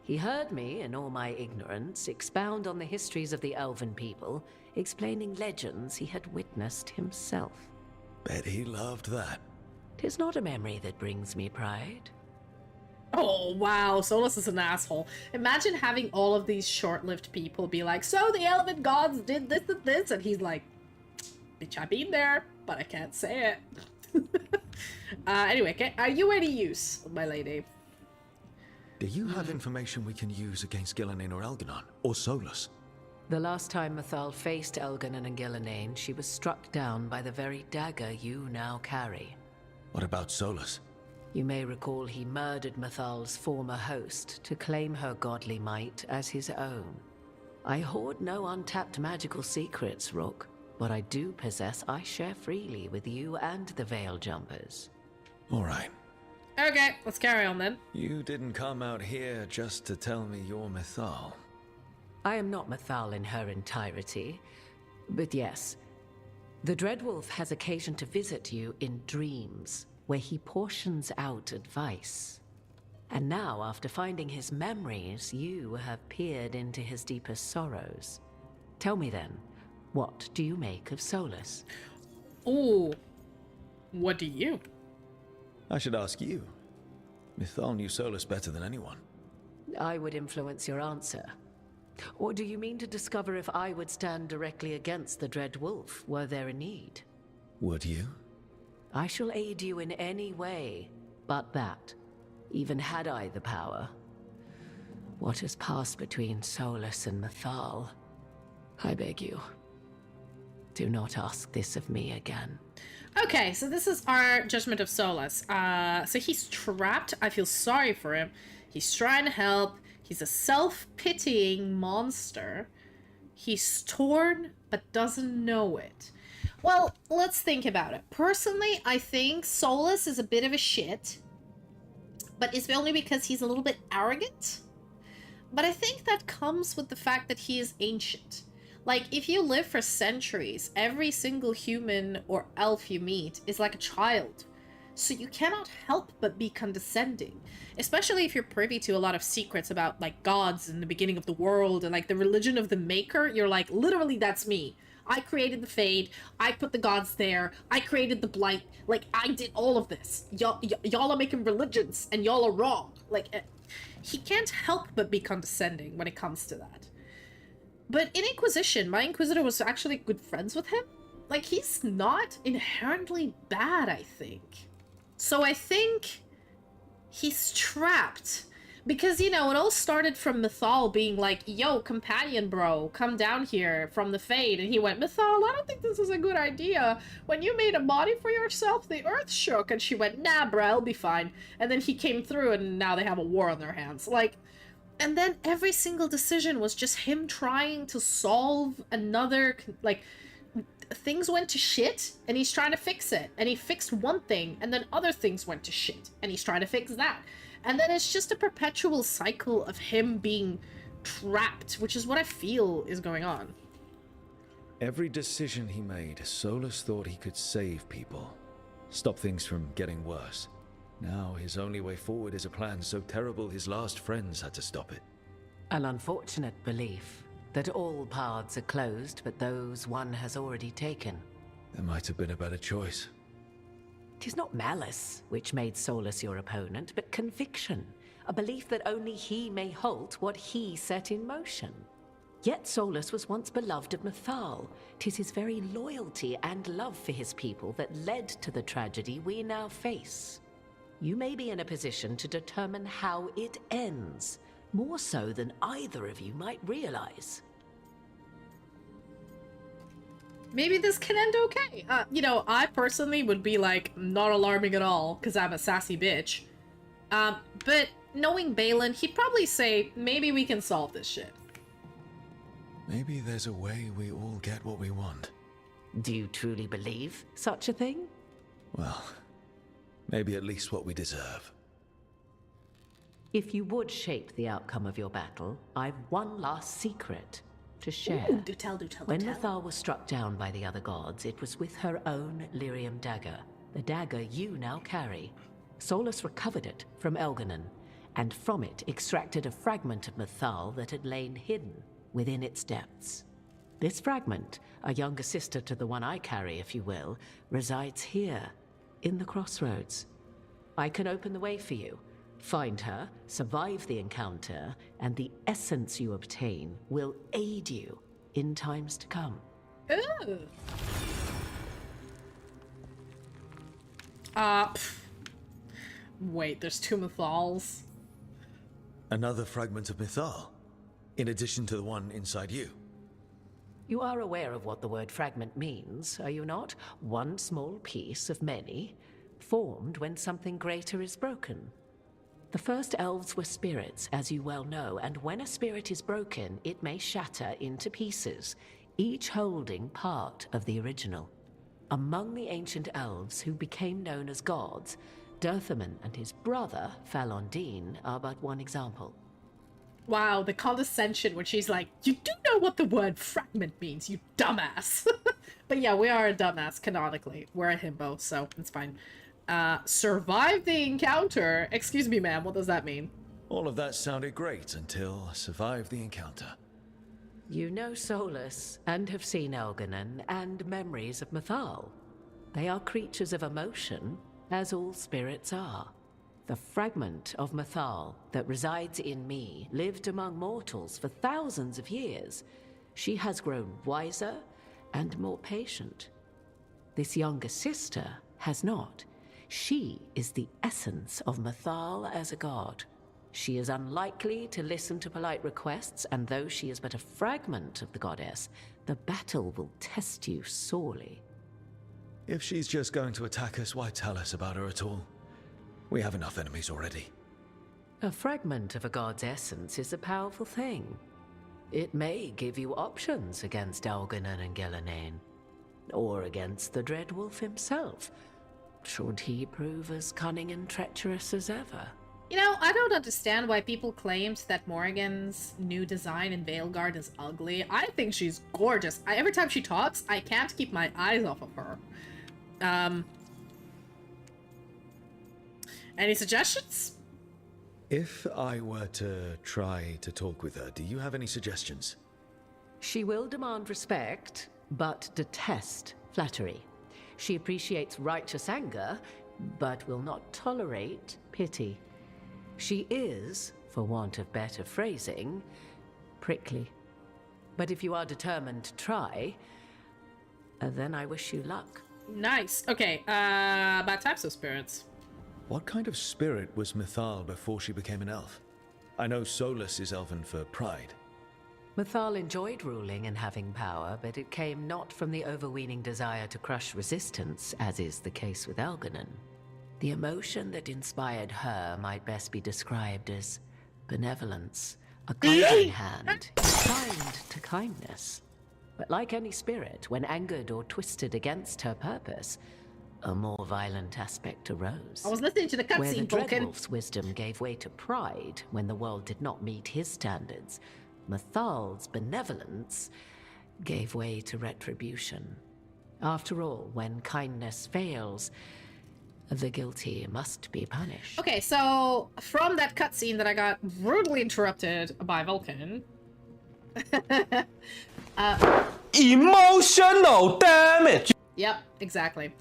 He heard me, in all my ignorance, expound on the histories of the elven people, explaining legends he had witnessed himself. Bet he loved that. 'Tis not a memory that brings me pride. Oh, wow, Solas is an asshole. Imagine having all of these short-lived people be like, so the elven gods did this and this, and he's like, bitch, I've been there, but I can't say it. Anyway, okay, are you any use, my lady? Do you have information we can use against Gillinan or Elganon, or Solas? The last time Mythal faced Elganon and Gillinan, she was struck down by the very dagger you now carry. What about Solas? You may recall he murdered Mythal's former host to claim her godly might as his own. I hoard no untapped magical secrets, Rook. What I do possess, I share freely with you and the Veil Jumpers. All right. Okay, let's carry on then. You didn't come out here just to tell me you're Mythal. I am not Mythal in her entirety, but yes, the Dreadwolf has occasion to visit you in dreams, where he portions out advice. And now, after finding his memories, you have peered into his deepest sorrows. Tell me then, what do you make of Solas? Ooh, what do you? I should ask you. Mythal knew Solas better than anyone. I would influence your answer. Or do you mean to discover if I would stand directly against the Dread Wolf, were there a need? Would you? I shall aid you in any way, but that, even had I the power. What has passed between Solas and Mythal? I beg you, do not ask this of me again. Okay, so this is our judgment of Solas. So he's trapped. I feel sorry for him. He's trying to help. He's a self-pitying monster. He's torn, but doesn't know it. Well, let's think about it. Personally, I think Solas is a bit of a shit, but it's only because he's a little bit arrogant. But I think that comes with the fact that he is ancient. Like, if you live for centuries, every single human or elf you meet is like a child. So you cannot help but be condescending. Especially if you're privy to a lot of secrets about, like, gods in the beginning of the world and, like, the religion of the Maker. You're like, literally, that's me. I created the Fade. I put the gods there. I created the Blight. Like, I did all of this. Y'all are making religions, and y'all are wrong. Like, he can't help but be condescending when it comes to that. But in Inquisition, my Inquisitor was actually good friends with him. Like, he's not inherently bad, I think. So I think he's trapped. Because, you know, it all started from Mythal being like, yo, companion bro, come down here from the Fade. And he went, Mythal, I don't think this is a good idea. When you made a body for yourself, the earth shook. And she went, nah, bro, I'll be fine. And then he came through and now they have a war on their hands. Like, and then every single decision was just him trying to solve another, like, things went to shit and he's trying to fix it. And he fixed one thing and then other things went to shit and he's trying to fix that. And then it's just a perpetual cycle of him being trapped, which is what I feel is going on. Every decision he made, Solas thought he could save people, stop things from getting worse. Now his only way forward is a plan so terrible his last friends had to stop it. An unfortunate belief that all paths are closed but those one has already taken. There might have been a better choice. 'Tis not malice which made Solas your opponent, but conviction, a belief that only he may halt what he set in motion. Yet Solas was once beloved of Mythal. 'Tis his very loyalty and love for his people that led to the tragedy we now face. you may be in a position to determine how it ends, more so than either of you might realize. Maybe this can end okay. You know, I personally would be like, not alarming at all, because I'm a sassy bitch. But knowing Balin, he'd probably say, maybe we can solve this shit. Maybe there's a way we all get what we want. Do you truly believe such a thing? Well, maybe at least what we deserve. If you would shape the outcome of your battle, I've one last secret to share. Ooh, do tell. When Mythal was struck down by the other gods, it was with her own lyrium dagger, the dagger you now carry. Solas recovered it from Elganon, and from it extracted a fragment of Mythal that had lain hidden within its depths. This fragment, a younger sister to the one I carry, if you will, resides here, in the crossroads. I can open the way for you. Find her, survive the encounter, and the essence you obtain will aid you in times to come. Ooh. Wait, there's 2 Mythals? Another fragment of Mythal, in addition to the one inside you. You are aware of what the word fragment means, are you not? One small piece of many, formed when something greater is broken. The first elves were spirits, as you well know, and when a spirit is broken, it may shatter into pieces, each holding part of the original. Among the ancient elves who became known as gods, Dirthaman and his brother, Falondine, are but one example. Wow, the condescension when she's like, you do know what the word fragment means, you dumbass. But yeah, we are a dumbass, canonically. We're a himbo, so it's fine. Survive the encounter? Excuse me, ma'am, what does that mean? All of that sounded great until survive the encounter. You know Solas, and have seen Elganon, and memories of Mythal. They are creatures of emotion, as all spirits are. The fragment of Mythal that resides in me lived among mortals for thousands of years. She has grown wiser and more patient. This younger sister has not. She is the essence of Mythal as a god. She is unlikely to listen to polite requests, and though she is but a fragment of the goddess, the battle will test you sorely. If she's just going to attack us, why tell us about her at all? We have enough enemies already. A fragment of a god's essence is a powerful thing. It may give you options against Elganon and Gillenane, or against the Dreadwolf himself, should he prove as cunning and treacherous as ever. You know, I don't understand why people claimed that Morrigan's new design in Veilguard is ugly. I think she's gorgeous. Every time she talks, I can't keep my eyes off of her. Any suggestions? If I were to try to talk with her, do you have any suggestions? She will demand respect, but detest flattery. She appreciates righteous anger, but will not tolerate pity. She is, for want of better phrasing, prickly. But if you are determined to try, then I wish you luck. Nice. Okay, bad types of spirits. What kind of spirit was Mythal before she became an elf? I know Solas is elven for pride. Mythal enjoyed ruling and having power, but it came not from the overweening desire to crush resistance, as is the case with Elganon. The emotion that inspired her might best be described as benevolence, a guiding hand, kind to kindness. But like any spirit, when angered or twisted against her purpose, a more violent aspect arose. I was listening to the cutscene, where the Vulcan. Dreadwolf's wisdom gave way to pride when the world did not meet his standards, Mythal's benevolence gave way to retribution. After all, when kindness fails, the guilty must be punished. Okay, so from that cutscene that I got rudely interrupted by Vulcan. Emotional damage! Yep, exactly.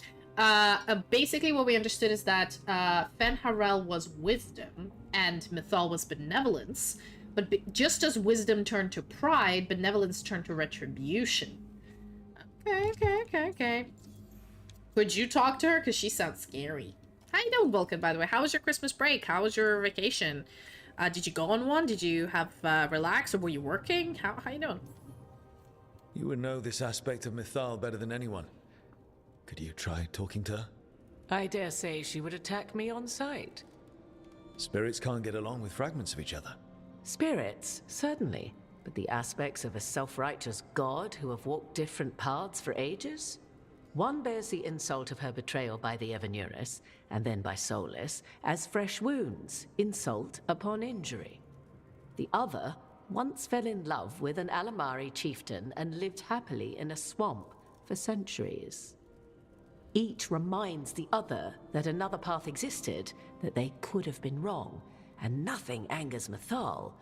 Basically what we understood is that Fen'Harel was wisdom and Mythal was benevolence, but just as wisdom turned to pride, benevolence turned to retribution. Okay. Could you talk to her? Because she sounds scary. How you doing, Vulcan, by the way? How was your Christmas break? How was your vacation? Did you go on one? Did you have relax, or were you working? How you doing? You would know this aspect of Mythal better than anyone. Could you try talking to her? I dare say she would attack me on sight. Spirits can't get along with fragments of each other. Spirits, certainly. But the aspects of a self-righteous god who have walked different paths for ages? One bears the insult of her betrayal by the Evanurus, and then by Solas, as fresh wounds, insult upon injury. The other once fell in love with an Alamari chieftain and lived happily in a swamp for centuries. Each reminds the other that another path existed, that they could have been wrong, and nothing angers Mythal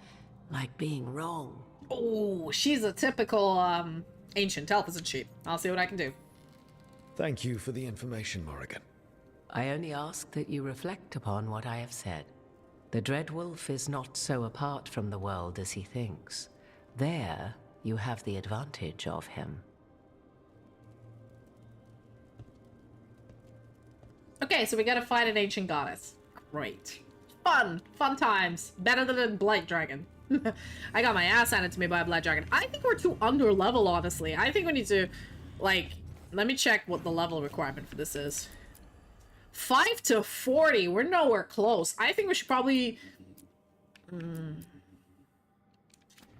like being wrong. Oh, she's a typical ancient elf, isn't she? I'll see what I can do. Thank you for the information, Morrigan. I only ask that you reflect upon what I have said. The Dreadwolf is not so apart from the world as he thinks. There, you have the advantage of him. Okay, so we gotta fight an ancient goddess. Great. Fun times. Better than a blight dragon. I got my ass handed to me by a blight dragon. I think we're too under level, honestly. I think we need to, like, let me check what the level requirement for this is. 5 to 40. We're nowhere close. I think we should probably...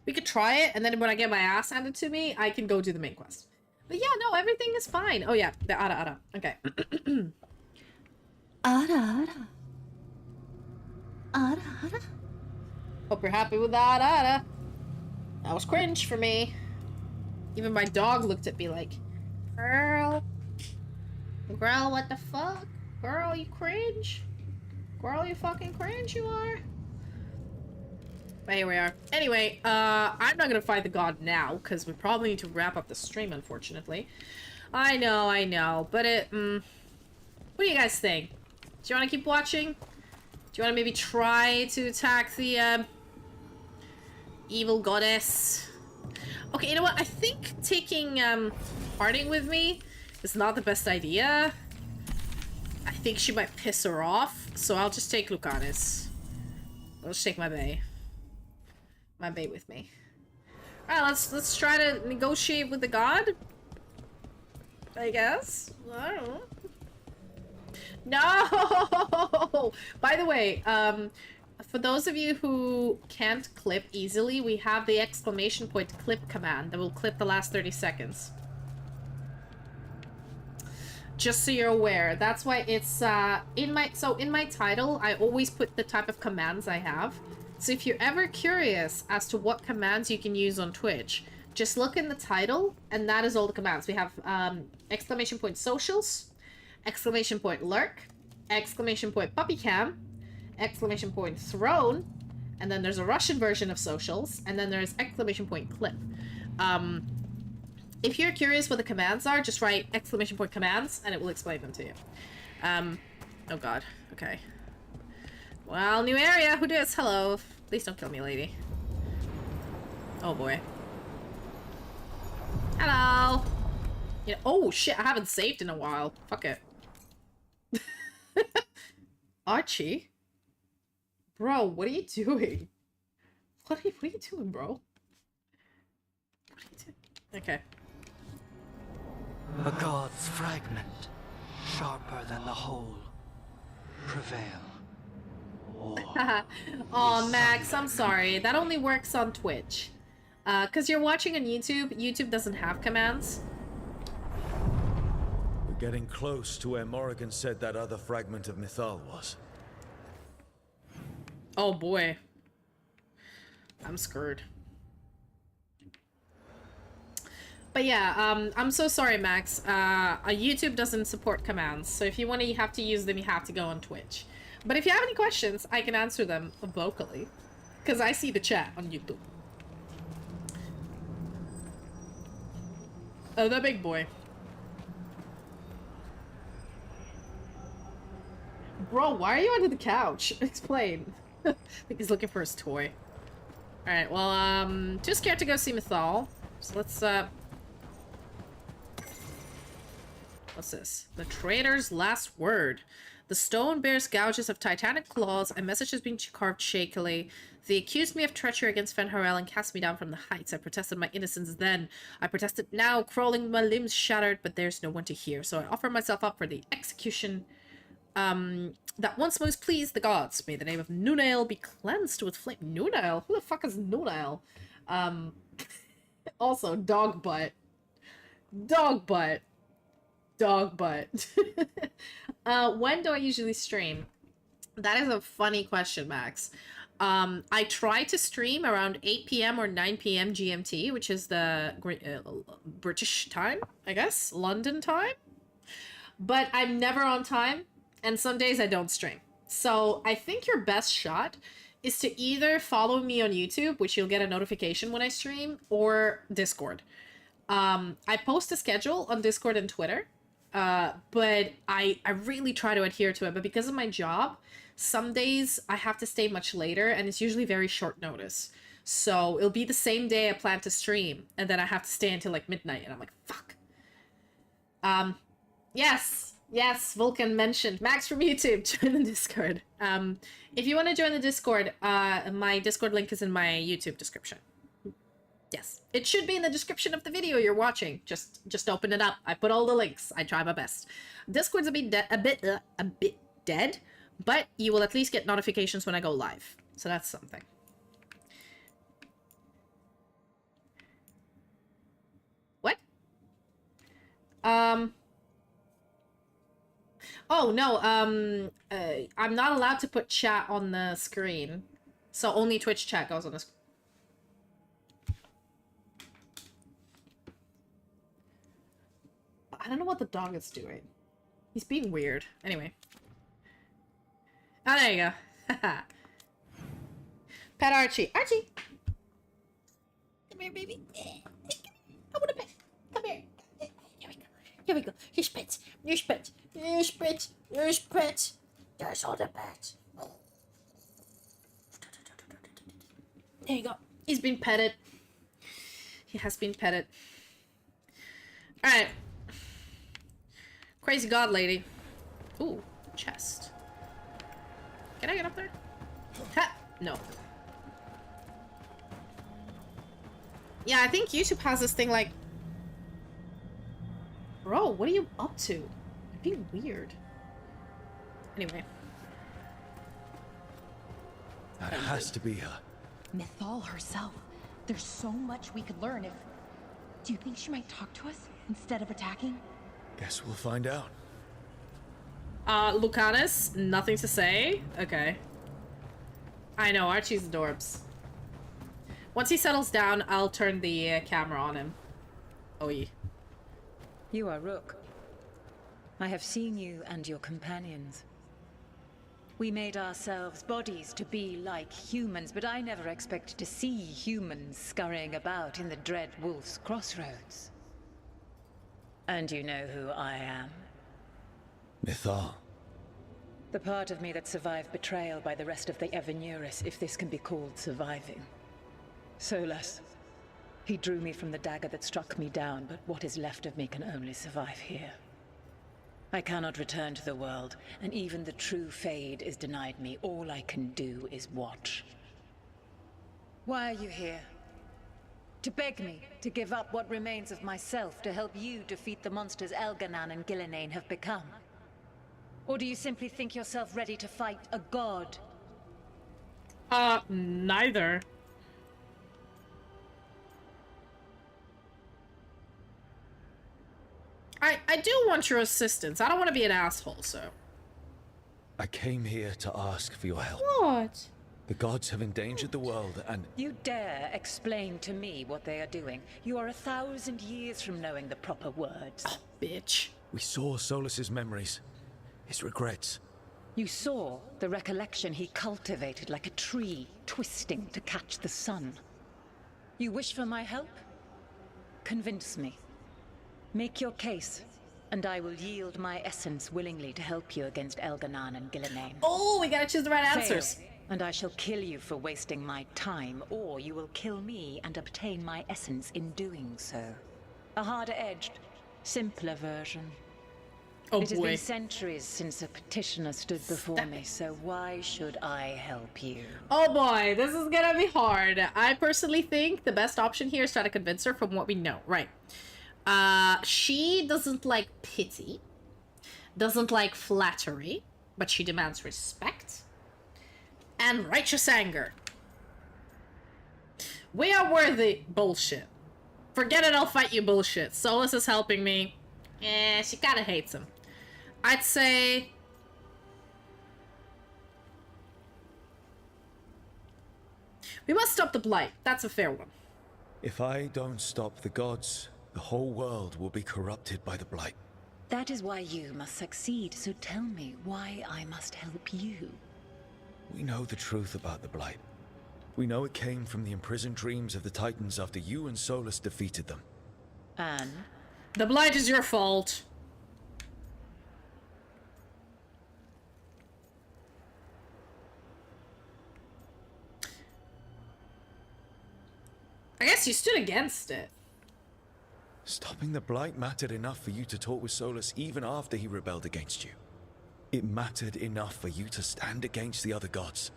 We could try it, and then when I get my ass handed to me, I can go do the main quest. But yeah, no, everything is fine. Oh yeah, the Ada. Okay. Ada. Hope you're happy with that, Ada. That was cringe for me. Even my dog looked at me like, Girl, what the fuck? Girl, you cringe? Girl, you fucking cringe, you are? But here we are. Anyway, I'm not gonna fight the god now, because we probably need to wrap up the stream, unfortunately. I know, but it, what do you guys think? Do you want to keep watching? Do you want to maybe try to attack the, evil goddess? Okay, you know what? I think taking, parting with me is not the best idea. I think she might piss her off, so I'll just take Lucanus. I'll just take my bae. My bae with me. Alright, let's try to negotiate with the god. I guess. I don't know. No! By the way, for those of you who can't clip easily, we have the exclamation point clip command that will clip the last 30 seconds. Just so you're aware. That's why it's in my title, I always put the type of commands I have. So if you're ever curious as to what commands you can use on Twitch, just look in the title, and that is all the commands. We have exclamation point socials, exclamation point lurk, exclamation point puppy cam, exclamation point throne, and then there's a Russian version of socials, and then there's exclamation point clip. If you're curious what the commands are, just write exclamation point commands, and it will explain them to you. Oh god, okay. Well, new area, who dis? Hello. Please don't kill me, lady. Oh boy. Hello! Yeah, oh shit, I haven't saved in a while. Fuck it. Archie? Bro, what are you doing? What are you doing, bro? What are you doing? Okay. A god's fragment, sharper than the whole, prevail. Oh, Max, I'm sorry. That only works on Twitch. Because you're watching on YouTube, YouTube doesn't have commands. We're getting close to where Morrigan said that other fragment of Mythal was. Oh boy. I'm screwed. But yeah, I'm so sorry, Max. YouTube doesn't support commands, so if you want to have to use them, you have to go on Twitch. But if you have any questions, I can answer them vocally, because I see the chat on YouTube. Oh, the big boy. Bro, why are you under the couch? Explain. I think he's looking for his toy. Alright, well, too scared to go see Mythal. So let's, what's this? The Trader's Last Word. The stone bears gouges of titanic claws. A message has been carved shakily. They accused me of treachery against Fenharel and cast me down from the heights. I protested my innocence then. I protested now, crawling, my limbs shattered, but there's no one to hear. So I offer myself up for the execution that once most pleased the gods. May the name of Nunail be cleansed with flame. Nunail? Who the fuck is Nunail? Also, dog butt. Dog butt. Dog butt. When do I usually stream? That is a funny question, Max. I try to stream around 8 p.m. or 9 p.m. GMT, which is the British time, I guess, London time. But I'm never on time, and some days I don't stream. So I think your best shot is to either follow me on YouTube, which you'll get a notification when I stream, or Discord. I post a schedule on Discord and Twitter, but I really try to adhere to it. But because of my job, some days I have to stay much later, and it's usually very short notice. So it'll be the same day I plan to stream, and then I have to stay until like midnight, and I'm like, fuck. Yes, Vulcan mentioned Max from YouTube. Join the Discord. If you want to join the Discord, my Discord link is in my YouTube description. Yes, it should be in the description of the video you're watching. Just open it up. I put all the links. I try my best. Discord's a bit dead, but you will at least get notifications when I go live. So that's something. What? Oh, no, I'm not allowed to put chat on the screen. So only Twitch chat goes on the screen. I don't know what the dog is doing. He's being weird. Anyway. Oh, there you go. Pet Archie. Archie! Come here, baby. I want to pet. Come here. Here we go. Here we go. Here's pets. Here's pets. Here's pets. Here's pets. There's all the pets. There you go. He's been petted. He has been petted. Alright. Crazy god lady. Ooh, chest. Can I get up there? Ha! No. Yeah, I think YouTube has this thing like... Bro, what are you up to? You're being weird. Anyway. That has to be her. Mythal herself. There's so much we could learn if... Do you think she might talk to us instead of attacking? Guess we'll find out. Lucanus, nothing to say? Okay. I know, Archie's adorbs. Once he settles down, I'll turn the camera on him. Oh, yeah. You are Rook. I have seen you and your companions. We made ourselves bodies to be like humans, but I never expected to see humans scurrying about in the Dread Wolf's crossroads. And you know who I am? Mythal. The part of me that survived betrayal by the rest of the Evanurus, if this can be called surviving. Solas. He drew me from the dagger that struck me down, but what is left of me can only survive here. I cannot return to the world, and even the true Fade is denied me. All I can do is watch. Why are you here? To beg me to give up what remains of myself to help you defeat the monsters Elganan and Gillenane have become? Or do you simply think yourself ready to fight a god? Neither. I do want your assistance. I don't want to be an asshole, so... I came here to ask for your help. What? The gods have endangered the world, and... You dare explain to me what they are doing? You are 1,000 years from knowing the proper words. Oh, bitch. We saw Solas's memories. His regrets. You saw the recollection he cultivated like a tree, twisting to catch the sun. You wish for my help? Convince me. Make your case, and I will yield my essence willingly to help you against Elganan and Gillenane. Oh, we gotta choose the right answers. Fail, and I shall kill you for wasting my time, or you will kill me and obtain my essence in doing so. A harder-edged, simpler version. Oh It has boy. been centuries since a petitioner stood before me, so why should I help you? Oh boy, this is gonna be hard. I personally think the best option here is try to convince her from what we know. Right. She doesn't like pity, doesn't like flattery, but she demands respect and righteous anger. We are worthy bullshit. Forget it, I'll fight you bullshit. Solas is helping me. She kinda hates him. I'd say... we must stop the blight. That's a fair one. If I don't stop the gods, the whole world will be corrupted by the blight. That is why you must succeed, so tell me why I must help you. We know the truth about the blight. We know it came from the imprisoned dreams of the Titans after you and Solas defeated them. And? The blight is your fault. I guess you stood against it. Stopping the blight mattered enough for you to talk with Solas even after he rebelled against you. It mattered enough for you to stand against the other gods.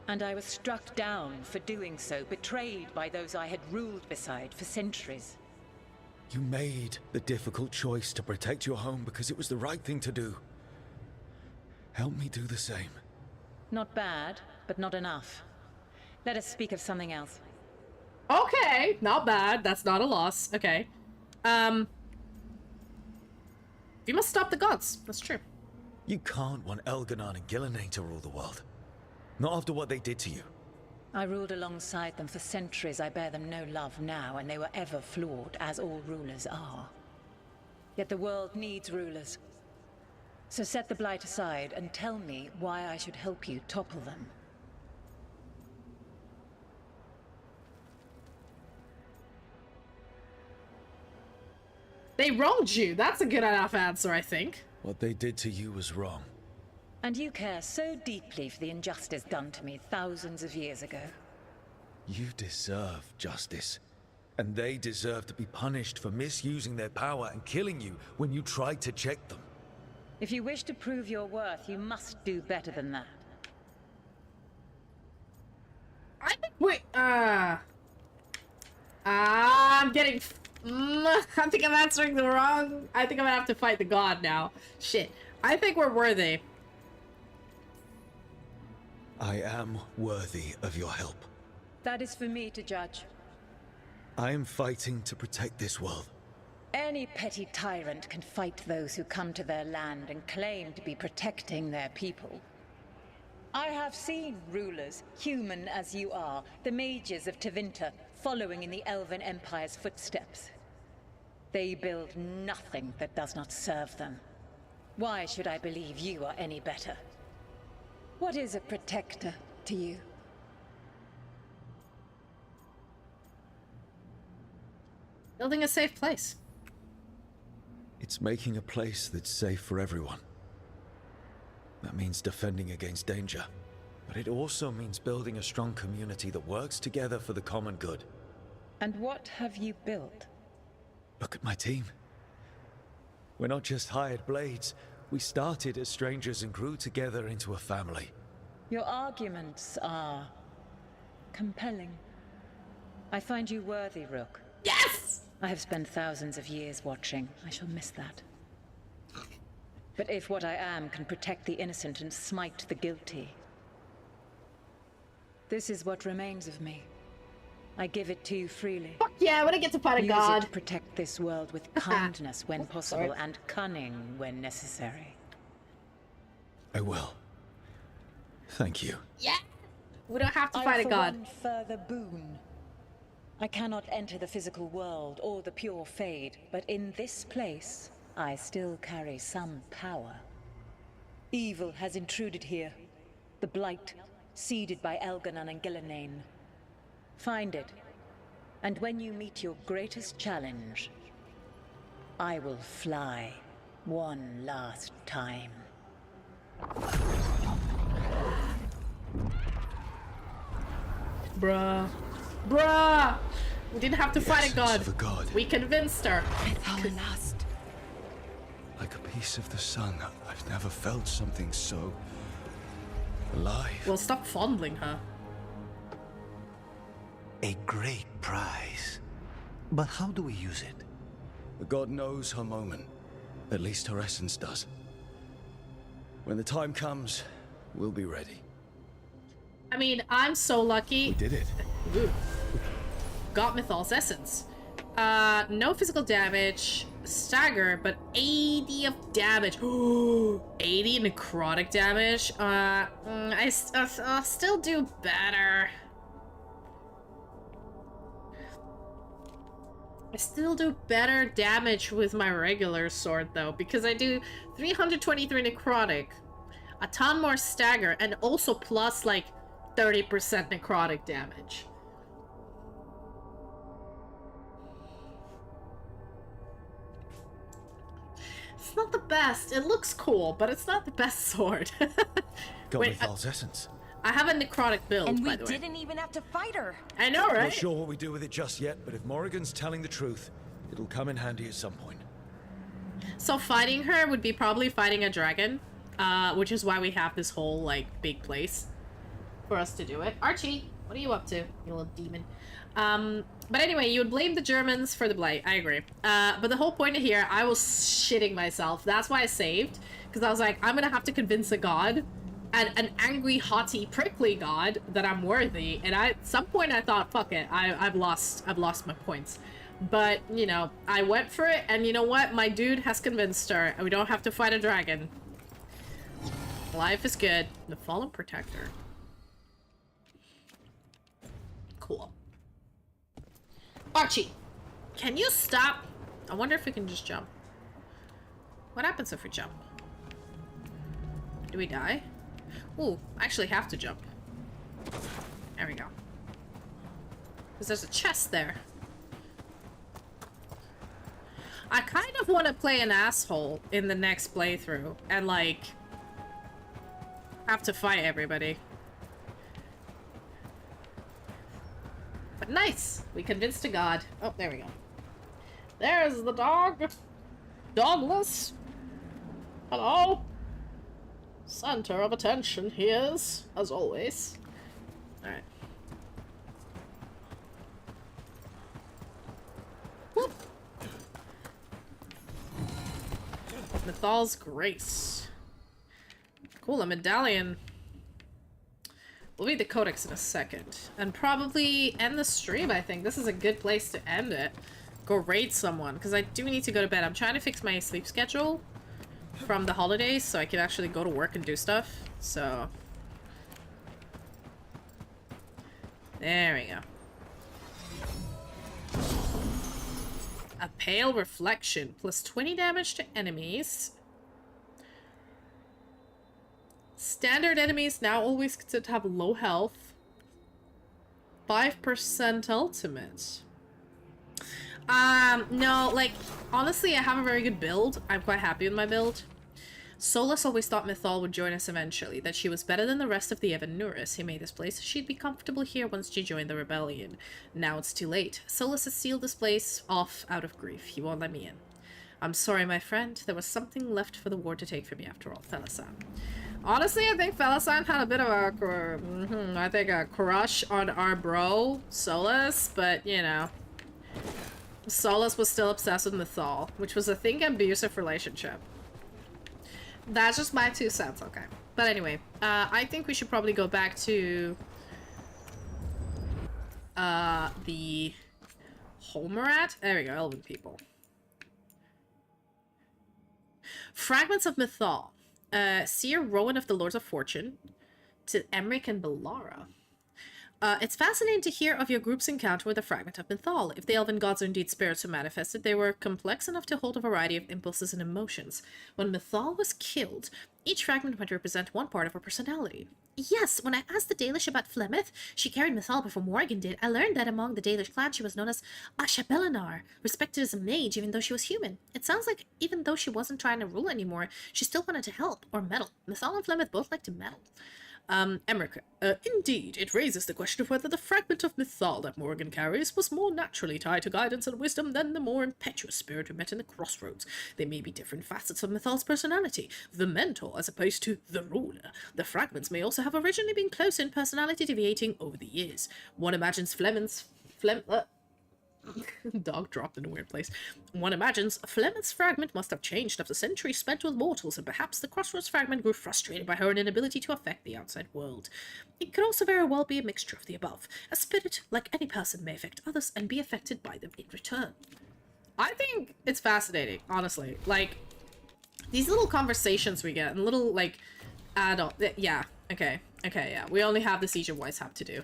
And I was struck down for doing so, betrayed by those I had ruled beside for centuries. You made the difficult choice to protect your home because it was the right thing to do. Help me do the same. Not bad, but not enough. Let us speak of something else. Okay, not bad. That's not a loss. Okay. We must stop the gods. That's true. You can't want Elganon and Gillenane to rule the world. Not after what they did to you. I ruled alongside them for centuries. I bear them no love now, and they were ever flawed, as all rulers are. Yet the world needs rulers. So set the blight aside and tell me why I should help you topple them. They wronged you. That's a good enough answer, I think. What they did to you was wrong. And you care so deeply for the injustice done to me thousands of years ago. You deserve justice. And they deserve to be punished for misusing their power and killing you when you tried to check them. If you wish to prove your worth, you must do better than that. I think we... I'm getting... I think I'm answering the wrong... I think I'm gonna have to fight the god now. Shit. I think we're worthy. I am worthy of your help. That is for me to judge. I am fighting to protect this world. Any petty tyrant can fight those who come to their land and claim to be protecting their people. I have seen rulers, human as you are, the mages of Tevinter, following in the Elven Empire's footsteps. They build nothing that does not serve them. Why should I believe you are any better? What is a protector to you? Building a safe place. It's making a place that's safe for everyone. That means defending against danger. But it also means building a strong community that works together for the common good. And what have you built? Look at my team. We're not just hired blades. We started as strangers and grew together into a family. Your arguments are compelling. I find you worthy, Rook. Yes! I have spent thousands of years watching. I shall miss that. But if what I am can protect the innocent and smite the guilty, this is what remains of me. I give it to you freely. Fuck yeah, I wanna get to fight a Use god. it to protect this world with kindness when possible and cunning when necessary. I will. Thank you. Yeah! We don't have to I fight a offer god. one further boon. I cannot enter the physical world or the pure Fade, but in this place, I still carry some power. Evil has intruded here. The Blight, seeded by Elganon and Gillenane. Find it, and when you meet your greatest challenge, I will fly one last time. Bruh. Bruh! We didn't have to fight a god. The god. We convinced her. Our last. Like a piece of the sun. I've never felt something so alive. Well, stop fondling her. A great prize. But how do we use it? The god knows her moment. At least her essence does. When the time comes, we'll be ready. I mean, I'm so lucky. We did it. Ooh. Got Mythal's essence. No physical damage, stagger, but 80 of damage. 80 necrotic damage. I'll still do better. I still do better damage with my regular sword though, because I do 323 necrotic, a ton more stagger, and also plus like 30% necrotic damage. It's not the best. It looks cool, but it's not the best sword. Got Wait, Mythal's essence. I have a necrotic build, And we by the way. didn't even have to fight her. I know, right? Not sure what we do with it just yet, but if Morrigan's telling the truth, it'll come in handy at some point. So fighting her would be probably fighting a dragon, which is why we have this whole, like, big place for us to do it. Archie, what are you up to, you little demon? But anyway, you would blame the Germans for the Blight. I agree. But the whole point of here, I was shitting myself. That's why I saved, because I was like, I'm gonna have to convince a god, an angry, haughty, prickly god, that I'm worthy. And at some point I thought, fuck it, I've lost my points. But, you know, I went for it, and you know what? My dude has convinced her, and we don't have to fight a dragon. Life is good. The Fallen Protector. Cool. Archie, can you stop? I wonder if we can just jump. What happens if we jump? Do we die? Ooh, I actually have to jump. There we go. Because there's a chest there. I kind of want to play an asshole in the next playthrough and, like, have to fight everybody. But nice! We convinced a god. Oh, there we go. There's the dog. Dogless. Hello. Center of attention he is, as always. Alright. Whoop. Mythal's Grace. Cool, a medallion. We'll read the codex in a second. And probably end the stream, I think. This is a good place to end it. Go raid someone, because I do need to go to bed. I'm trying to fix my sleep schedule from the holidays so I can actually go to work and do stuff. So there we go. A pale reflection, plus 20 damage to enemies. Standard enemies now always considered to have low health. 5% ultimate. No, like, honestly, I have a very good build. I'm quite happy with my build. Solas always thought Mythal would join us eventually, that she was better than the rest of the Evan-Nuris. He made this place. She'd be comfortable here once she joined the rebellion. Now it's too late. Solas has sealed this place off out of grief. He won't let me in. I'm sorry, my friend. There was something left for the war to take from me after all. Felasan. Honestly, I think Felasan had a bit of a crush on our bro, Solas, but, you know. Solas was still obsessed with Mythal, which was a think abusive relationship. That's just my 2 cents, okay. But anyway, I think we should probably go back to the home we're at. There we go, elven people. Fragments of Mythal. Seer Rowan of the Lords of Fortune to Emmerich and Bellara. It's fascinating to hear of your group's encounter with a fragment of Mythal. If the elven gods are indeed spirits who manifested, they were complex enough to hold a variety of impulses and emotions. When Mythal was killed, each fragment might represent one part of her personality. Yes, when I asked the Dalish about Flemeth, she carried Mythal before Morrigan did. I learned that among the Dalish clan she was known as Ashabelinar, respected as a mage even though she was human. It sounds like even though she wasn't trying to rule anymore, she still wanted to help, or meddle. Mythal and Flemeth both like to meddle. Emmerich, indeed, it raises the question of whether the fragment of Mythal that Morgan carries was more naturally tied to guidance and wisdom than the more impetuous spirit we met in the crossroads. They may be different facets of Mythal's personality, the mentor as opposed to the ruler. The fragments may also have originally been close in personality, deviating over the years. One imagines dog dropped in a weird place. One imagines Flemeth's fragment must have changed after centuries spent with mortals, and perhaps the Crossroads fragment grew frustrated by her inability to affect the outside world. It could also very well be a mixture of the above. A spirit, like any person, may affect others and be affected by them in return. I think it's fascinating, honestly. Like, these little conversations we get, and little, like, adult... Yeah, okay, yeah. We only have the Siege of Weishaupt to do.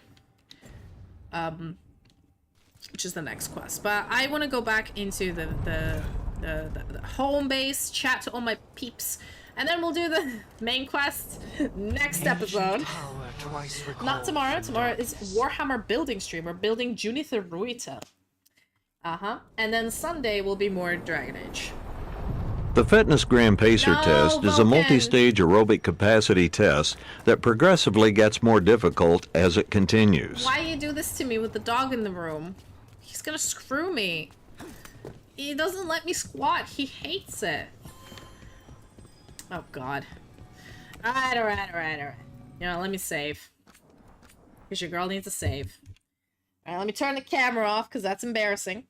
Which is the next quest. But I want to go back into the home base, chat to all my peeps, and then we'll do the main quest next episode. Not tomorrow. Tomorrow is Warhammer building stream. We're building Junither Ruita. And then Sunday will be more Dragon Age. The Fitness Grand Pacer test is a multi-stage aerobic capacity test that progressively gets more difficult as it continues. Why you do this to me with the dog in the room? He's gonna screw me. He doesn't let me squat. He hates it. Oh, God. Alright. You know, let me save. Because your girl needs a save. Alright, let me turn the camera off, because that's embarrassing.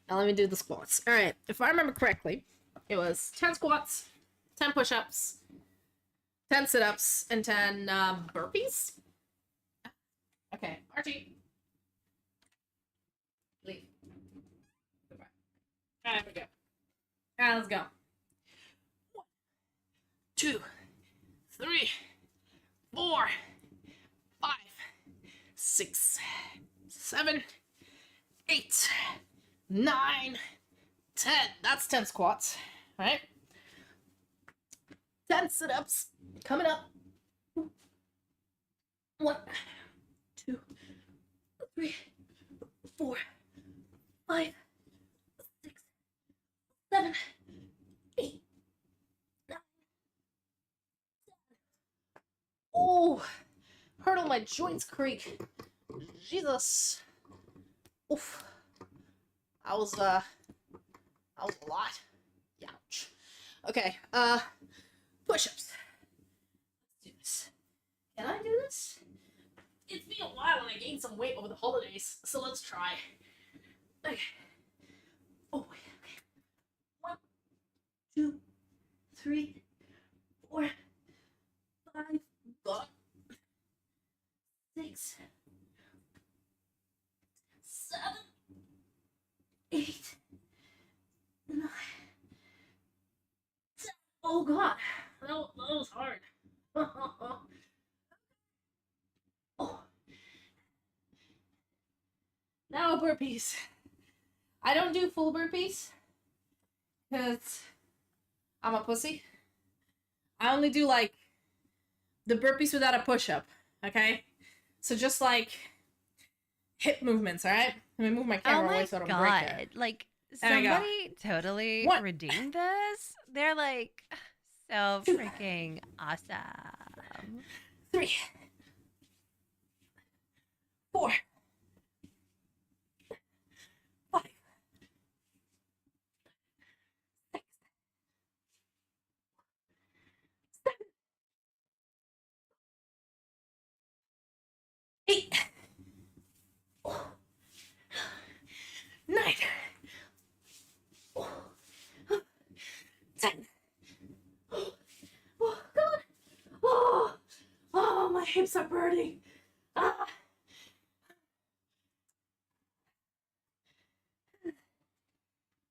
Now let me do the squats. Alright, if I remember correctly, it was 10 squats, 10 push-ups, 10 sit-ups, and 10 burpees? Okay, Archie. Leave. Goodbye. Alright, there we go. Alright, let's go. 1, 2, 3, 4, 5, 6, 7, 8, 9, 10. That's 10 squats. Alright. 10 sit-ups. Coming up. 1, 2, 3, 4, 5, 6, 7, 8, 9, 10. Oh, hurdle, my joints creak. Jesus. Oof. That was a lot. Ouch. Okay, push-ups. Let's do this. Can I do this? It's been a while and I gained some weight over the holidays, so let's try. Okay. Oh, okay. 1, 2, 3, 4, 5, got it. 6, 7, 8, 9, 10. Oh, God. That was hard. Oh. Now burpees. I don't do full burpees because I'm a pussy. I only do like the burpees without a push-up, okay? So just like hip movements, alright? Let me move my camera away so I don't break it. Like, There we go. somebody totally redeemed this. They're like so freaking awesome. 3, 4, 5, 6, 7, 8, 9, 10. Oh, God. Oh, my hips are burning. Ah.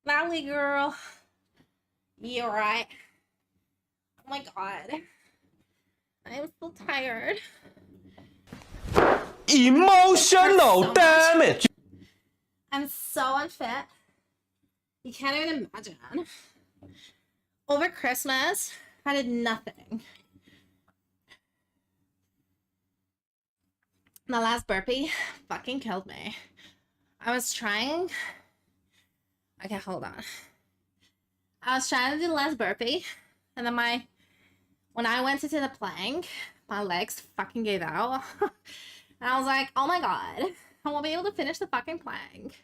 Valley girl. You alright? Oh my God. I'm so tired. Emotional damage! I'm so unfit. You can't even imagine. Over Christmas, I did nothing. The last burpee fucking killed me. I was trying... Okay, hold on. I was trying to do the last burpee, and then when I went into the plank, my legs fucking gave out. And I was like, oh my god, I won't be able to finish the fucking plank.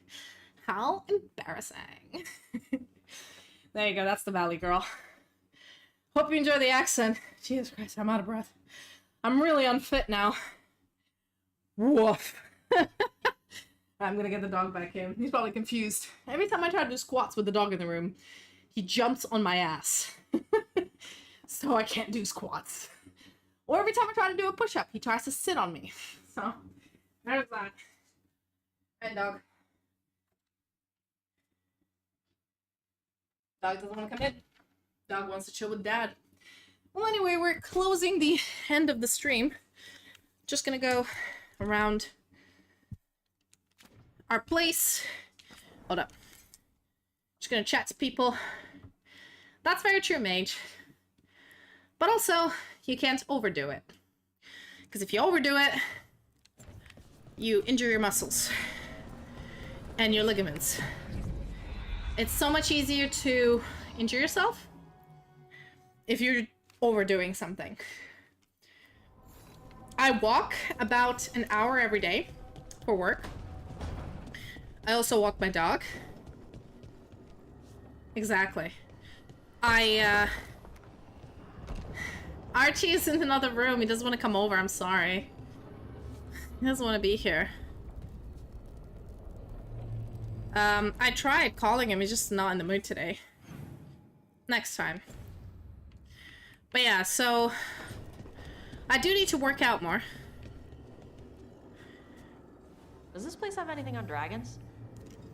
How embarrassing. There you go, that's the Valley girl. Hope you enjoy the accent. Jesus Christ, I'm out of breath. I'm really unfit now. Woof. I'm gonna get the dog back in. He's probably confused. Every time I try to do squats with the dog in the room, he jumps on my ass. So I can't do squats. Or every time I try to do a push-up, he tries to sit on me. So, there's that. Hey, dog. Dog doesn't want to come in. Dog wants to chill with dad. Well, anyway, we're closing the end of the stream. Just gonna go around our place. Hold up. Just gonna chat to people. That's very true, mage. But also, you can't overdo it. Because if you overdo it, you injure your muscles and your ligaments. It's so much easier to injure yourself if you're overdoing something. I walk about an hour every day for work. I also walk my dog. Exactly. Archie is in another room. He doesn't want to come over. I'm sorry. He doesn't want to be here. I tried calling him. He's just not in the mood today. Next time. But yeah, so I do need to work out more. Does this place have anything on dragons?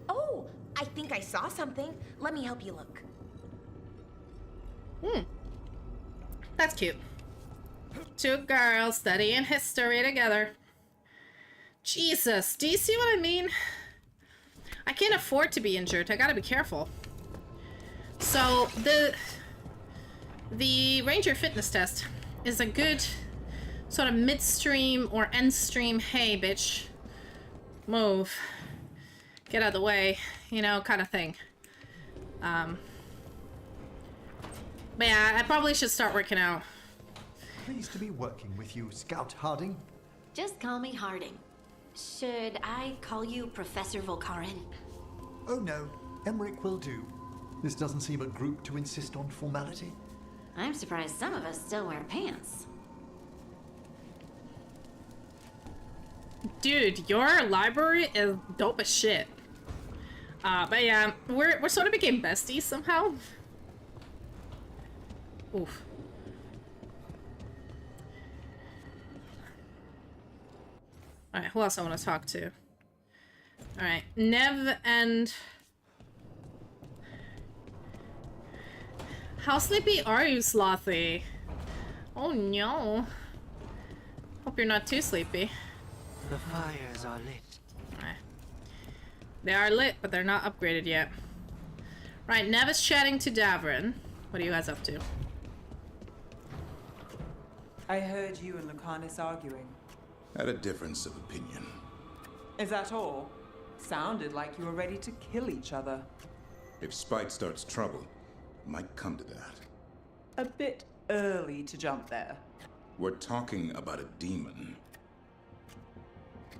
Oh, I think I saw something. Let me help you look. That's cute. Two girls studying history together. Jesus, do you see what I mean? I can't afford to be injured. I gotta be careful. So, the Ranger fitness test is a good sort of midstream or end-stream, hey, bitch, move, get out of the way, you know, kind of thing. But yeah, I probably should start working out. Pleased to be working with you, Scout Harding. Just call me Harding. Should I call you Professor Volkaren? Oh no, Emmerich will do. This doesn't seem a group to insist on formality. I'm surprised some of us still wear pants. Dude, your library is dope as shit. But yeah, we're sort of became besties somehow. Oof. Alright, who else I want to talk to? Alright, Nev and... How sleepy are you, Slothy? Oh no. Hope you're not too sleepy. The fires are lit. Alright. They are lit, but they're not upgraded yet. Right, Nev is chatting to Davrin. What are you guys up to? I heard you and Lucanus arguing. Had a difference of opinion. Is that all? Sounded like you were ready to kill each other. If spite starts trouble, it might come to that. A bit early to jump there. We're talking about a demon.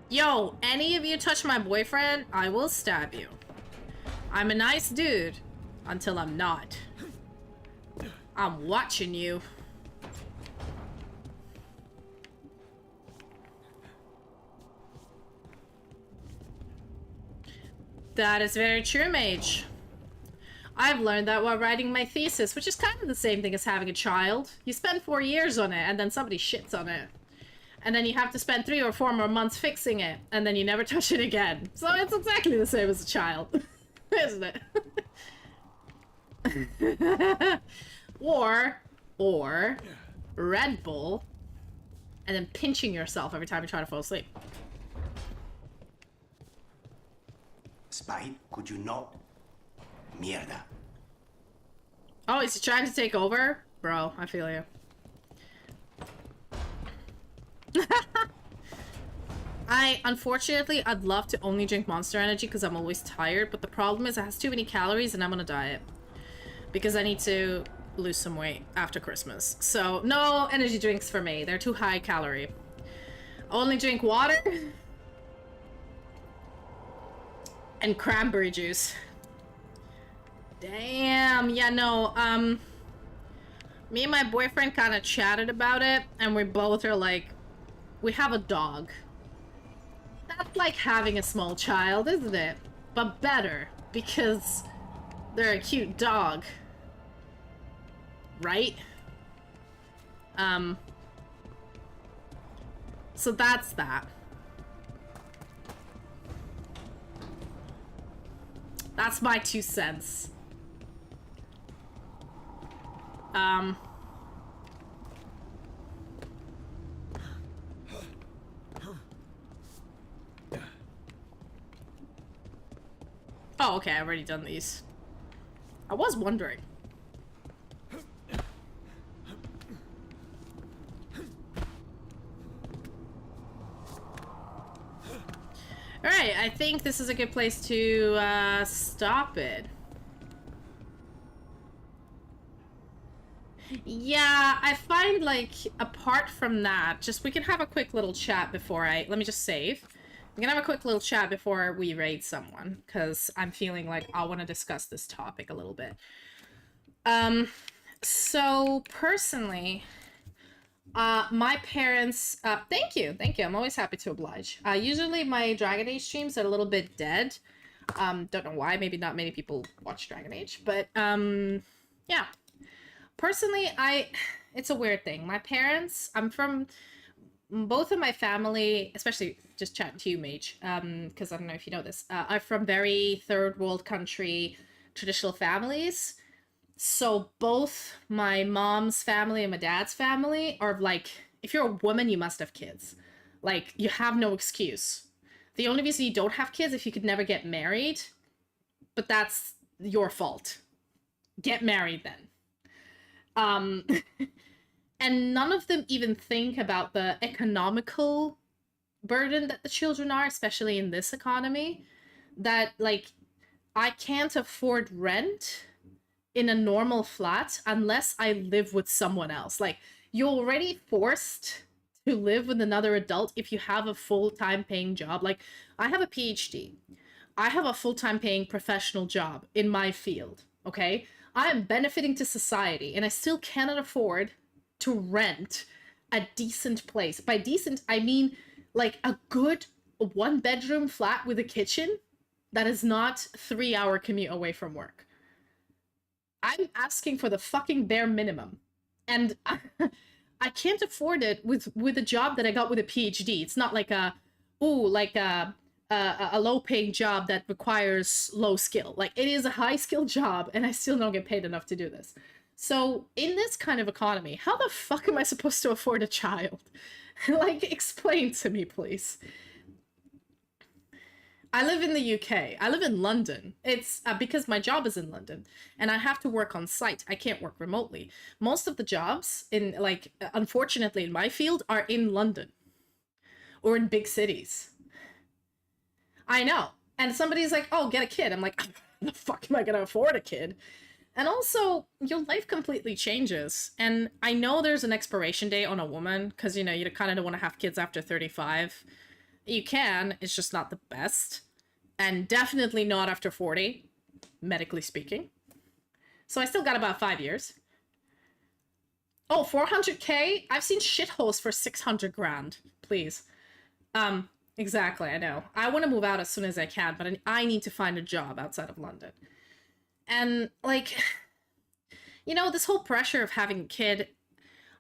Yo, any of you touch my boyfriend, I will stab you. I'm a nice dude until I'm not. I'm watching you. That is very true, mage. I've learned that while writing my thesis, which is kind of the same thing as having a child. You spend 4 years on it, and then somebody shits on it. And then you have to spend 3 or 4 more months fixing it, and then you never touch it again. So it's exactly the same as a child, isn't it? or Red Bull, and then pinching yourself every time you try to fall asleep. Spite, could you not? Mierda. Oh, is he trying to take over? Bro, I feel you. Unfortunately, I'd love to only drink Monster Energy because I'm always tired, but the problem is it has too many calories and I'm on a diet. Because I need to lose some weight after Christmas. So no energy drinks for me. They're too high calorie. Only drink water and cranberry juice. Damn, yeah, no, me and my boyfriend kind of chatted about it, and we both are like, we have a dog. That's like having a small child, isn't it? But better, because they're a cute dog. Right? So that's that. That's my 2 cents. Oh, okay, I've already done these. I was wondering. Alright, I think this is a good place to stop it. Yeah, I find, like, apart from that, just we can have a quick little chat before let me just save. We can have a quick little chat before we raid someone, because I'm feeling like I want to discuss this topic a little bit. So, personally, my parents, thank you, I'm always happy to oblige. Usually my Dragon Age streams are a little bit dead. Don't know why, maybe not many people watch Dragon Age, but, yeah. Personally, it's a weird thing. My parents, I'm from, both of my family, especially just chatting to you, Mage, because I don't know if you know this, are from very third world country traditional families. So both my mom's family and my dad's family are like, if you're a woman, you must have kids. Like, you have no excuse. The only reason you don't have kids is if you could never get married, but that's your fault. Get married then. And none of them even think about the economical burden that the children are, especially in this economy, that, like, I can't afford rent in a normal flat unless I live with someone else. Like, you're already forced to live with another adult if you have a full-time paying job. Like, I have a PhD. I have a full-time paying professional job in my field, okay? I am benefiting to society, and I still cannot afford to rent a decent place. By decent, I mean, like, a good one-bedroom flat with a kitchen that is not 3-hour commute away from work. I'm asking for the fucking bare minimum, and I can't afford it with a job that I got with a PhD. It's not like a low-paying job that requires low skill. Like, it is a high-skill job, and I still don't get paid enough to do this. So, in this kind of economy, how the fuck am I supposed to afford a child? Like, explain to me, please. I live in the UK. I live in London. It's because my job is in London, and I have to work on site. I can't work remotely. Most of the jobs, in, like, unfortunately in my field, are in London or in big cities. I know. And somebody's like, oh, get a kid. I'm like, how the fuck am I gonna afford a kid? And also, your life completely changes. And I know there's an expiration date on a woman, because, you know, you kind of don't want to have kids after 35. You can, it's just not the best. And definitely not after 40, medically speaking. So I still got about 5 years. Oh, 400k? I've seen shitholes for 600 grand. Please. Exactly, I know. I want to move out as soon as I can, but I need to find a job outside of London. And, like, you know, this whole pressure of having a kid,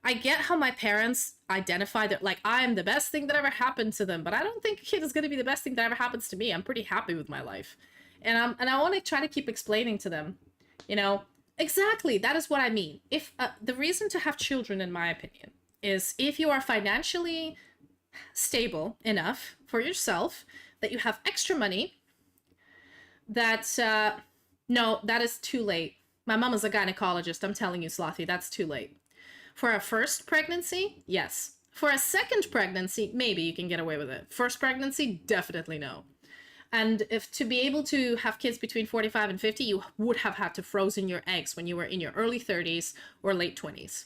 I get how my parents identify that, like, I am the best thing that ever happened to them, but I don't think a kid is going to be the best thing that ever happens to me. I'm pretty happy with my life. And I want to try to keep explaining to them, you know, exactly, that is what I mean. If the reason to have children, in my opinion, is if you are financially stable enough for yourself, that you have extra money, that, no, that is too late. My mom is a gynecologist. I'm telling you, Slothy, that's too late. For a first pregnancy, yes. For a second pregnancy, maybe you can get away with it. First pregnancy, definitely no. And if to be able to have kids between 45 and 50, you would have had to frozen your eggs when you were in your early 30s or late 20s.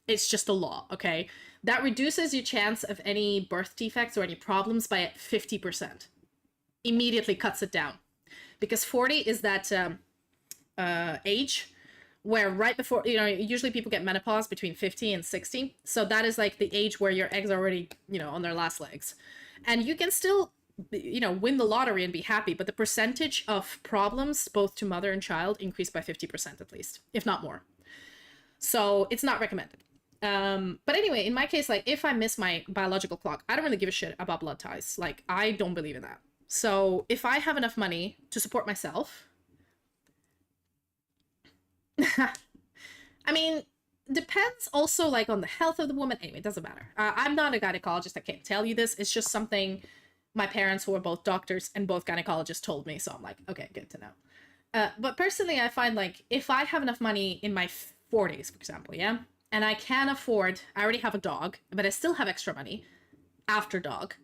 It's just a law, okay? That reduces your chance of any birth defects or any problems by 50%. Immediately cuts it down. Because 40 is that age where right before, you know, usually people get menopause between 50 and 60. So that is like the age where your eggs are already, you know, on their last legs. And you can still, you know, win the lottery and be happy, but the percentage of problems, both to mother and child, increase by 50% at least, if not more. So it's not recommended. But anyway, in my case, like if I miss my biological clock, I don't really give a shit about blood ties. Like I don't believe in that. So if I have enough money to support myself, I mean, depends also like on the health of the woman. Anyway, it doesn't matter. I'm not a gynecologist. I can't tell you this. It's just something my parents, who are both doctors and both gynecologists, told me. So I'm like, okay, good to know. But personally, I find like if I have enough money in my 40s, for example, yeah, and I can afford, I already have a dog, but I still have extra money after dog,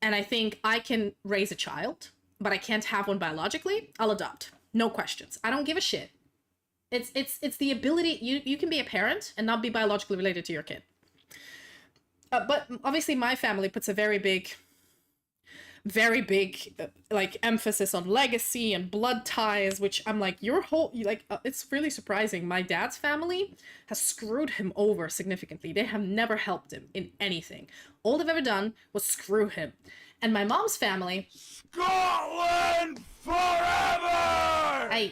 and I think I can raise a child, but I can't have one biologically, I'll adopt. No questions. I don't give a shit. It's the ability, you can be a parent and not be biologically related to your kid. But obviously my family puts a very big like emphasis on legacy and blood ties, which I'm like, your whole, like, it's really surprising. My dad's family has screwed him over significantly. They have never helped him in anything. All they've ever done was screw him. And my mom's family, Scotland forever!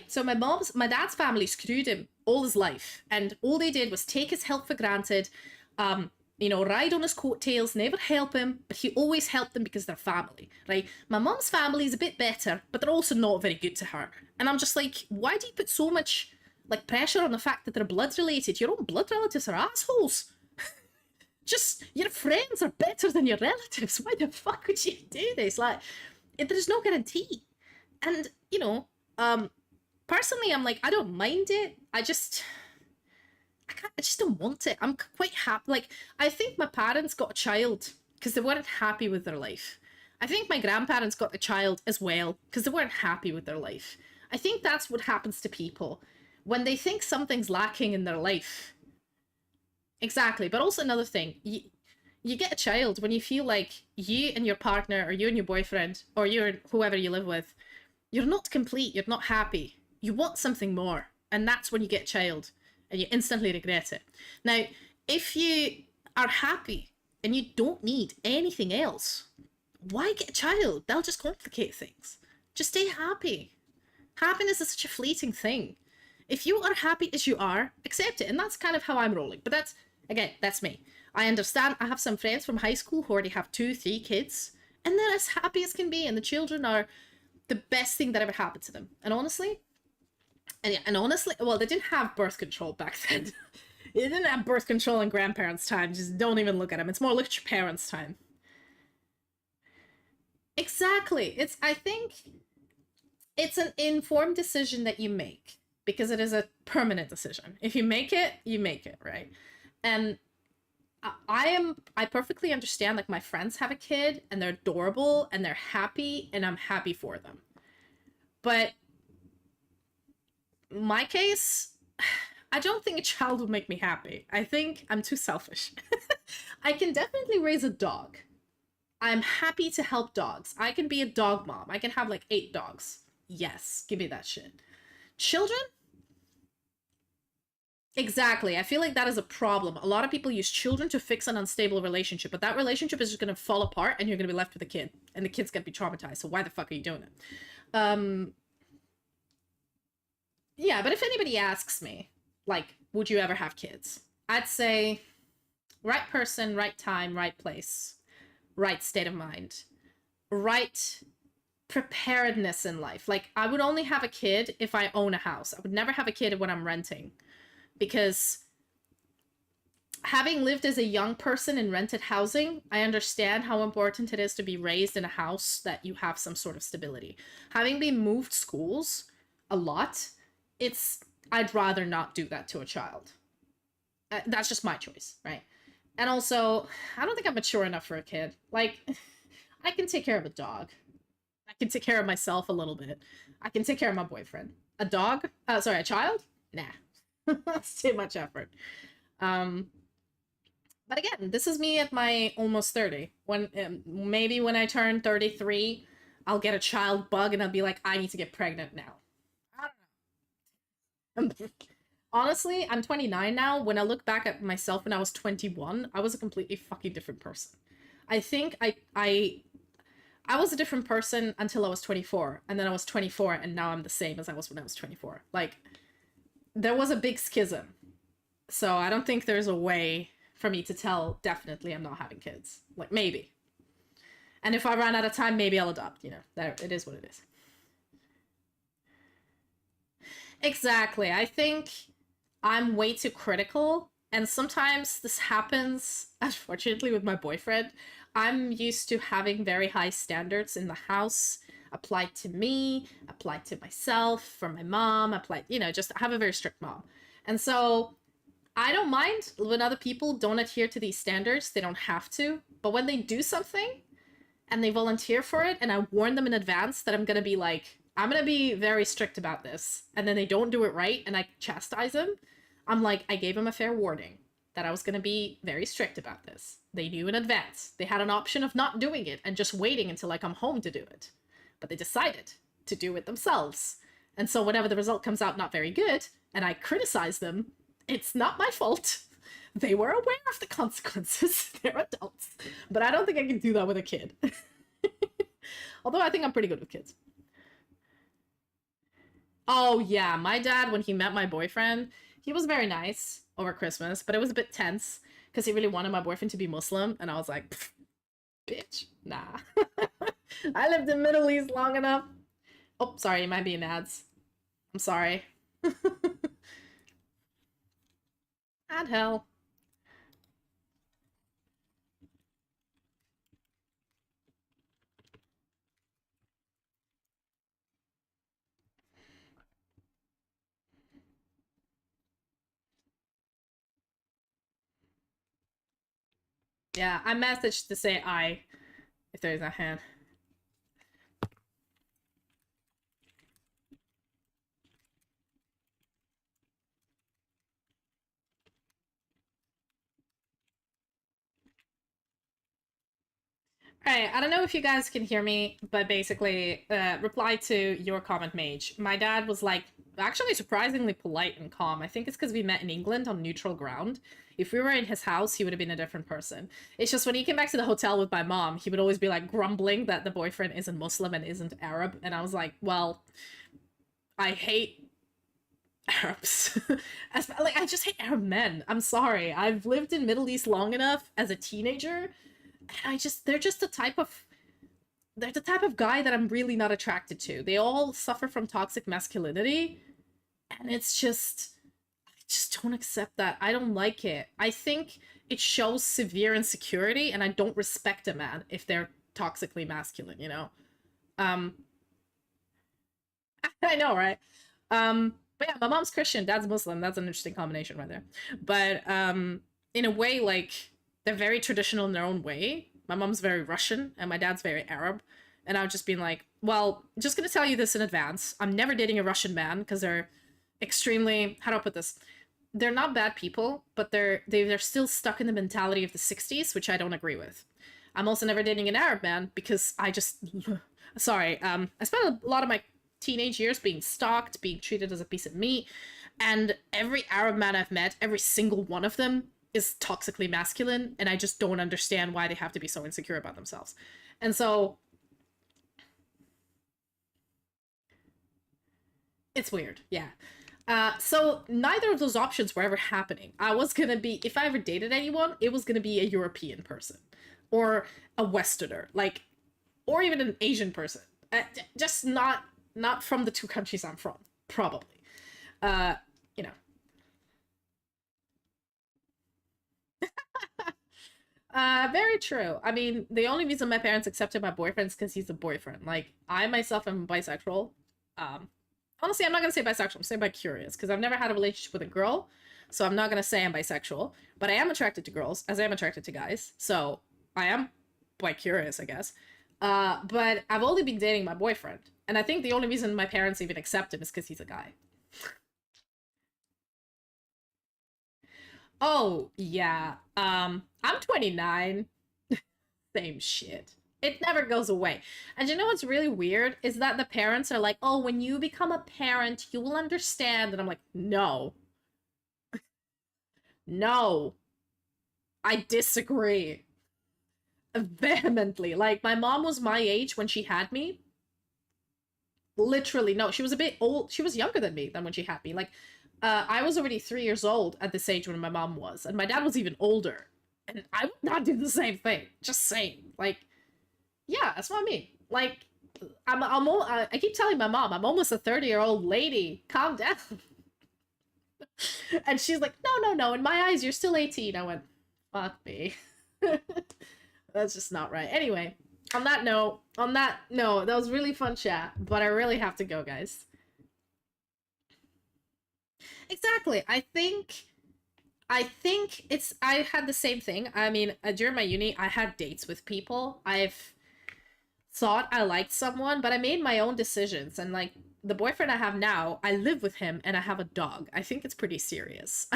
So my dad's family screwed him all his life, and all they did was take his help for granted, you know, ride on his coattails, never help him, but he always helped them because they're family, right? My mom's family is a bit better, but they're also not very good to her. And I'm just like, why do you put so much, like, pressure on the fact that they're blood related? Your own blood relatives are assholes. Just, your friends are better than your relatives. Why the fuck would you do this? Like, there's no guarantee. And, you know, personally, I'm like, I don't mind it. I just don't want it. I'm quite happy. Like, I think my parents got a child because they weren't happy with their life. I think my grandparents got a child as well because they weren't happy with their life. I think that's what happens to people when they think something's lacking in their life. Exactly. But also another thing, you get a child when you feel like you and your partner, or you and your boyfriend, or you and whoever you live with, you're not complete, you're not happy. You want something more. And that's when you get a child. And you instantly regret it. Now, if you are happy and you don't need anything else, why get a child? They'll just complicate things. Just stay happy. Happiness is such a fleeting thing. If you are happy as you are, accept it. And that's kind of how I'm rolling. But that's, again, that's me. I understand. I have some friends from high school who already have 2, 3 kids, and they're as happy as can be. And the children are the best thing that ever happened to them. And honestly, well, they didn't have birth control back then. They didn't have birth control in grandparents' time. Just don't even look at them. It's more look at your parents' time. Exactly. I think it's an informed decision that you make because it is a permanent decision. If you make it, right? And I perfectly understand, like, my friends have a kid and they're adorable and they're happy and I'm happy for them. But my case, I don't think a child would make me happy. I think I'm too selfish. I can definitely raise a dog. I'm happy to help dogs. I can be a dog mom. I can have like 8 dogs. Yes, give me that shit. Children? Exactly. I feel like that is a problem. A lot of people use children to fix an unstable relationship, but that relationship is just going to fall apart and you're going to be left with a kid. And the kid's going to be traumatized. So why the fuck are you doing it? Yeah, but if anybody asks me, like, would you ever have kids? I'd say right person, right time, right place, right state of mind, right preparedness in life. Like, I would only have a kid if I own a house. I would never have a kid when I'm renting, because having lived as a young person in rented housing, I understand how important it is to be raised in a house that you have some sort of stability. Having been moved schools a lot, I'd rather not do that to a child. That's just my choice, right? And also, I don't think I'm mature enough for a kid. Like, I can take care of a dog. I can take care of myself a little bit. I can take care of my boyfriend. A dog? Sorry, a child? Nah. That's too much effort. But again, this is me at my almost 30. When maybe when I turn 33, I'll get a child bug and I'll be like, I need to get pregnant now. I don't know. Honestly, I'm 29 now. When I look back at myself when I was 21, I was a completely fucking different person. I think I was a different person until I was 24, and then I was 24, and now I'm the same as I was when I was 24. Like, there was a big schism. So I don't think there's a way for me to tell definitely I'm not having kids. Like, maybe. And if I run out of time, maybe I'll adopt, you know. There, it is what it is. Exactly. I think I'm way too critical, and sometimes this happens, unfortunately, with my boyfriend. I'm used to having very high standards in the house, applied to me, applied to myself, for my mom, applied, you know, just I have a very strict mom. And so I don't mind when other people don't adhere to these standards. They don't have to. But when they do something and they volunteer for it, and I warn them in advance that I'm going to be like, I'm going to be very strict about this, and then they don't do it right, and I chastise them, I'm like, I gave them a fair warning that I was going to be very strict about this. They knew in advance. They had an option of not doing it and just waiting until I come home to do it. But they decided to do it themselves. And so whenever the result comes out not very good, and I criticize them, it's not my fault. They were aware of the consequences. They're adults. But I don't think I can do that with a kid. Although I think I'm pretty good with kids. Oh yeah, my dad, when he met my boyfriend, he was very nice over Christmas, but it was a bit tense because he really wanted my boyfriend to be Muslim, and I was like, bitch, nah. I lived in Middle East long enough. Oh, sorry, it might be in ads. I'm sorry. Ad hell. Yeah, I messaged to say I, if there's a hand. Alright, I don't know if you guys can hear me, but basically, reply to your comment, Mage. My dad was like, actually surprisingly polite and calm. I think it's because we met in England on neutral ground. If we were in his house, he would have been a different person. It's just when he came back to the hotel with my mom, he would always be like grumbling that the boyfriend isn't Muslim and isn't Arab. And I was like, well, I hate Arabs. Like, I just hate Arab men. I'm sorry. I've lived in Middle East long enough as a teenager. They're just the type of guy that I'm really not attracted to. They all suffer from toxic masculinity, and it's just, I just don't accept that. I don't like it. I think it shows severe insecurity, and I don't respect a man if they're toxically masculine, you know? I know, right? But yeah, my mom's Christian, dad's Muslim. That's an interesting combination right there. But in a way, like, they're very traditional in their own way. My mom's very Russian and my dad's very Arab. And I've just been like, well, just gonna tell you this in advance. I'm never dating a Russian man because they're extremely, how do I put this? They're not bad people, but they're still stuck in the mentality of the 60s, which I don't agree with. I'm also never dating an Arab man because I just, sorry, I spent a lot of my teenage years being stalked, being treated as a piece of meat. And every Arab man I've met, every single one of them is toxically masculine, and I just don't understand why they have to be so insecure about themselves. And so it's weird, yeah. So neither of those options were ever happening. I was gonna be, if I ever dated anyone, it was gonna be a European person or a Westerner, like, or even an Asian person. Just not from the two countries I'm from, probably. You know. Very true. I mean, the only reason my parents accepted my boyfriend is because he's a boyfriend. Like, I myself am bisexual. Honestly, I'm not gonna say bisexual, I'm saying bi-curious, because I've never had a relationship with a girl, so I'm not gonna say I'm bisexual, but I am attracted to girls, as I am attracted to guys, so I am bi-curious, I guess. But I've only been dating my boyfriend. And I think the only reason my parents even accept him is because he's a guy. Oh, yeah. I'm 29. Same shit. It never goes away. And you know what's really weird? Is that the parents are like, oh, when you become a parent, you will understand. And I'm like, no. No. I disagree. Vehemently. Like, my mom was my age when she had me. Literally, no. She was a bit old. She was younger than me than when she had me. Like, I was already 3 years old at this age when my mom was. And my dad was even older. And I would not do the same thing. Just saying. Like, yeah, that's what I mean. Like, I keep telling my mom, I'm almost a 30-year-old lady. Calm down. And she's like, no. In my eyes, you're still 18. I went, fuck me. That's just not right. Anyway, on that note, that was really fun chat. But I really have to go, guys. Exactly. I think I had the same thing. I mean, during my uni, I had dates with people. I've thought I liked someone, but I made my own decisions. And like the boyfriend I have now, I live with him and I have a dog. I think it's pretty serious.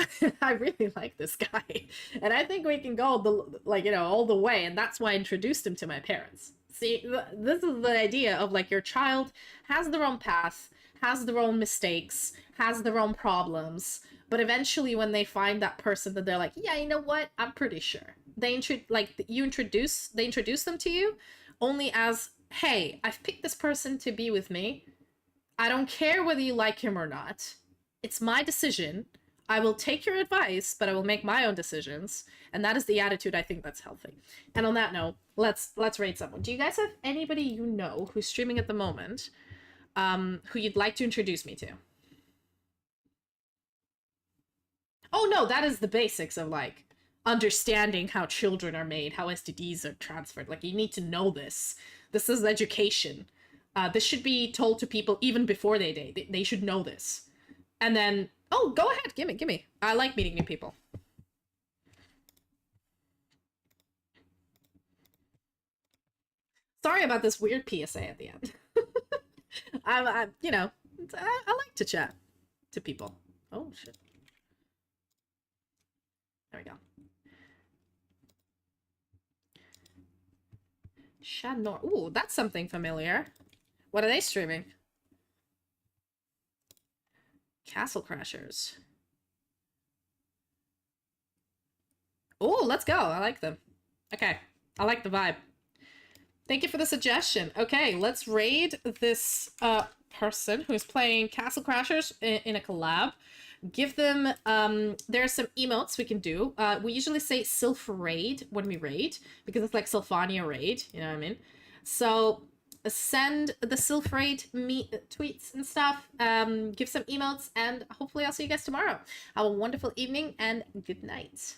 I really like this guy. And I think we can go all the way. And that's why I introduced him to my parents. See, this is the idea of like your child has their own path, has their own mistakes, has their own problems. But eventually when they find that person that they're like, yeah, you know what? I'm pretty sure. They introduce them to you only as, hey, I've picked this person to be with me. I don't care whether you like him or not. It's my decision. I will take your advice, but I will make my own decisions. And that is the attitude I think that's healthy. And on that note, let's rate someone. Do you guys have anybody you know who's streaming at the moment who you'd like to introduce me to? Oh no, that is the basics of like understanding how children are made, how STDs are transferred. Like you need to know this. This is education. This should be told to people even before they date. They should know this. And then, oh, go ahead, gimme. I like meeting new people. Sorry about this weird PSA at the end. I like to chat to people. Oh shit. There we go. Shanor. Ooh, that's something familiar. What are they streaming? Castle Crashers. Oh, let's go. I like them. Okay. I like the vibe. Thank you for the suggestion. Okay, let's raid this person who's playing Castle Crashers in a collab. Give them, there are some emotes we can do. We usually say Sylph raid when we raid, because it's like Sylfania raid, you know what I mean? So send the Sylph raid tweets and stuff, give some emotes, and hopefully I'll see you guys tomorrow. Have a wonderful evening and good night.